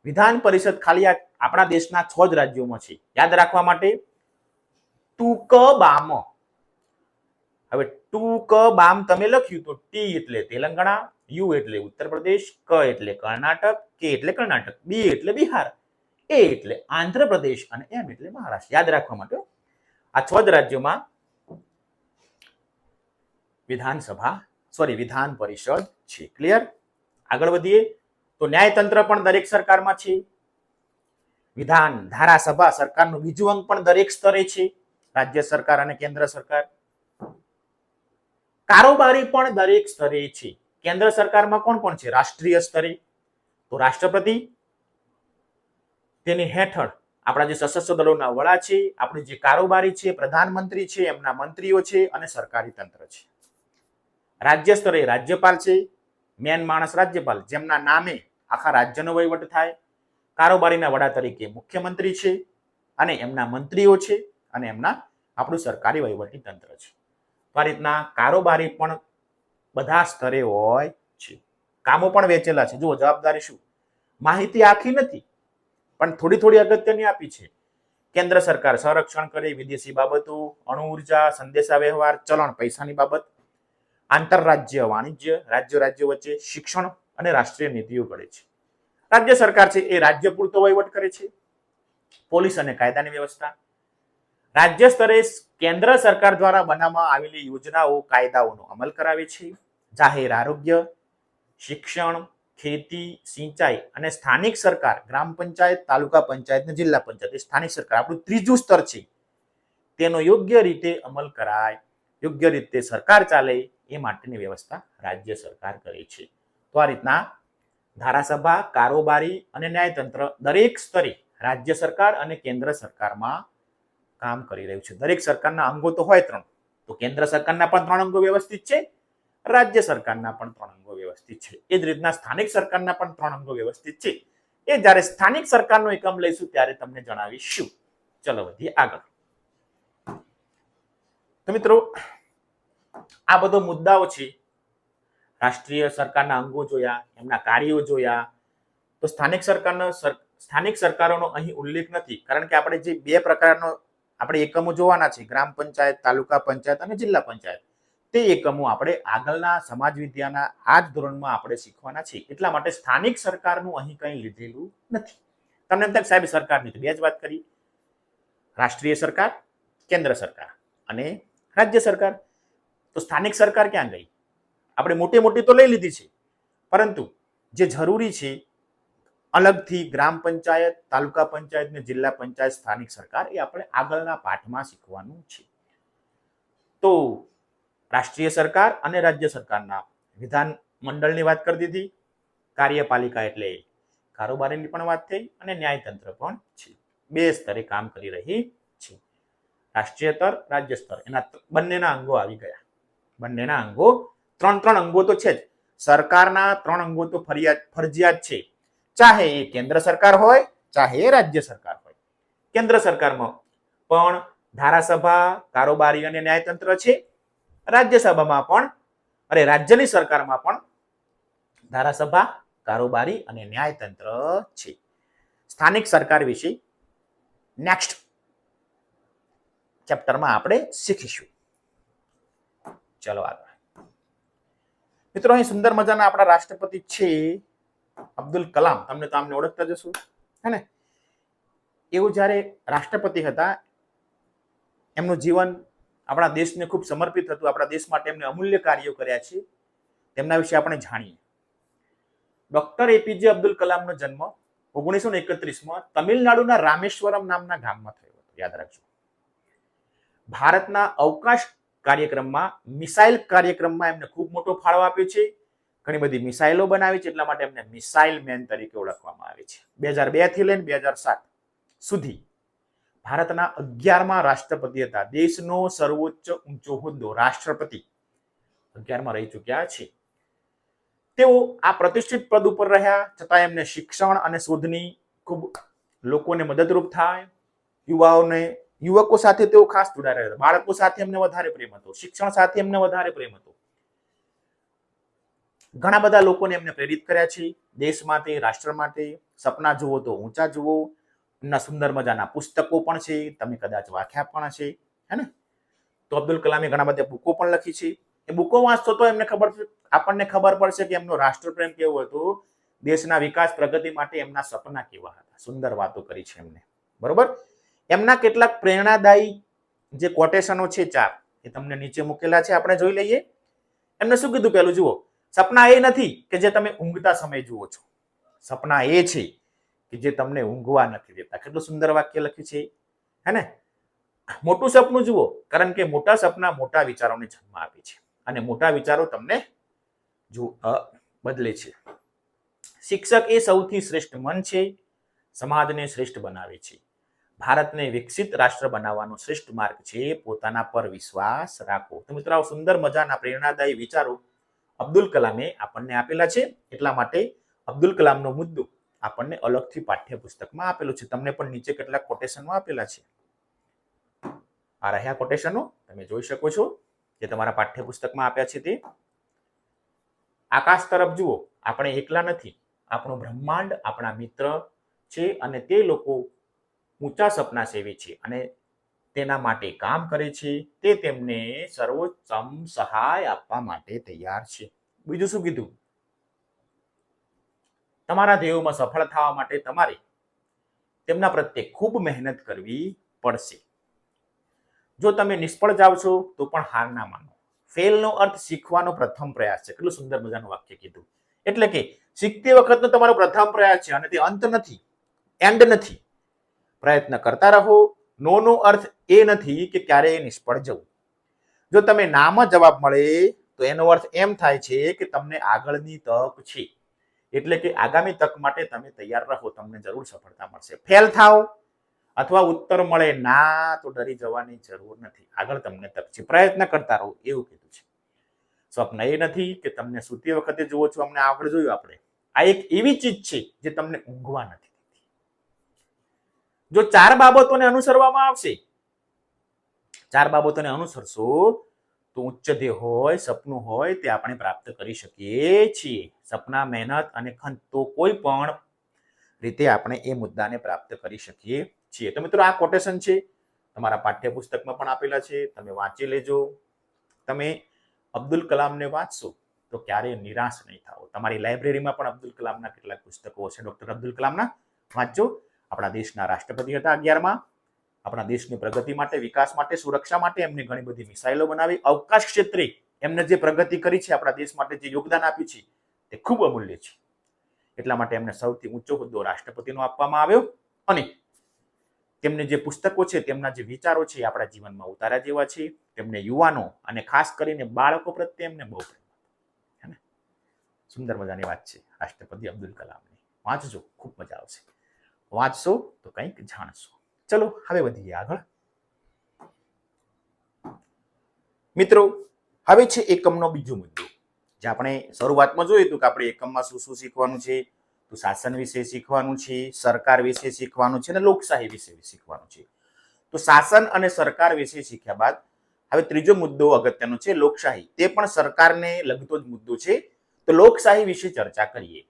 વિધાન પરિષદ ખાલી આપણા દેશના 6 જ રાજ્યોમાં છે. યાદ રાખવા માટે તુક બામ. હવે તુક બામ તમે લખ્યું તો ટી એટલે તેલંગાણા, યુ એટલે ઉત્તર પ્રદેશ, ક એટલે કર્ણાટક, કે એટલે કર્ણાટક, બી એટલે બિહાર, એ એટલે આંધ્રપ્રદેશ અને એમ એટલે મહારાષ્ટ્ર. યાદ રાખવા માટે આ 6 જ રાજ્યોમાં વિધાન પરિષદ છે. ક્લિયર? આગળ વધીએ તો ન્યાયતંત્ર પણ દરેક સરકારમાં છે. વિધાન ધારાસભા સરકારનું બીજું અંગ પણ દરેક સ્તરે છે, રાજ્ય સરકાર અને કેન્દ્ર સરકાર. કારોબારી પણ દરેક સ્તરે છે. કેન્દ્ર સરકારમાં કોણ કોણ છે? રાષ્ટ્રીય સ્તરે તો રાષ્ટ્રપતિ, તેની હેઠળ આપણા જે સશસ્ત્ર દળોના વડા છે, આપણી જે કારોબારી છે, પ્રધાનમંત્રી છે, એમના મંત્રીઓ છે અને સરકારી તંત્ર છે. રાજ્ય સ્તરે રાજ્યપાલ છે, મેન માણસ રાજ્યપાલ, જેમના નામે આખા રાજ્યનો વહીવટ થાય. કારોબારીના વડા તરીકે મુખ્યમંત્રી છે અને એમના મંત્રીઓ છે અને એમના આપણું સરકારી વહીવટી તંત્ર છે. તો આ રીતના કારોબારી પણ બધા સ્તરે હોય છે. કામો પણ વહેંચેલા છે. જુઓ જવાબદારી શું, માહિતી આખી નથી પણ થોડી થોડી અગત્યની આપી છે. કેન્દ્ર સરકાર સંરક્ષણ કરે, વિદેશી બાબતો, અણુ ઉર્જા, સંદેશા વ્યવહાર, ચલણ પૈસાની બાબત, આંતરરાજ્ય વાણિજ્ય, રાજ્યો વચ્ચે શિક્ષણ અને રાષ્ટ્રીય નીતિઓ ઘડે છે. રાજ્ય સરકાર છે એ રાજ્ય પૂરતો વહીવટ કરે છે. પોલીસ અને કાયદાની વ્યવસ્થા. રાજ્ય સ્તરે કેન્દ્ર સરકાર દ્વારા બનાવવામાં આવેલી યોજનાઓ, કાયદાઓનો અમલ કરાવે છે. જાહેર આરોગ્ય, શિક્ષણ, ખેતી, સિંચાઈ અને સ્થાનિક સરકાર, ગ્રામ પંચાયત, તાલુકા પંચાયત અને જિલ્લા પંચાયત, સ્થાનિક સરકાર આપણું ત્રીજું સ્તર છે, તેનો યોગ્ય રીતે અમલ કરાય, યોગ્ય રીતે સરકાર ચાલે એ માટેની વ્યવસ્થા રાજ્ય સરકાર કરે છે. તો આ રીતના ધારાસભા, કારોબારી અને ન્યાયતંત્ર દરેક સ્તરે રાજ્ય સરકાર અને કેન્દ્ર સરકારમાં કામ કરી રહ્યું છે. દરેક સરકારના અંગો તો હોય 3, તો કેન્દ્ર સરકારના પણ 3 અંગો વ્યવસ્થિત છે, રાજ્ય સરકારના પણ 3 અંગો વ્યવસ્થિત છે. એ જ રીતના સ્થાનિક સરકારના પણ 3 અંગો વ્યવસ્થિત છે. એ જ્યારે સ્થાનિક સરકારનો એકમ લઈશું ત્યારે તમને જણાવીશું. ચલો વધીએ આગળ. તો મિત્રો આ બધો મુદ્દાઓ છે. રાષ્ટ્રીય સરકારના અંગો જોયા, એમના કાર્યો જોયા. તો સ્થાનિક સરકારોનો અહીં ઉલ્લેખ નથી, કારણ કે આપણે જે 2 પ્રકારનો આપણે એકમો જોવાના છે, ગ્રામ પંચાયત, તાલુકા પંચાયત અને જિલ્લા પંચાયત, તે એકમો આપણે આગળના સમાજ વિદ્યાના આ જ ધોરણમાં આપણે શીખવાના છે. એટલા માટે સ્થાનિક સરકારનું અહીં કંઈ લીધેલું નથી. તમને એમ થાય સાહેબ સરકારની તો 2 જ વાત કરી, રાષ્ટ્રીય સરકાર, કેન્દ્ર સરકાર અને રાજ્ય સરકાર. તો સ્થાનિક સરકાર ક્યાં ગઈ? આપણે મોટી તો લઈ લીધી છે, પરંતુ જે જરૂરી છે અલગથી ગ્રામ પંચાયત, તાલુકા પંચાયત ને જિલ્લા પંચાયત, સ્થાનિક સરકાર, એ આપણે આગળના પાઠમાં શીખવાનું છે. તો રાષ્ટ્રીય સરકાર અને રાજ્ય સરકારના વિધાન મંડળની વાત કરી દીધી, કાર્યપાલિકા એટલે કારોબારીની પણ વાત થઈ અને ન્યાયતંત્ર પણ છે. 2 સ્તરે કામ કરી રહી છે. રાષ્ટ્રીય સ્તર, રાજ્ય સ્તર, એના બંનેના અંગો આવી ગયા. બંનેના અંગો 3 અંગો તો છે જ. સરકારના 3 અંગો તો ફરજિયાત છે, ચાહે એ કેન્દ્ર સરકાર હોય, ચાહે એ રાજ્ય સરકાર હોય. કેન્દ્ર સરકારમાં પણ ધારાસભા, કારોબારી અને ન્યાયતંત્ર છે. રાજ્યસભામાં પણ રાજ્યની સરકારમાં પણ ધારાસભા, કારોબારી અને ન્યાયતંત્ર છે. સ્થાનિક સરકાર વિશે નેક્સ્ટ ચેપ્ટરમાં આપણે શીખીશું. ચલો આગળ. મિત્રો અહીં સુંદર મજાના આપણા રાષ્ટ્રપતિ છે અબ્દુલ કલામ. તમને તો આમને ઓળખતા જશો, હે ને? એવું જ્યારે રાષ્ટ્રપતિ હતા, એમનું જીવન આપણા દેશને ખૂબ સમર્પિત હતું. આપણા દેશ માટે એમને અમૂલ્ય કાર્યો કર્યા છે. તેમના વિશે આપણે જાણીએ. ડોક્ટર એપીજે અબ્દુલ કલામનો જન્મ 1931માં તમિલનાડુના રામેશ્વરમ નામના ગામમાં થયો હતો. યાદ રાખજો. ભારતના અવકાશ કાર્યક્રમમાં મિસાઇલ કાર્યક્રમમાં એમને ખૂબ મોટો ફાળો આપ્યો છે. ઘણી બધી મિસાઇલો બનાવી છે, એટલા માટે એમને મિસાઇલ મેન તરીકે ઓળખવામાં આવે છે. 2002 થી લઈને 2007 સુધી ભારતના 11મા રાષ્ટ્રપતિ હતા. દેશનો સર્વોચ્ચ ઊંચો હોદ્દો રાષ્ટ્રપતિ 11મા રહી ચૂક્યા છે. તેઓ આ પ્રતિષ્ઠિત પદ ઉપર રહ્યા છતાં એમને શિક્ષણ અને શોધની ખૂબ લોકોને મદદરૂપ થાય, યુવકો સાથે તેઓ ખાસ જોડાયેલા હતા. બાળકો સાથે એમને વધારે પ્રેમ હતો, શિક્ષણ સાથે એમને વધારે પ્રેમ હતો. ઘણા બધા લોકોને એમને પ્રેરિત કર્યા છે દેશ માટે, રાષ્ટ્ર માટે. સપના જુઓ તો ઊંચા જુઓ, એમના સુંદર મજાના પુસ્તકો પણ છે, તમે કદાચ વાંચ્યા પણ હશે, હે ને? તો અબ્દુલ કલામે ઘણા બધા બુકો પણ લખી છે. એ બુકો વાંચતો તો આપણને ખબર પડશે કે એમનો રાષ્ટ્રપ્રેમ કેવો હતો, દેશના વિકાસ પ્રગતિ માટે એમના સપના કેવા હતા. સુંદર વાતો કરી છે એમને, બરોબર. એમના કેટલાક પ્રેરણાદાયી જે કોટેશનો છે 4, એ તમને નીચે મૂકેલા છે, આપણે જોઈ લઈએ. એમને શું કીધું? પહેલું જુઓ, સપના એ નથી કે જે તમે ઊંઘતા સમય જુઓ છો, સપના એ છે કે જે તમને ઊંઘવા નથી દેતા. કેટલું સુંદર વાક્ય લખ્યું છે, હે ને? મોટું સપનું જુઓ, કારણ કે મોટા સપના મોટા વિચારોને જન્મ આપે છે અને મોટા વિચારો તમને બદલે છે. શિક્ષક એ સૌથી શ્રેષ્ઠ મન છે, સમાજને શ્રેષ્ઠ બનાવે છે. ભારતને વિકસિત રાષ્ટ્ર બનાવવાનો શ્રેષ્ઠ માર્ગ છે પોતાના પર વિશ્વાસ રાખો. તો મિત્રો, સુંદર મજાના પ્રેરણાદાયી વિચારો અબ્દુલ કલામે આપણને આપેલા છે. એટલા માટે અબ્દુલ કલામનો મુદ્દો આપણને અલગથી પાઠ્યપુસ્તકમાં આપેલો છે. તમને પણ નીચે કેટલાક કોટેશનો આપેલા છે. આ રહ્યા કોટેશનો, તમે જોઈ શકો છો જે તમારા પાઠ્યપુસ્તકમાં આપ્યા છે તે. આકાશ તરફ જુઓ, આપણે એકલા નથી, આપણું બ્રહ્માંડ આપણા મિત્ર છે અને તે લોકો ઊંચા સપના સેવે છે અને તેના માટે કામ કરે છે. તે તેમને સર્વોત્તમ સહાય આપવા માટે તૈયાર છે. બીજું શું કીધું? તમારા ધ્યેયોમાં સફળ થવા માટે તમારે તેમના પ્રત્યે ખૂબ મહેનત કરવી પડશે. જો તમે નિષ્ફળ જાવ છો તો પણ હાર ના માનો. ફેલનો અર્થ શીખવાનો પ્રથમ પ્રયાસ છે. કેટલું સુંદર મજાનું વાક્ય કીધું. એટલે કે શીખતી વખતનો તમારો પ્રથમ પ્રયાસ છે અને તે અંત નથી, એન્ડ નથી. પ્રયત્ન કરતા રહો. નો અર્થ એ નથી કે ક્યારેય નિષ્ફળ જવું. જો તમે નામાં જવાબ મળે તો એનો અર્થ એમ થાય છે કે તમને આગળની તક છે, એટલે કે આગામી તક માટે તમે તૈયાર રહો, તમને જરૂર સફળતા મળશે. ફેલ થાવ અથવા ઉત્તર મળે ના તો ડરી જવાની જરૂર નથી, આગળ તમને તક છે. પ્રયત્ન કરતા રહો, એવું કીધું છે. સ્વપ્ન એ નથી કે તમને સૂતી વખતે જુઓ છો. અમને આગળ જોયું આપણે, આ એક એવી ચીજ છે જે તમને ઊંઘવા નથી. જો 4 બાબતોને અનુસરવામાં આવશે, 4 બાબતોને અનુસરશો તો ઉચ્ચ ધ્યેય હોય, સપનું હોય, તે આપણે પ્રાપ્ત કરી શકીએ છીએ. સપના, મહેનત અને ખંત, તો કોઈ પણ રીતે આપણે એ મુદ્દાને પ્રાપ્ત કરી શકીએ છીએ. તો મિત્રો, આ કોટેશન છે, તમારા પાઠ્યપુસ્તકમાં પણ આપેલા છે, તમે વાંચી લેજો. તમે અબ્દુલ કલામને વાંચશો તો ક્યારેય નિરાશ નહીં થાઓ. તમારી લાઇબ્રેરીમાં પણ અબ્દુલ કલામના કેટલાક પુસ્તકો છે, ડોક્ટર અબ્દુલ કલામના, વાંચજો. આપણા દેશના રાષ્ટ્રપતિ હતા 11મા. આપણા દેશની પ્રગતિ માટે, વિકાસ માટે, સુરક્ષા માટે એમને ઘણી બધી મિસાઇલો બનાવી. અવકાશ ક્ષેત્રે એમને જે પ્રગતિ કરી છે, આપણા દેશ માટે જે યોગદાન આપ્યું છે, તે ખૂબ અમૂલ્ય છે. એટલા માટે એમને સૌથી ઊંચો હોદ્દો રાષ્ટ્રપતિનો આપવામાં આવ્યો અને તેમને જે પુસ્તકો છે, તેમના જે વિચારો છે, આપણા જીવનમાં ઉતાર્યા જેવા છે. તેમને યુવાનો અને ખાસ કરીને બાળકો પ્રત્યે એમને બહુ પ્રેમ હતો, હે ને? સુંદર મજાની વાત છે રાષ્ટ્રપતિ અબ્દુલ કલામની. વાંચજો, ખૂબ મજા આવશે. વાંચશો તો કંઈક જાણશો. ચલો, હવે વધીએ આગળ. મિત્રો, હવે છે એકમનો બીજો મુદ્દો, જે આપણે શરૂઆતમાં જોયું હતું કે આપણે એકમમાં શું શું શીખવાનું છે. તો શાસન વિશે શીખવાનું છે, સરકાર વિશે શીખવાનું છે અને લોકશાહી વિશે શીખવાનું છે. તો શાસન અને સરકાર વિશે શીખ્યા બાદ હવે ત્રીજો મુદ્દો અગત્યનો છે, લોકશાહી. તે પણ સરકારને લગતો જ મુદ્દો છે. તો લોકશાહી વિશે ચર્ચા કરીએ.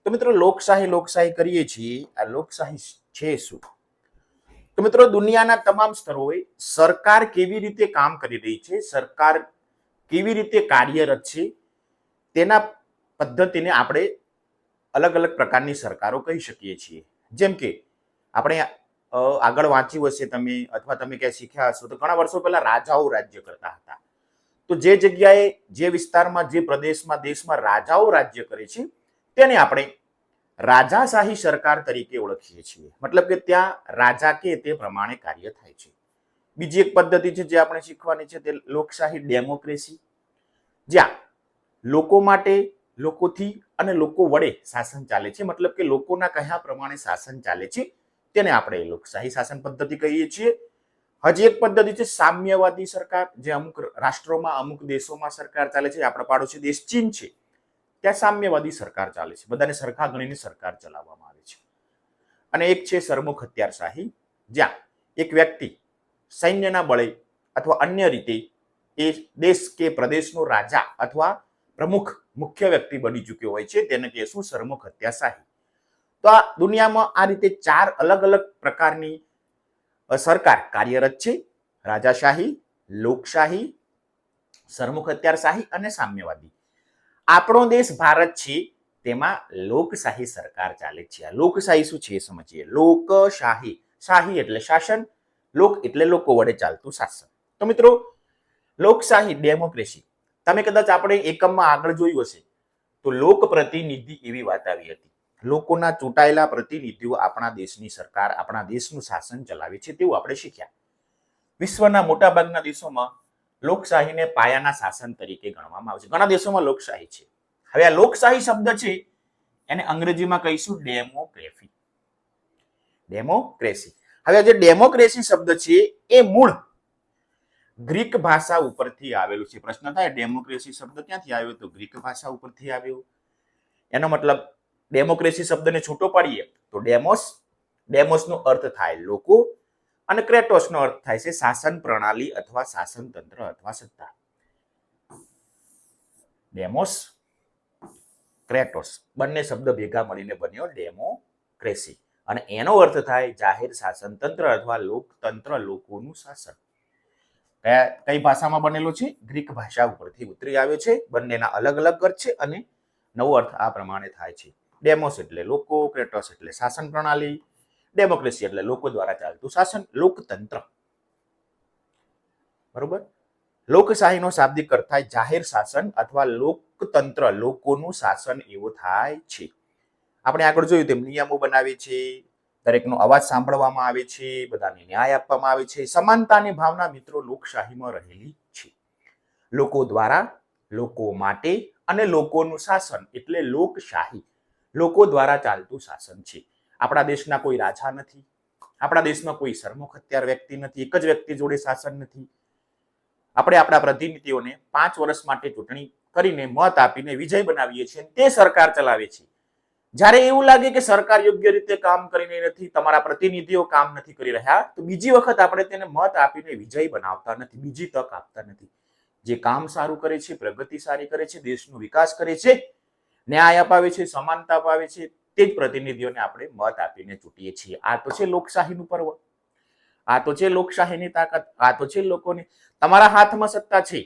તો મિત્રો, લોકશાહી કરીએ છીએ. આ લોકશાહી છે શું? તો મિત્રો, દુનિયાના તમામ સ્તરોએ સરકાર કેવી રીતે કામ કરી રહી છે, સરકાર કેવી રીતે કાર્યરત છે, તેના પદ્ધતિને આપણે અલગ અલગ પ્રકારની સરકારો કહી શકીએ છીએ. જેમ કે આપણે આગળ વાંચ્યું હશે તમે, અથવા તમે ક્યાંય શીખ્યા હશો, તો ઘણા વર્ષો પહેલા રાજાઓ રાજ્ય કરતા હતા. તો જે જગ્યાએ, જે વિસ્તારમાં, જે પ્રદેશમાં, દેશમાં રાજાઓ રાજ્ય કરે છે, તેને આપણે રાજાશાહી સરકાર તરીકે ઓળખીએ છીએ. મતલબ કે ત્યાં રાજા કે તે પ્રમાણે કાર્ય થાય છે. બીજી એક પદ્ધતિ છે જે આપણે શીખવાની છે તે લોકશાહી ડેમોક્રેસી, જ્યાં લોકો માટે, લોકોથી અને લોકો વડે શાસન ચાલે છે. મતલબ કે લોકોના કહ્યા પ્રમાણે શાસન ચાલે છે, તેને આપણે લોકશાહી શાસન પદ્ધતિ કહીએ છીએ. હજી એક પદ્ધતિ છે સામ્યવાદી સરકાર, જે અમુક રાષ્ટ્રોમાં, અમુક દેશોમાં સરકાર ચાલે છે. આપણા પાડોશી દેશ ચીન છે, ત્યાં સામ્યવાદી સરકાર ચાલે છે, બધાને સરખા ગણીને સરકાર ચલાવવામાં આવે છે. અને એક છે સરમુખ હત્યારશાહી, જ્યાં એક વ્યક્તિ સૈન્યના બળે અથવા અન્ય રીતે એ દેશ કે પ્રદેશનો રાજા અથવા પ્રમુખ મુખ્ય વ્યક્તિ બની ચૂક્યો હોય છે, તેને કહેશું સરમુખ હત્યારશાહી. તો આ દુનિયામાં આ રીતે 4 અલગ અલગ પ્રકારની સરકાર કાર્યરત છે: રાજાશાહી, લોકશાહી, સરમુખ હત્યારશાહી અને સામ્યવાદી. આપણો દેશ ભારત છે, તેમાં લોકશાહી સરકાર ચાલે છે. આ લોકશાહી શું છે એ સમજીએ. લોકશાહી, શાહી એટલે શાસન, લોક એટલે લોકો વડે ચાલતું શાસન. તો મિત્રો, લોકશાહી ડેમોક્રેસી તમે કદાચ આપણે એકમમાં આગળ જોયું હશે તો લોક પ્રતિનિધિ એવી વાત આવી હતી. લોકોના ચૂંટાયેલા પ્રતિનિધિઓ આપણા દેશની સરકાર, આપણા દેશનું શાસન ચલાવે છે, તેવું આપણે શીખ્યા. વિશ્વના મોટાભાગના દેશોમાં લોકશાહીને પાયાના શાસન તરીકે ગણવામાં આવે છે. ઘણા દેશોમાં લોકશાહી છે. હવે આ લોકશાહી શબ્દ છે એને અંગ્રેજીમાં કહીશું ડેમોક્રેસી. ડેમોક્રેસી. હવે જે ડેમોક્રેસી શબ્દ છે એ મૂળ ગ્રીક ભાષા ઉપરથી આવેલું છે. પ્રશ્ન થાય ડેમોક્રેસી શબ્દ ક્યાંથી આવ્યો? તો ગ્રીક ભાષા ઉપરથી આવ્યો. એનો મતલબ ડેમોક્રેસી શબ્દને છૂટો પાડીએ તો ડેમોસ, ડેમોસનો અર્થ થાય લોકો, અને ક્રેટોસનો અર્થ થાય છે શાસન પ્રણાલી અથવા શાસન તંત્ર અથવા સત્તા. ડેમોસ, ક્રેટોસ બંને શબ્દ ભેગા મળીને બન્યો ડેમોક્રેસી, અને એનો અર્થ થાય જાહેર શાસન તંત્ર અથવા લોકતંત્ર, લોકોનું શાસન. કઈ ભાષામાં બનેલો છે? ગ્રીક ભાષા ઉપરથી ઉતરી આવ્યો છે. બંનેના અલગ અલગ અર્થ છે અને નવો અર્થ આ પ્રમાણે થાય છે. ડેમોસ એટલે લોકો, ક્રેટોસ એટલે શાસન પ્રણાલી, ડેમોક્રેસી એટલે લોકો દ્વારા ચાલતું શાસન, લોકતંત્ર. બરોબર. લોકશાહીનો શાબ્દિક અર્થ થાય જાહેર શાસન અથવા લોકતંત્ર, લોકોનું શાસન એવો થાય છે. આપણે આગળ જોયું તેમ નિયમો બનાવે છે, દરેકનો અવાજ સાંભળવામાં આવે છે, બધાને ન્યાય આપવામાં આવે છે. સમાનતાની ભાવના મિત્રો લોકશાહીમાં રહેલી છે. લોકો દ્વારા, લોકો માટે અને લોકોનું શાસન એટલે લોકશાહી. લોકો દ્વારા ચાલતું શાસન છે. આપણા દેશના કોઈ રાજા નથી, આપણા દેશમાં કોઈ સરમુખ હત્યાર વ્યક્તિ નથી, એક જ વ્યક્તિ જોડે શાસન નથી. આપણે આપણા પ્રતિનિધિઓને 5 વર્ષ માટે ચૂંટણી કરીને મત આપીને વિજય બનાવીએ છીએ, તે સરકાર ચલાવે છે. જ્યારે એવું લાગે કે સરકાર યોગ્ય રીતે કામ કરી નથી, તમારા પ્રતિનિધિઓ કામ નથી કરી રહ્યા, તો બીજી વખત આપણે તેને મત આપીને વિજય બનાવતા નથી, બીજી તક આપતા નથી. જે કામ સારું કરે છે, પ્રગતિ સારી કરે છે, દેશનો વિકાસ કરે છે, ન્યાય અપાવે છે, સમાનતા અપાવે છે, તે જ પ્રતિનિધિઓને આપણે મત આપીને ચૂંટીએ છીએ. આ તો છે લોકશાહીનું પર્વ, આ તો છે લોકશાહીની તાકાત, આ તો છે લોકોની. તમારા હાથમાં સત્તા છે.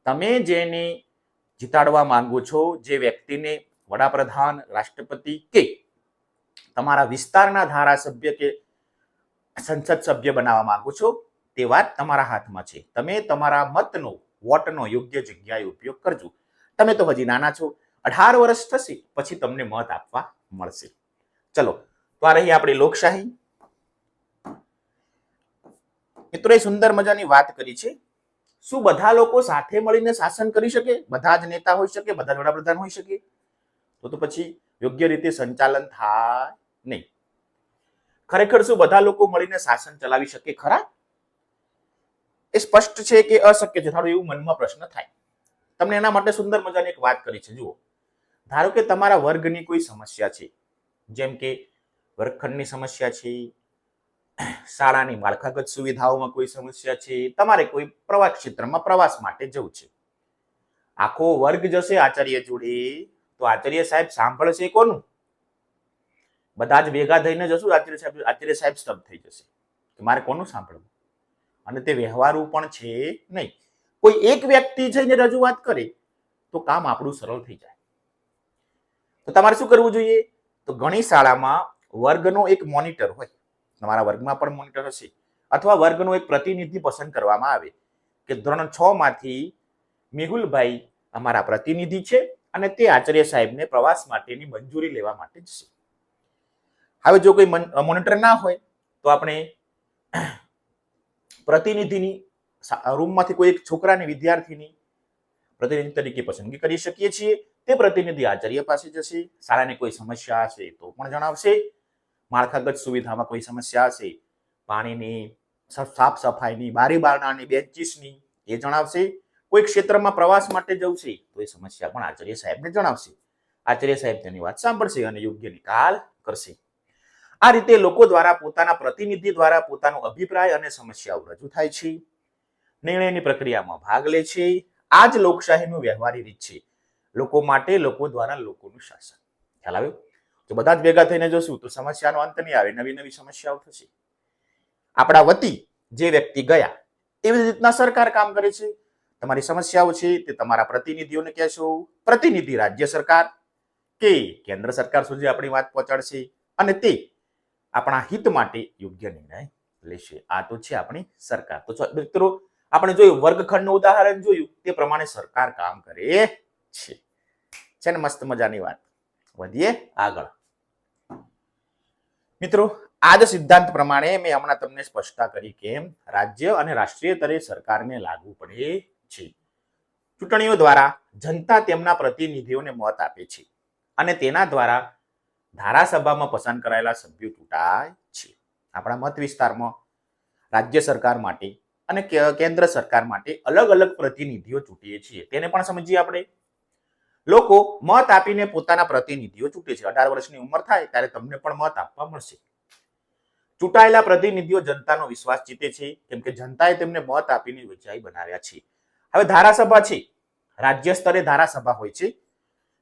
તમે જેને જીતાડવા માંગો છો, જે વ્યક્તિને વડાપ્રધાન, રાષ્ટ્રપતિ કે તમારા વિસ્તારના ધારાસભ્ય કે સંસદ સભ્ય બનાવવા માંગો છો, તે વાત તમારા હાથમાં છે. તમે તમારા મતનો, વોટનો યોગ્ય જગ્યાએ ઉપયોગ કરજો. તમે તો હજી નાના છો, 18 વર્ષ થશે પછી તમને મત આપવા મળશે. ચલો, તો આ રહી આપણી લોકશાહી. મિત્રોએ સુંદર મજાની વાત કરી છે. શું બધા લોકો સાથે મળીને શાસન કરી શકે? બધા જ નેતા હોઈ શકે, બધા જ વડાપ્રધાન હોઈ શકે? તો પછી યોગ્ય રીતે સંચાલન થાય નહીં. ખરેખર શું બધા લોકો મળીને શાસન ચલાવી શકે ખરા? એ સ્પષ્ટ છે કે અશક્ય છે? થારું એવું મનમાં પ્રશ્ન થાય. તમને એના માટે સુંદર મજાની એક વાત કરી છે. જુઓ, ધારો કે તમારા વર્ગની કોઈ સમસ્યા છે, જેમ કે વર્ગખંડની સમસ્યા છે, શાળાની માળખાગત સુવિધાઓમાં કોઈ સમસ્યા છે, તમારે કોઈ પ્રવાસ ક્ષેત્રમાં પ્રવાસ માટે જવું છે. આખો વર્ગ જશે આચાર્ય જોડે, તો આચાર્ય સાહેબ સાંભળશે કોનું? બધા જ ભેગા થઈને જશું, આચાર્ય સાહેબ સ્તબ્ધ થઈ જશે કે મારે કોનું સાંભળવું, અને તે વ્યવહારુ પણ છે નહીં. કોઈ એક વ્યક્તિ જઈને રજૂઆત કરે તો કામ આપણું સરળ થઈ જાય. તો તમારે શું કરવું જોઈએ? તો ઘણી શાળામાં વર્ગનો એક મોનિટર હોય, તમારા વર્ગમાં પણ મોનિટર હશે, અથવા વર્ગનો એક પ્રતિનિધિ પસંદ કરવામાં આવે કે ધોરણ 6 માંથી મેહુલભાઈ અમારા પ્રતિનિધિ છે અને તે આચાર્ય સાહેબને પ્રવાસ માટેની મંજૂરી લેવા માટે જશે. હવે જો કોઈ મોનિટર ના હોય તો આપણે પ્રતિનિધિની રૂમમાંથી કોઈ એક છોકરાની વિદ્યાર્થીની પ્રતિનિધિ તરીકે પસંદગી કરી શકીએ છીએ. તે પ્રતિનિધિ આચાર્ય પાસે જશે, શાળાની કોઈ સમસ્યા હશે તો પણ જણાવશે, માળખાગત સુવિધામાં કોઈ સમસ્યા હશે, પાણીની, સાફ સફાઈની, બારી બારણાની, બેન્ચીસની, એ જણાવશે. કોઈ ક્ષેત્રમાં પ્રવાસ માટે જવું છે તો એ સમસ્યા પણ આચાર્ય સાહેબને જણાવશે. આચાર્ય સાહેબ તેની વાત સાંભળશે અને યોગ્ય નિકાલ કરશે. આ રીતે લોકો દ્વારા પોતાના પ્રતિનિધિ દ્વારા પોતાનો અભિપ્રાય અને સમસ્યાઓ રજૂ થાય છે, નિર્ણયની પ્રક્રિયામાં ભાગ લે છે. આ જ લોકશાહીનું વ્યવહારી રીત છે. લોકો માટે, લોકો દ્વારા, લોકોનું શાસન. ખ્યાલ આવ્યો? તો બધા જ ભેગા થઈને જોશું તો સમસ્યાનો અંત નહીં આવે, નવી નવી સમસ્યાઓ થશે. આપણા વતી જે વ્યક્તિ ગયા એવી રીતના સરકાર કામ કરે છે. તમારી સમસ્યાઓ છે તે તમારા પ્રતિનિધિઓને કહેશો. પ્રતિનિધિ રાજ્ય સરકાર કે કેન્દ્ર સરકાર સુધી આપણી વાત પહોંચાડશે અને તે આપણા હિત માટે યોગ્ય નિર્ણય લેશે. આ તો છે આપણી સરકાર. તો મિત્રો, આપણે જોયું વર્ગખંડનું ઉદાહરણ જોયું, તે પ્રમાણે સરકાર કામ કરે છે ને મસ્ત મજાની વાત. વધીએ આગળ. મિત્રો, આ જ સિદ્ધાંત પ્રમાણે મેં હમણાં તમને સ્પષ્ટતા કરી કેમ રાજ્ય અને રાષ્ટ્રીય સ્તરે સરકારને લાગુ પડે છે. ચૂંટણીઓ દ્વારા જનતા તેમના પ્રતિનિધિઓને મત આપે છે અને તેના દ્વારા ધારાસભામાં પસંદ કરાયેલા સભ્યો ચૂંટાય છે. આપણા મત વિસ્તારમાં રાજ્ય સરકાર માટે અને કેન્દ્ર સરકાર માટે અલગ અલગ પ્રતિનિધિઓ ચૂંટીએ છીએ. તેને પણ સમજીએ આપણે. લોકો મત આપીને પોતાના પ્રતિનિધિઓ ચૂંટે છે. 18 વર્ષની ઉંમર થાય ત્યારે તમને પણ મત આપવા મળશે. ચૂંટાયેલા પ્રતિનિધિઓ જનતાનો વિશ્વાસ જીતે છે કેમ કે જનતાએ તેમને મત આપીને વિજયી બનાવ્યા છે. હવે ધારાસભા છે, રાજ્ય સ્તરે ધારાસભા હોય છે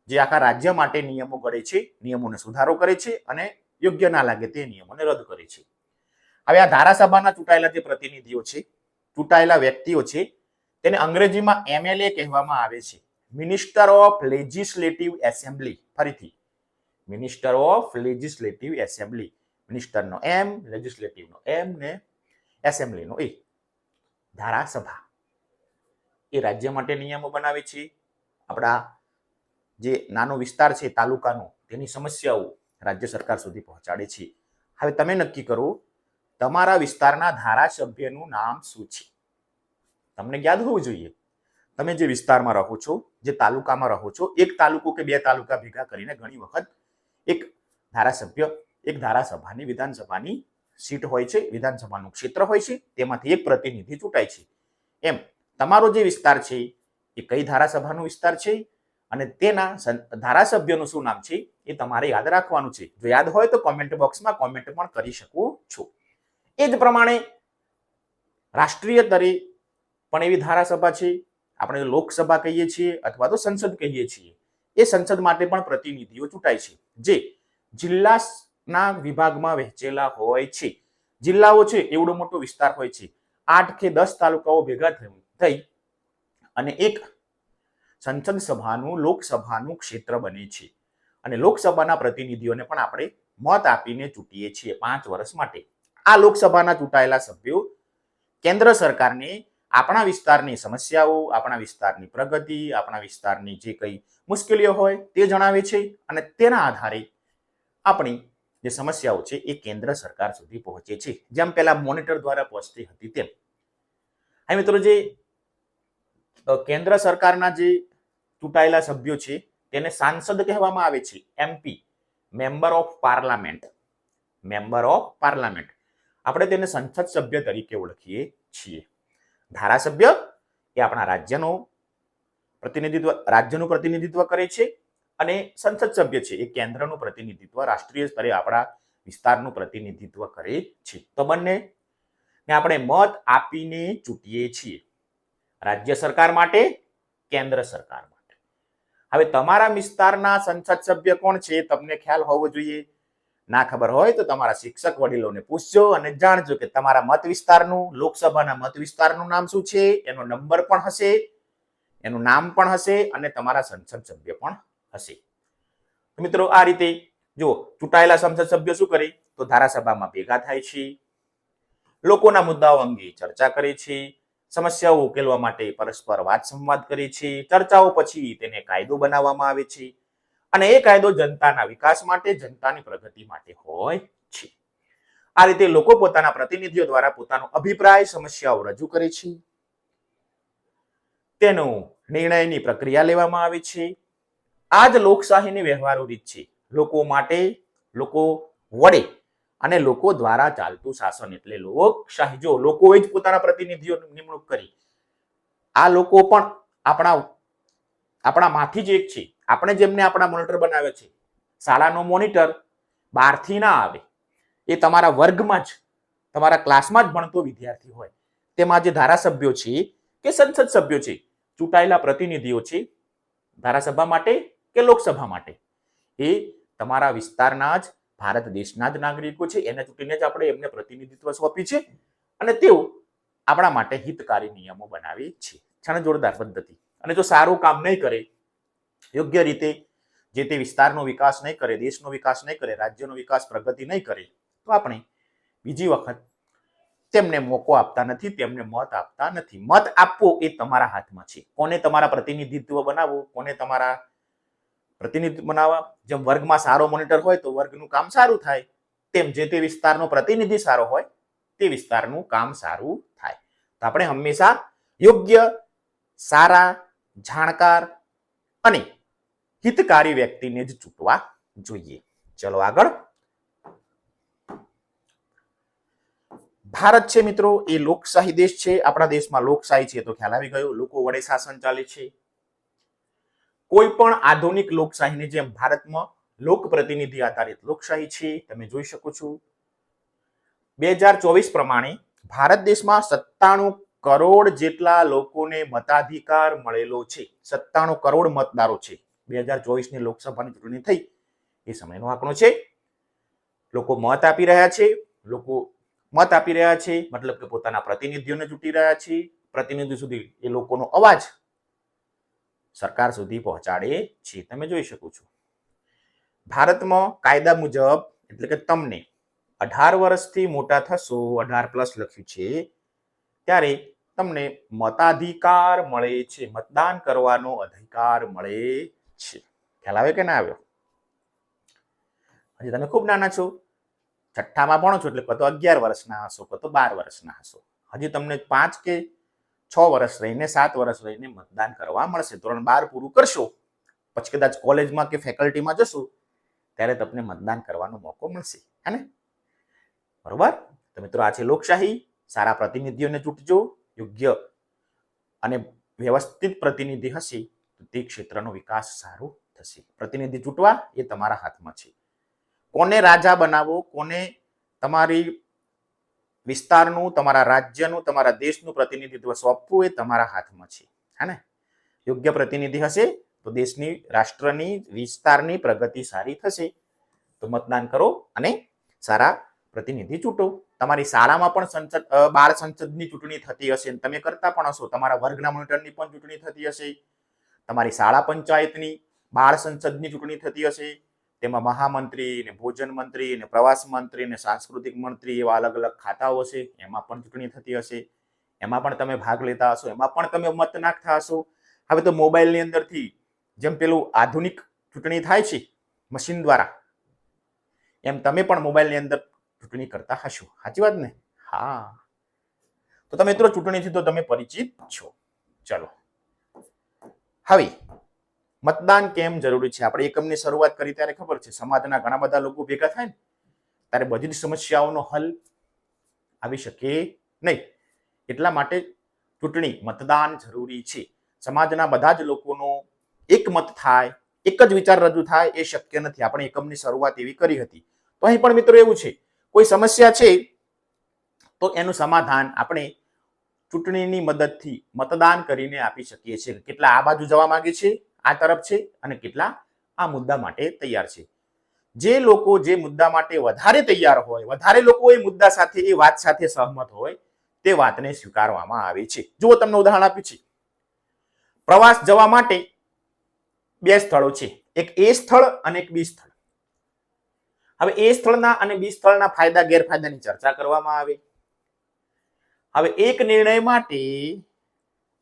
જે આખા રાજ્ય માટે નિયમો ઘડે છે, નિયમોને સુધારો કરે છે અને યોગ્ય ના લાગે તે નિયમોને રદ કરે છે. હવે આ ધારાસભાના ચૂંટાયેલા જે પ્રતિનિધિઓ છે, ચૂંટાયેલા વ્યક્તિઓ છે, તેને અંગ્રેજીમાં MLA કહેવામાં આવે છે. Minister of legislative assembly. ફરીથી, મિનિસ્ટર ઓફ લેજિસ્લેટિવ એસેમ્બલી. મિનિસ્ટરનો M, લેજિસ્લેટિવનો M ને એસેમ્બલીનો A. ધારાસભા એ રાજ્ય માટે નિયમો બનાવે છે. આપણા જે નાનો વિસ્તાર છે તાલુકાનો, તેની સમસ્યાઓ રાજ્ય સરકાર સુધી પહોંચાડે છે. હવે તમે નક્કી કરો તમારા વિસ્તારના ધારાસભ્યનું નામ શું છે. તમને યાદ હોવું જોઈએ. તમે જે વિસ્તારમાં રહો છો, જે તાલુકામાં રહો છો, એક તાલુકો કે બે તાલુકા ભેગા કરીને ઘણી વખત એક ધારાસભ્ય, એક ધારાસભાની વિધાનસભાની સીટ હોય છે, વિધાનસભાનું ક્ષેત્ર હોય છે, તેમાંથી એક પ્રતિનિધિ ચૂંટાય છે. એમ તમારો જે વિસ્તાર છે એ કઈ ધારાસભાનો વિસ્તાર છે અને તેના ધારાસભ્યનું શું નામ છે એ તમારે યાદ રાખવાનું છે. જો યાદ હોય તો કોમેન્ટ બોક્સમાં કોમેન્ટ પણ કરી શકો છો. એ જ પ્રમાણે રાષ્ટ્રીય સ્તરે પણ એવી ધારાસભા છે, આપણે લોકસભા કહીએ છીએ અથવા તો સંસદ કહીએ છીએ. એ સંસદ માટે પણ પ્રતિનિધિઓ ચૂંટાય છે જે જિલ્લાના વિભાગમાં વહેંચેલા હોય છે. જિલ્લાઓ છે એવડો મોટો વિસ્તાર હોય છે, 8 કે 10 તાલુકાઓ ભેગા થઈ અને એક સંસદ સભાનું, લોકસભાનું ક્ષેત્ર બને છે. અને લોકસભાના પ્રતિનિધિઓને પણ આપણે મત આપીને ચૂંટીએ છીએ 5 વર્ષ માટે. આ લોકસભાના ચૂંટાયેલા સભ્યો કેન્દ્ર સરકારને આપણા વિસ્તારની સમસ્યાઓ, આપણા વિસ્તારની પ્રગતિ, આપણા વિસ્તારની જે કંઈ મુશ્કેલીઓ હોય તે જણાવે છે અને તેના આધારે આપણી જે સમસ્યાઓ છે એ કેન્દ્ર સરકાર સુધી પહોંચે છે, જેમ પહેલા મોનિટર દ્વારા પહોંચતી હતી તેમ. હવે મિત્રો, જે કેન્દ્ર સરકારના જે ચૂંટાયેલા સભ્યો છે તેને સાંસદ કહેવામાં આવે છે. MP, member of parliament. Member of parliament. આપણે તેને સંસદ સભ્ય તરીકે ઓળખીએ છીએ. ધારાસભ્ય એ આપણા રાજ્યનું પ્રતિનિધિત્વ કરે છે અને સંસદ સભ્ય છે એ કેન્દ્રનું પ્રતિનિધિત્વ, રાષ્ટ્રીય સ્તરે આપણા વિસ્તારનું પ્રતિનિધિત્વ કરે છે. તો બંને ને આપણે મત આપીને ચૂંટીએ છીએ, રાજ્ય સરકાર માટે, કેન્દ્ર સરકાર માટે. હવે તમારા વિસ્તારના સંસદ સભ્ય કોણ છે તમને ખ્યાલ હોવો જોઈએ. ના ખબર હોય તો તમારા શિક્ષક વડીલોને પૂછજો અને જાણજો કે તમારા મત વિસ્તારનું, લોકસભાના મત વિસ્તારનું નામ શું છે, એનો નંબર પણ હશે, એનું નામ પણ હશે અને તમારા સંસદ સભ્ય પણ હશે. મિત્રો, આ રીતે જો ચૂંટાયેલા સંસદ સભ્યો શું કરે તો ધારાસભામાં ભેગા થાય છે, લોકોના મુદ્દાઓ અંગે ચર્ચા કરે છે, સમસ્યાઓ ઉકેલવા માટે પરસ્પર વાત સંવાદ કરે છે. ચર્ચાઓ પછી તેને કાયદો બનાવવામાં આવે છે અને એ કાયદો જનતાના વિકાસ માટે, જનતાની પ્રગતિ માટે હોય છે. આ રીતે લોકો પોતાના પ્રતિનિધિઓ દ્વારા પોતાનો અભિપ્રાય સમસ્યાઓ રજૂ કરે છે, તેનો નિર્ણયની પ્રક્રિયા લેવામાં આવે છે. આ જ લોકશાહીની વ્યવહારુ રીત છે. લોકો માટે, લોકો વડે અને લોકો દ્વારા ચાલતું શાસન એટલે લોકશાહી. જો લોકોએ જ પોતાના પ્રતિનિધિઓની નિમણૂક કરી, આ લોકો પણ આપણામાંથી જ એક છે. આપણે જેમને આપણા મોનિટર બનાવે છે, શાળાનો મોનિટર બહારથી ના આવે, એ તમારા વર્ગમાં જ, તમારા ક્લાસમાં જ ભણતો વિદ્યાર્થી હોય. તેમાં જે ધારાસભ્યો છે કે સંસદ સભ્યો છે, ચૂંટાયેલા પ્રતિનિધિઓ છે, ધારાસભા માટે કે લોકસભા માટે, એ તમારા વિસ્તારના જ, ભારત દેશના જ નાગરિકો છે. એને ચૂંટીને જ આપણે એમને પ્રતિનિધિત્વ સોંપી છે અને તેઓ આપણા માટે હિતકારી નિયમો બનાવે છે. જોરદાર પદ્ધતિ. અને જો સારું કામ નહીં કરે, યોગ્ય રીતે જે તે વિસ્તારનો વિકાસ નહીં કરે, દેશનો વિકાસ નહીં કરે, રાજ્યનો વિકાસ, પ્રગતિ નહીં કરે, તો આપણે બીજી વખત તેમને મોકો આપતા નથી, તેમને મત આપતા નથી. મત આપવો એ તમારા હાથમાં છે. કોને તમારા પ્રતિનિધિત્વ બનાવવું, કોને તમારા પ્રતિનિધિત્વ બનાવવા. જેમ વર્ગમાં સારો મોનિટર હોય તો વર્ગનું કામ સારું થાય, તેમ જે તે વિસ્તારનો પ્રતિનિધિ સારો હોય તે વિસ્તારનું કામ સારું થાય. તો આપણે હંમેશા યોગ્ય, સારા, જાણકાર અને હિતકારી વ્યક્તિને જ ચૂંટવા જોઈએ. ચલો આગળ. ભારત છે મિત્રો, એ લોકશાહી દેશ છે. આપણા દેશમાં લોકશાહી છે તો ખ્યાલ આવી ગયો. લોકો વડે શાસન ચાલે છે. કોઈ પણ આધુનિક લોકશાહીની જેમ ભારતમાં લોક પ્રતિનિધિ આધારિત લોકશાહી છે. તમે જોઈ શકો છો 2024 પ્રમાણે ભારત દેશમાં 97 કરોડ જેટલા લોકોને મતાધિકાર મળેલો છે. 97 કરોડ મતદારો છે. 2024 ની લોકસભાની ચૂંટણી થઈ એ સમયનો આંકડો છે. લોકો મત આપી રહ્યા છે. લોકો મત આપી રહ્યા છે મતલબ કે પોતાના પ્રતિનિધિઓને ચૂંટી રહ્યા છે. પ્રતિનિધિ સુધી એ લોકોનો અવાજ સરકાર સુધી પહોંચાડે છે. તમે જોઈ શકો છો ભારતમાં કાયદા મુજબ, એટલે કે તમને 18 વર્ષથી મોટા થશો, 18+ લખ્યું છે, ત્યારે તમને મતાધિકાર મળે છે. મતદાન કરવાનો અધિકાર મળે છે. ખ્યાલ આવે કે ના આવ્યો? હજી તમે ખૂબ નાના છો, છઠ્ઠામાં ભણો છો, એટલે કતો 11 વર્ષના હશો, કતો 12 વર્ષના હશો. હજી તમને 5 કે 6 વર્ષ રહીને, 7 વર્ષ રહીને મતદાન કરવા મળશે. ધોરણ 12 પૂરું કરશો પછી કદાચ કોલેજમાં કે ફેકલ્ટીમાં જશો ત્યારે તમને મતદાન કરવાનો મોકો મળશે. હે ને? બરોબર? તો મિત્રો, આ છે લોકશાહી. સારા પ્રતિનિધિઓને ચૂંટજો. યોગ્ય અને વ્યવસ્થિત પ્રતિનિધિ હશે તો તે ક્ષેત્રનો વિકાસ સારો થશે. પ્રતિનિધિ ચૂંટવા એ તમારા હાથમાં છે. કોને રાજા બનાવવો, કોને તમારી વિસ્તારનું, તમારા રાજ્યનું, તમારા દેશનું પ્રતિનિધિત્વ સોંપવું એ તમારા હાથમાં છે. હે ને? યોગ્ય પ્રતિનિધિ હશે તો દેશની, રાષ્ટ્રની, વિસ્તારની પ્રગતિ સારી થશે. તો મતદાન કરો અને સારા પ્રતિનિધિ ચૂંટો. તમારી શાળામાં પણ બાળ સંસદની ચૂંટણી થતી હશે, તમે કરતા પણ હશો. તમારા વર્ગના મોનિટરની પણ ચૂંટણી થતી હશે. તમારી શાળા પંચાયતની, બાળ સંસદની ચૂંટણી થતી હશે. તેમાં મહામંત્રી ને ભોજન મંત્રી ને પ્રવાસ મંત્રી ને સાંસ્કૃતિક મંત્રી એવા અલગ અલગ ખાતાઓ હશે. એમાં પણ ચૂંટણી થતી હશે. એમાં પણ તમે ભાગ લેતા હશો, એમાં પણ તમે મત નાખતા હશો. હવે તો મોબાઈલની અંદરથી જેમ પેલું આધુનિક ચૂંટણી થાય છે મશીન દ્વારા, એમ તમે પણ મોબાઈલની અંદર ચૂંટણી કરતા હશો. સાચી વાત ને? હા. તો તમે મિત્રો ચૂંટણીથી તો તમે પરિચિત છો. ચલો હવે મતદાન કેમ જરૂરી છે? આપણે એકમની શરૂઆત કરી ત્યારે ખબર છે સમાજના ઘણા બધા લોકો ભેગા થાય ને ત્યારે બધી જ સમસ્યાઓનો હલ આવી શકે નહીં. એટલા માટે ચૂંટણી, મતદાન જરૂરી છે. સમાજના બધા જ લોકોનો એક મત થાય, એક જ વિચાર રજૂ થાય એ શક્ય નથી. આપણે એકમની શરૂઆત એવી કરી હતી. તો અહીં પણ મિત્રો એવું છે, કોઈ સમસ્યા છે તો એનું સમાધાન આપણે ચૂંટણીની મદદથી, મતદાન કરીને આપી શકીએ છીએ. કેટલા આ બાજુ જવા માંગે છે, આ તરફ છે, અને કેટલા આ મુદ્દા માટે તૈયાર છે. જે લોકો જે મુદ્દા માટે વધારે તૈયાર હોય, વધારે લોકો એ મુદ્દા સાથે, એ વાત સાથે સહમત હોય, તે વાતને સ્વીકારવામાં આવે છે. જુઓ, તમને ઉદાહરણ આપ્યું છે. પ્રવાસ જવા માટે 2 સ્થળો છે, એક એ સ્થળ અને એક બી સ્થળ. હવે એ સ્થળના અને બી સ્થળના ફાયદા ગેરફાયદાની ચર્ચા કરવામાં આવે. હવે એક નિર્ણય માટે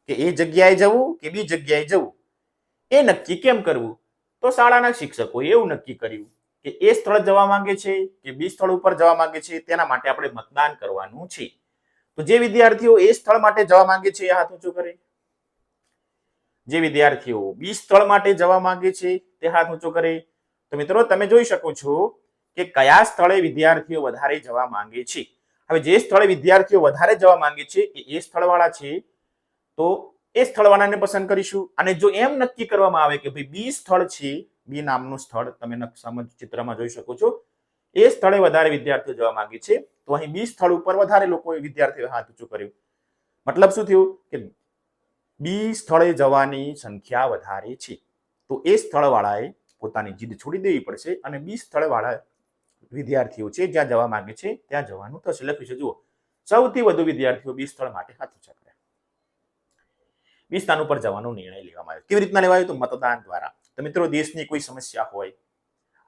કે એ જગ્યાએ જવું કે બી જગ્યાએ જવું એ નક્કી કેમ કરવું? તો શાળાના શિક્ષકોએ એવું નક્કી કર્યું કે એ સ્થળ જવા માંગે છે કે બી સ્થળ ઉપર જવા માંગે છે, તેના માટે આપણે મતદાન કરવાનું છે. તો જે વિદ્યાર્થીઓ એ સ્થળ માટે જવા માંગે છે એ હાથ ઊંચો કરે. જે વિદ્યાર્થીઓ બી સ્થળ માટે જવા માંગે છે તે હાથ ઊંચો કરે. તો મિત્રો તમે જોઈ શકો છો કે કયા સ્થળે વિદ્યાર્થીઓ વધારે જવા માંગે છે. હવે જે સ્થળે વિદ્યાર્થીઓ વધારે જવા માંગે છે એ સ્થળવાળા છે, તો એ સ્થળવાળાને પસંદ કરીશું. અને જો એમ નક્કી કરવામાં આવે કે ભાઈ બી સ્થળ છે, બી નામનું સ્થળ તમે નકશામાં ચિત્રમાં જોઈ શકો છો, એ સ્થળે વધારે વિદ્યાર્થીઓ જવા માંગે છે, તો અહીં બી સ્થળ ઉપર વધારે લોકો વિદ્યાર્થીઓ હાથ ઊંચું કર્યું. મતલબ શું થયું કે બી સ્થળે જવાની સંખ્યા વધારે છે, તો એ સ્થળવાળાએ પોતાની જીદ છોડી દેવી પડશે અને બી સ્થળવાળા વિદ્યાર્થીઓ છે જ્યાં જવા માંગે છે ત્યાં જવાનું થશે. લખ્યું છે જુઓ, સૌથી વધુ વિદ્યાર્થીઓ બી સ્થળ માટે હાથ ઊંચા કર્યા. બી સ્થાન ઉપર જવાનો નિર્ણય લેવામાં આવ્યો. કેવી રીતના લેવાયો? તો મતદાન દ્વારા. તો મિત્રો દેશની કોઈ સમસ્યા હોય,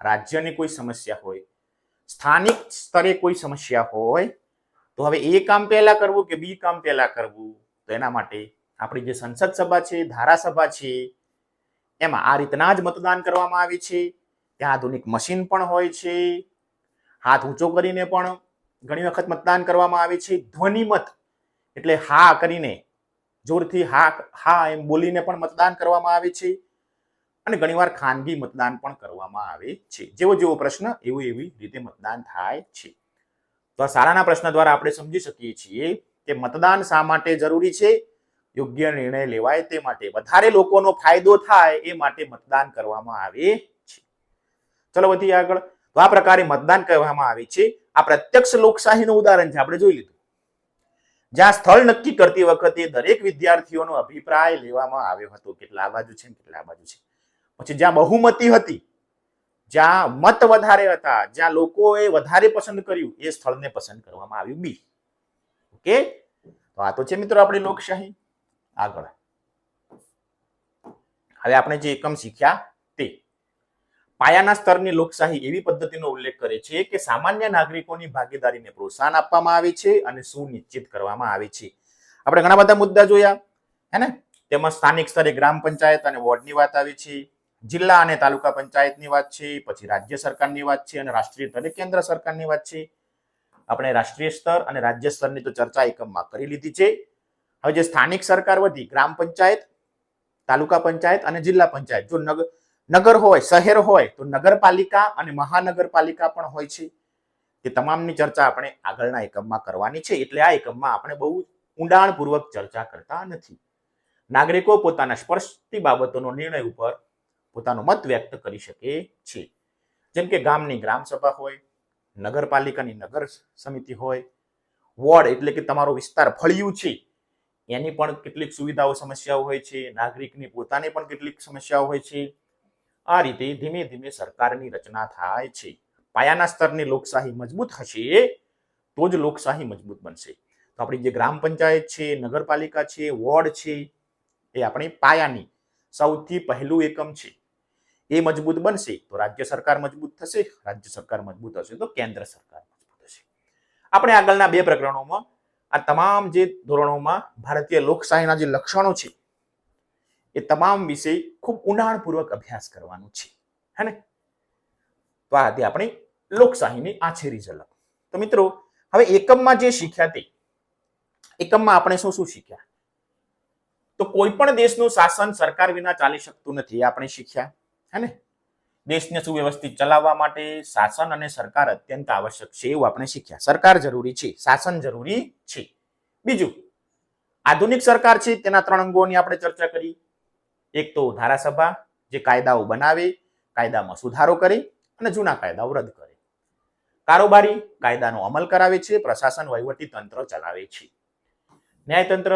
રાજ્યની કોઈ સમસ્યા હોય, સ્થાનિક સ્તરે કોઈ સમસ્યા હોય, તો હવે એ કામ પહેલા કરવું કે બી કામ પહેલા કરવું, તો એના માટે આપણી જે સંસદ સભા છે, ધારાસભા છે, એમાં આ રીતના જ મતદાન કરવામાં આવે છે. ત્યાં આધુનિક મશીન પણ હોય છે. હાથ ઊંચો કરીને પણ ઘણી વખત મતદાન કરવામાં આવે છે. ધ્વનિમત એટલે હા કરીને, જોરથી હા એમ બોલીને પણ મતદાન કરવામાં આવે છે. અને ઘણીવાર ખાનગી મતદાન પણ કરવામાં આવે છે. જેવો જેવો પ્રશ્ન એવી રીતે મતદાન થાય છે. તો આ શાળાના પ્રશ્ન દ્વારા આપણે સમજી શકીએ છીએ કે મતદાન શા માટે જરૂરી છે? યોગ્ય નિર્ણય લેવાય તે માટે, વધારે લોકોનો ફાયદો થાય એ માટે મતદાન કરવામાં આવે છે. ચલો વધીએ આગળ. તો આ પ્રકારે મતદાન કહેવામાં આવે છે. આ પ્રત્યક્ષ લોકશાહીનું ઉદાહરણ છે, આપણે જોઈ લીધું. જ્યાં સ્થળ નક્કી કરતી વખતે દરેક વિદ્યાર્થીઓનો અભિપ્રાય લેવામાં આવ્યો હતો. કેટલા આ બાજુ છે કેટલા આ બાજુ છે. પછી જ્યાં બહુમતી હતી, જ્યાં મત વધારે હતા, જ્યાં લોકોએ વધારે પસંદ કર્યું, એ સ્થળને પસંદ કરવામાં આવ્યું બી. ઓકે, તો આ તો છે મિત્રો આપણી લોકશાહી. આગળ હવે આપણે જે એકમ શીખ્યા તે પાયાના સ્તરની લોકશાહી એવી પદ્ધતિનો ઉલ્લેખ કરે છે કે સામાન્ય નાગરિકોની ભાગીદારીને પ્રોત્સાહન આપવામાં આવે છે અને સુનિશ્ચિત કરવામાં આવે છે. આપણે ઘણા બધા મુદ્દા જોયા હે ને, તેમાં સ્થાનિક સ્તરે ગ્રામ પંચાયત અને વોર્ડની વાત આવી છે, જિલ્લા અને તાલુકા પંચાયતની વાત છે, પછી રાજ્ય સરકારની વાત છે અને રાષ્ટ્રીય સ્તરે કેન્દ્ર સરકારની વાત છે. આપણે રાષ્ટ્રીય સ્તર અને રાજ્ય સ્તરની તો ચર્ચા એકમમાં કરી લીધી છે. હવે જે સ્થાનિક સરકાર વધી, ગ્રામ પંચાયત, તાલુકા પંચાયત અને જિલ્લા પંચાયત. જો નગર હોય, શહેર હોય, તો નગરપાલિકા અને મહાનગરપાલિકા પણ હોય છે. તે તમામની ચર્ચા આપણે આગળના એકમમાં કરવાની છે, એટલે આ એકમમાં આપણે બહુ ઊંડાણપૂર્વક ચર્ચા કરતા નથી. નાગરિકો પોતાના સ્પર્શતી બાબતોનો નિર્ણય ઉપર પોતાનો મત વ્યક્ત કરી શકે છે. જેમ કે ગામની ગ્રામ સભા હોય, નગરપાલિકાની નગર સમિતિ હોય, વોર્ડ એટલે કે તમારો વિસ્તાર ફળિયું છે, એની પણ કેટલીક સુવિધાઓ સમસ્યાઓ હોય છે, નાગરિકની પોતાની પણ કેટલીક સમસ્યાઓ હોય છે. આ રીતે ધીમે ધીમે સરકારની રચના થાય છે. પાયાના સ્તરની લોકશાહી મજબૂત હશે તો જ લોકશાહી મજબૂત બનશે. તો આપણી જે ગ્રામ પંચાયત છે, નગરપાલિકા છે, વોર્ડ છે, એ આપણી પાયાની સૌથી પહેલું એકમ છે. એ મજબૂત બનશે તો રાજ્ય સરકાર મજબૂત થશે, રાજ્ય સરકાર મજબૂત હશે તો કેન્દ્ર સરકાર મજબૂત હશે. આપણે આગળના બે પ્રકરણોમાં આ તમામ જે ધોરણોમાં ભારતીય લોકશાહીના જે લક્ષણો છે એ તમામ વિશે ખૂબ ઊંડાણપૂર્વક અભ્યાસ કરવાનું છે, હે ને. તો આ હતી આપણી લોકશાહીની આછેરી ઝલક. તો મિત્રો હવે એકમમાં જે શીખ્યા તે એકમમાં આપણે શું શું શીખ્યા? તો કોઈ પણ દેશનું શાસન સરકાર વિના ચાલી શકતું નથી, આપણે શીખ્યા, હે ને. દેશને સુવ્યવસ્થિત ચલાવવા માટે શાસન અને સરકાર અત્યંત આવશ્યક છે એવું આપણે શીખ્યા. સરકાર જરૂરી છે, શાસન જરૂરી છે. બીજું, આધુનિક સરકાર છે તેના 3 અંગોની આપણે ચર્ચા કરી. એક તો ધારાસભા, જે કાયદાઓ બનાવે, કાયદામાં સુધારો કરે અને જૂના કાયદાઓ રદ કરે. કારોબારી, કાયદાનો અમલ કરાવે છે. પ્રશાસન, વહીવટી તંત્ર ચલાવે છે. ન્યાયતંત્ર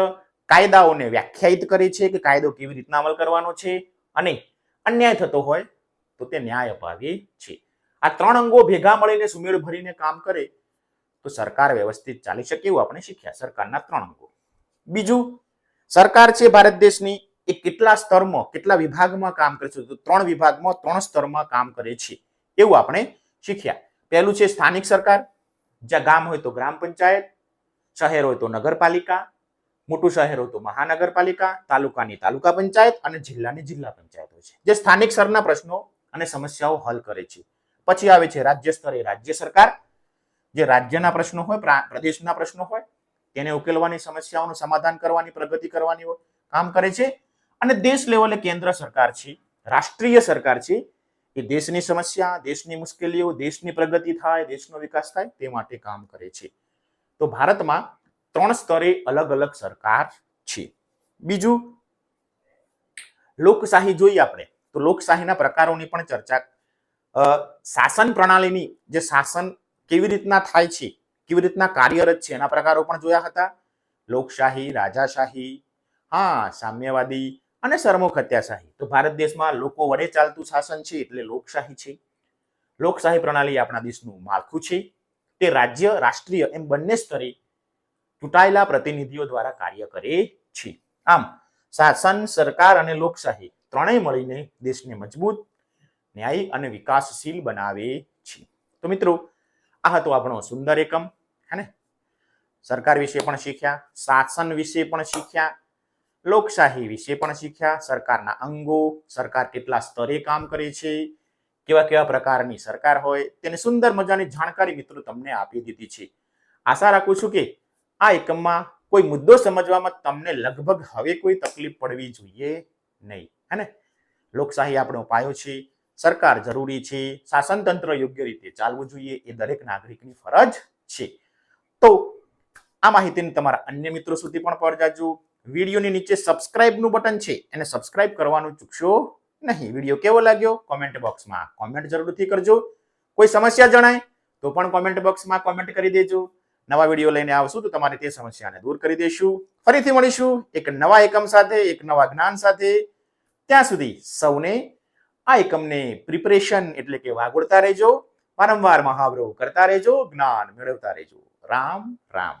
કાયદાઓને વ્યાખ્યાયિત કરે છે કે કાયદો કેવી રીતના અમલ કરવાનો છે અને અન્યાય થતો હોય તો તે ન્યાય અપાવે છે. આ 3 અંગો ભેગા મળીને સુમેળ ભરીને કામ કરે તો સરકાર વ્યવસ્થિત ચાલી શકે એવું આપણે શીખ્યા. સરકારના 3 અંગો. બીજું, સરકાર છે ભારત દેશની એ કેટલા સ્તરમાં, કેટલા વિભાગમાં કામ કરે છે? તો 3 વિભાગમાં, 3 સ્તરમાં કામ કરે છે એવું આપણે શીખ્યા. પહેલું છે સ્થાનિક સરકાર, જ્યાં ગામ હોય તો ગ્રામ પંચાયત, શહેર હોય તો નગરપાલિકા, મોટું શહેર હોય તો મહાનગરપાલિકા, તાલુકાની તાલુકા પંચાયત અને જિલ્લાની જિલ્લા પંચાયત હોય છે, જે સ્થાનિક સ્તરના પ્રશ્નો અને સમસ્યાઓ હલ કરે છે. પછી આવે છે રાજ્ય સ્તરે રાજ્ય સરકાર, જે રાજ્યના પ્રશ્નો હોય, પ્રદેશના પ્રશ્નો હોય તેને ઉકેલવાની, સમસ્યાઓનું સમાધાન કરવાની, પ્રગતિ કરવાની કામ કરે છે. અને દેશ લેવલે કેન્દ્ર સરકાર છે, રાષ્ટ્રીય સરકાર છે, એ દેશની સમસ્યા, દેશની મુશ્કેલીઓ, દેશની પ્રગતિ થાય, દેશનો વિકાસ થાય તે માટે કામ કરે છે. તો ભારતમાં 3 સ્તરે અલગ અલગ સરકાર છે. બીજું લોકશાહી જોઈએ આપણે તો લોકશાહીના પ્રકારોની પણ ચર્ચા, શાસન પ્રણાલીની, જે શાસન કેવી રીતના થાય છે, કેવી રીતના કાર્યરત છે એના પ્રકારો પણ જોયા હતા. લોકશાહી, રાજાશાહી, સામ્યવાદી અને સરમુખત્યારશાહી. તો ભારત દેશમાં લોકો વડે ચાલતું શાસન છે એટલે લોકશાહી છે. લોકશાહી પ્રણાલી આપણા દેશનું માળખું છે. તે રાજ્ય, રાષ્ટ્રીય એમ બંને સ્તરે ચૂંટાયેલા પ્રતિનિધિઓ દ્વારા કાર્ય કરે છે. આમ શાસન, સરકાર અને લોકશાહી ત્રણેય મળીને દેશને મજબૂત, ન્યાયી અને વિકાસશીલ બનાવે છે. તો મિત્રો, આ હતો આપણો સુંદર એકમ. હે ને? સરકાર વિશે પણ શીખ્યા, શાસન વિશે પણ શીખ્યા, લોકશાહી વિશે પણ શીખ્યા, સરકારના અંગો, સરકાર કેટલા સ્તરે કામ કરે છે, કેવા કેવા પ્રકારની સરકાર હોય, તેની સુંદર મજાની જાણકારી મિત્રો તમને આપી દીધી છે. આશા રાખું છું કે આ એકમમાં કોઈ મુદ્દો સમજવામાં તમને લગભગ હવે કોઈ તકલીફ પડવી જોઈએ નહીં. હે ને? લોકશાહી આપણો પાયો છે, સરકાર જરૂરી છે, શાસન તંત્ર યોગ્ય રીતે ચાલવું જોઈએ એ દરેક નાગરિકની ફરજ છે. તો આ માહિતીને તમારા અન્ય મિત્રો સુધી પણ પહોંચાડજો. વિડીયોની નીચે સબસ્ક્રાઇબનું બટન છે, એને સબસ્ક્રાઇબ કરવાનું ચૂકશો નહીં. વિડીયો કેવો લાગ્યો કોમેન્ટ બોક્સમાં કોમેન્ટ જરૂરથી કરજો. કોઈ સમસ્યા જણાય તો પણ કોમેન્ટ બોક્સમાં કોમેન્ટ કરી દેજો. નવા વિડીયો લઈને આવશું તો તમારે તે સમસ્યાને દૂર કરી દઈશું. ફરીથી મળીશું એક નવા એકમ સાથે, એક નવા જ્ઞાન સાથે. ત્યાં સુધી સૌને આ એકમને પ્રિપરેશન એટલે કે વાગોળતા રહેજો, વારંવાર મહાવરો કરતા રહેજો, જ્ઞાન મેળવતા રહેજો. રામ રામ.